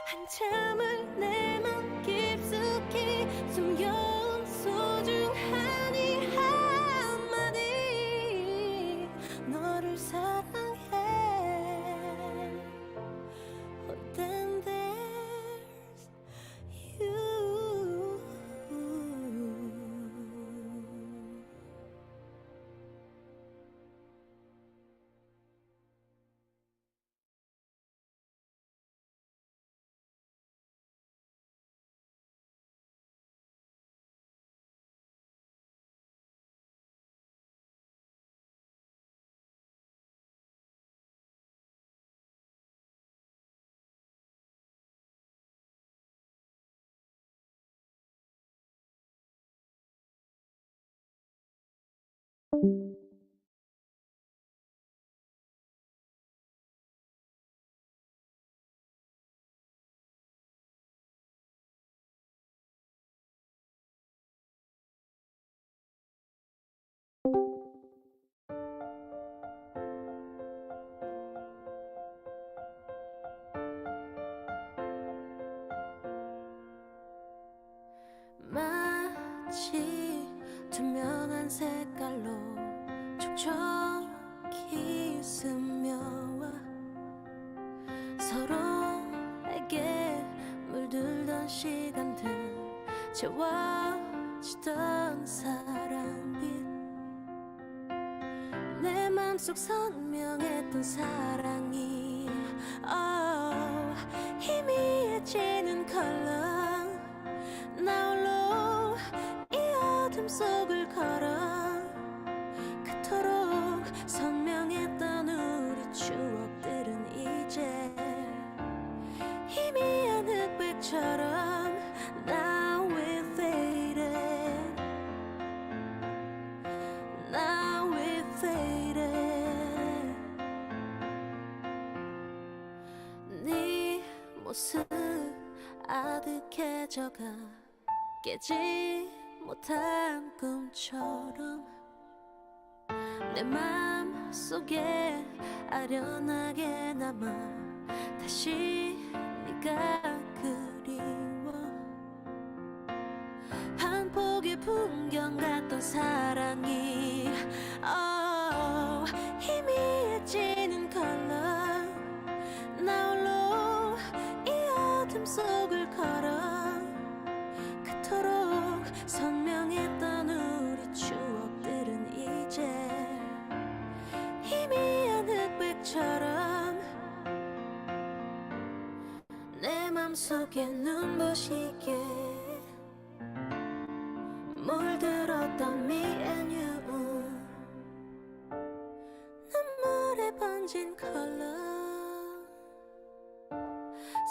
한참을 내 맘 깊숙이 숨겨온 소중한 이 한마디 너를 사랑해 Oh then there's you 마치 투명한 색깔로 촉촉히 스며와 서로에게 물들던 시간들 채워지던 사랑빛 내 맘속 선명했던 사랑이 희미해지는 컬러 나 홀로 이 어둠 속을 걸어 그토록 선명했던 우리 추억들은 이제 희미한 흑백처럼 Now we're faded Now we're faded 네 모습 아득해져가 깨지 못한 꿈처럼 내 맘 속에 아련하게 남아 다시 네가 그리워 한 폭의 풍경 같던 사랑이 희미해지는 컬러 나 홀로 이 어둠 속을 걸어 그토록 선명했던 우리 추억들은 이제 희미한 흑백처럼 내 맘속에 눈부시게 물들었던 me and you 눈물에 번진 컬러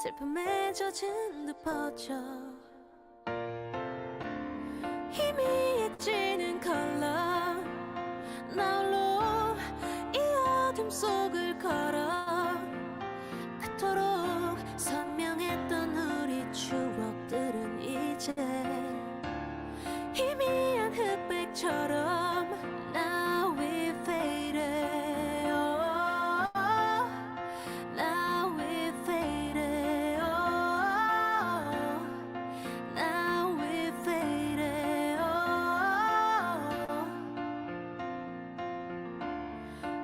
슬픔에 젖은 듯 퍼져 희미해지는 컬러 나 홀로 이 어둠 속을 걸어 그토록 선명했던 우리 추억들은 이제 희미한 흑백처럼 Now we faded Now we faded Now we faded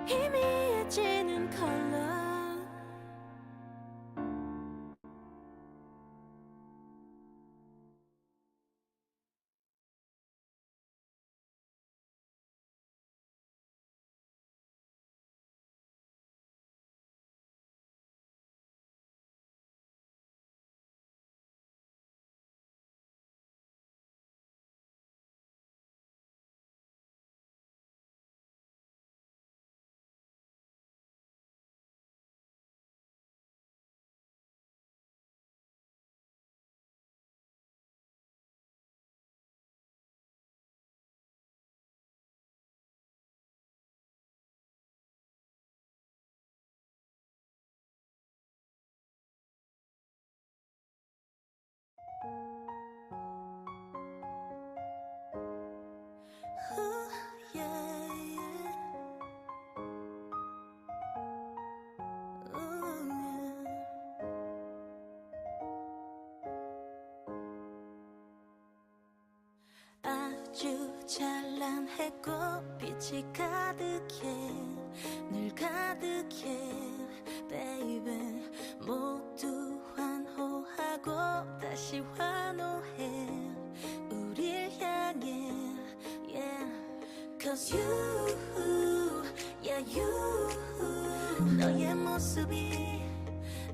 희미해지는 컬러 아주 찬란했고 빛이 가득해 늘 가득해 baby 모두 환호하고 다시 환호해 우릴 향해 yeah cause you yeah you 너의 모습이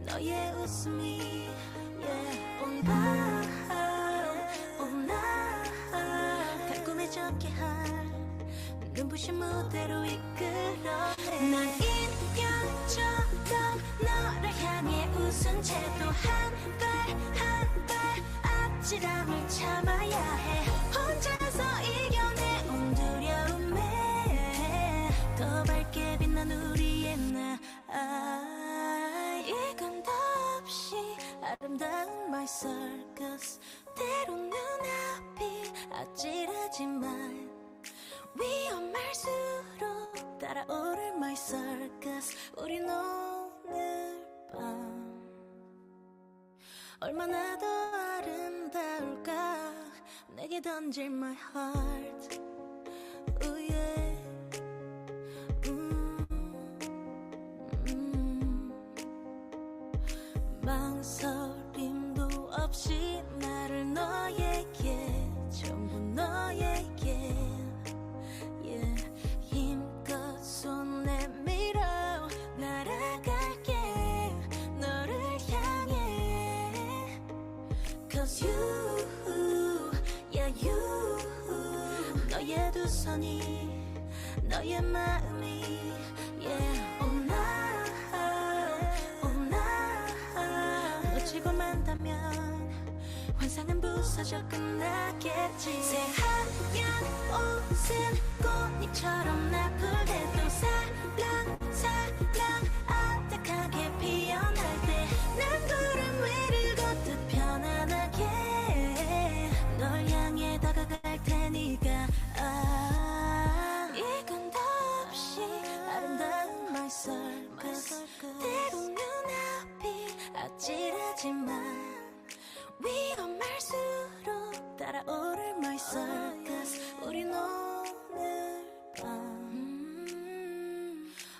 너의 웃음이 yeah 온 밤 온 날 달콤해졌게 할 눈부신 무대로 이끌어 난 인형처럼 너를 향해 웃은 채도 한 발 한 발 아찔함을 참아야 해 혼자서 이겨내온 두려움에 더 밝게 빛난 우리의 나 이건 덧없이 아름다운 my circus 때론 눈앞이 아찔하지만 위험할수록 따라오를 my circus 우린 오늘 밤 얼마나 더 아름다울까 내게 던질 my heart ooh yeah. 망설임도 없이 나를 너에게 전부 너에게 yeah. 힘껏 손 내밀어 날아갈게 너를 향해 cause you yeah you 너의 두 손이 너의 마음이 yeah oh 나 놓치고 만다면 환상은 부서져 끝나겠지 새하얀 옷은 꽃잎처럼 나쁘게도 살랑살랑 아득하게 피어날 때 난 구름 위를 걷듯 편안하게 널 향해 다가갈 테니까 이건 덧없이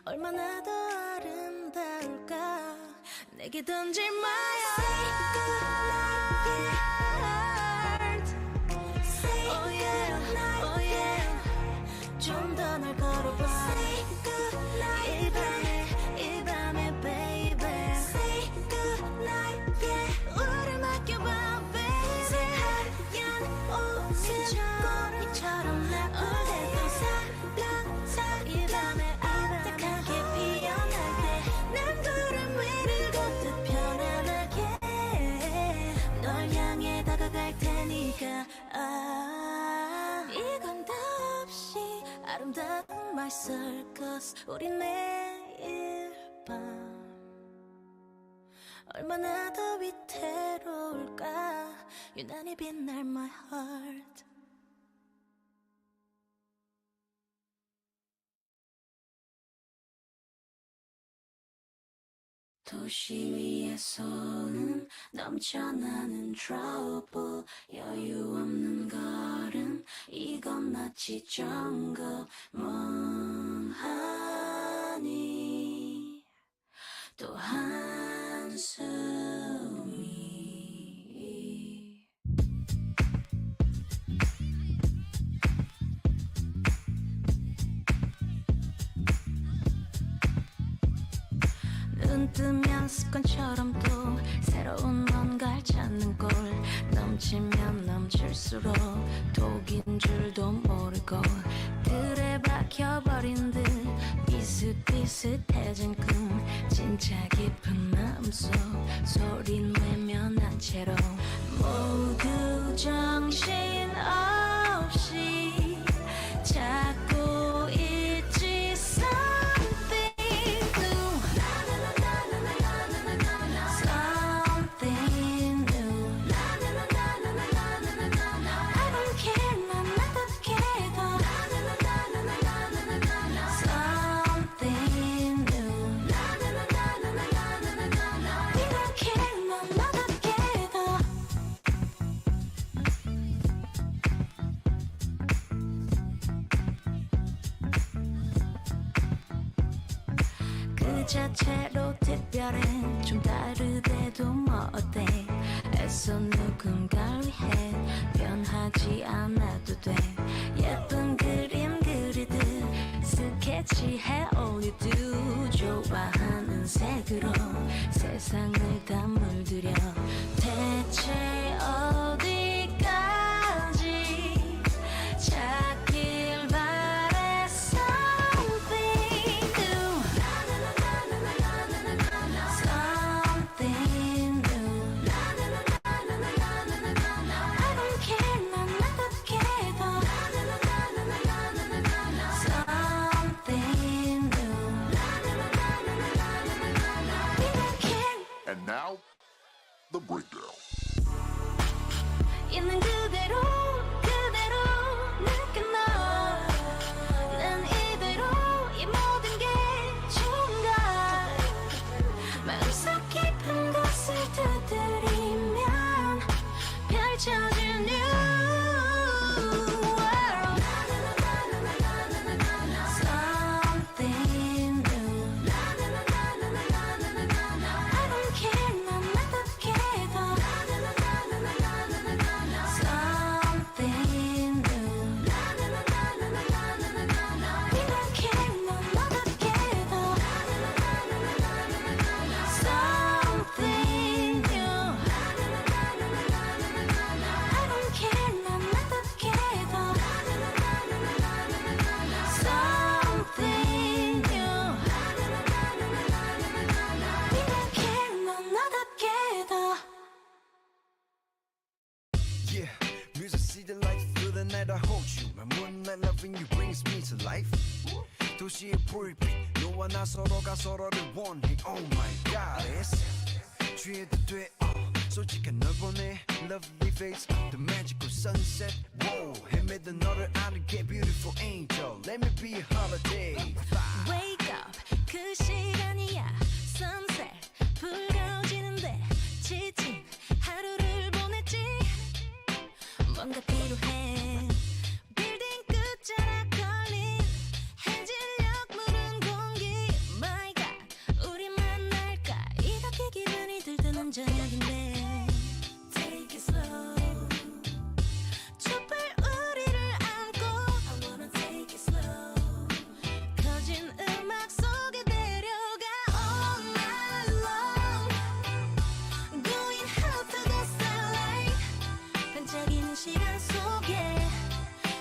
얼마나 더 아름다울까 내게 던질 my heart Oh yeah, oh yeah 좀 더 날 걸어봐 이 밤에 baby Say goodnight yeah 우릴 맡겨봐 baby 하얀 옷은 꽃잎처럼 나쁠 때도 살랑살 이 밤에 아늑하게 피어날 때 난 구름 위를 걷듯 편안하게 널 향해 다가갈 테니까 이건 더없이 아름다운 my circus 우린 매일 밤 얼마나 더 위태로울까 유난히 빛날 my heart 도시 위에서는 넘쳐나는 trouble 여유 없는 걸음 이건 마치 jungle 멍하니 또 한숨이 눈 뜨면 습관처럼 또 새로운 뭔가를 찾는 꼴 넘치면 넘칠수록 독인 줄도 모르고 틀에 박혀버린 듯 비슷비슷해진 꿈 진짜 깊은 마음속 소린 외면한 채로 모두 정신없이 찾고 있지 자체로 특별해 좀 다르대도 뭐 어때 애써 누군가를 위해 변하지 않아도 돼 예쁜 그림 그리듯 스케치해 all you do 좋아하는 색으로 세상을 다 물들여 대체 어디까지 찾길 바래 something new something new I don't care 난 어떻게 해도 something new We don't care And now, the breakdown. 있는 그대로 그대로 느껴 난 이대로 이 모든 게 좋은가 마음속 깊은 곳을 두드리면 펼쳐질 new world something new I don't care 난 어떻게 해도 something new We don't care 난 어떻게 해도 something new I don't care 난 어떻게 해도 something new We don't care 난 어떻게 해도 Yeah, music see the light through the night I hold you My moonlight loving you brings me to life 도시의 불빛 너와 나 서로가 서로를 원해 Oh my goddess 취해도 돼 솔직한 널 보내 Lovely face The magical sunset Whoa 헤매던 너를 안을게 Beautiful angel Let me be a holiday Wake up 그 시간이야 Sunset 불 꺼지는데 지친 하루를 보냈지 뭔가 필요해 빌딩 끝자락 걸린 해질녘 무른 공기 시간 속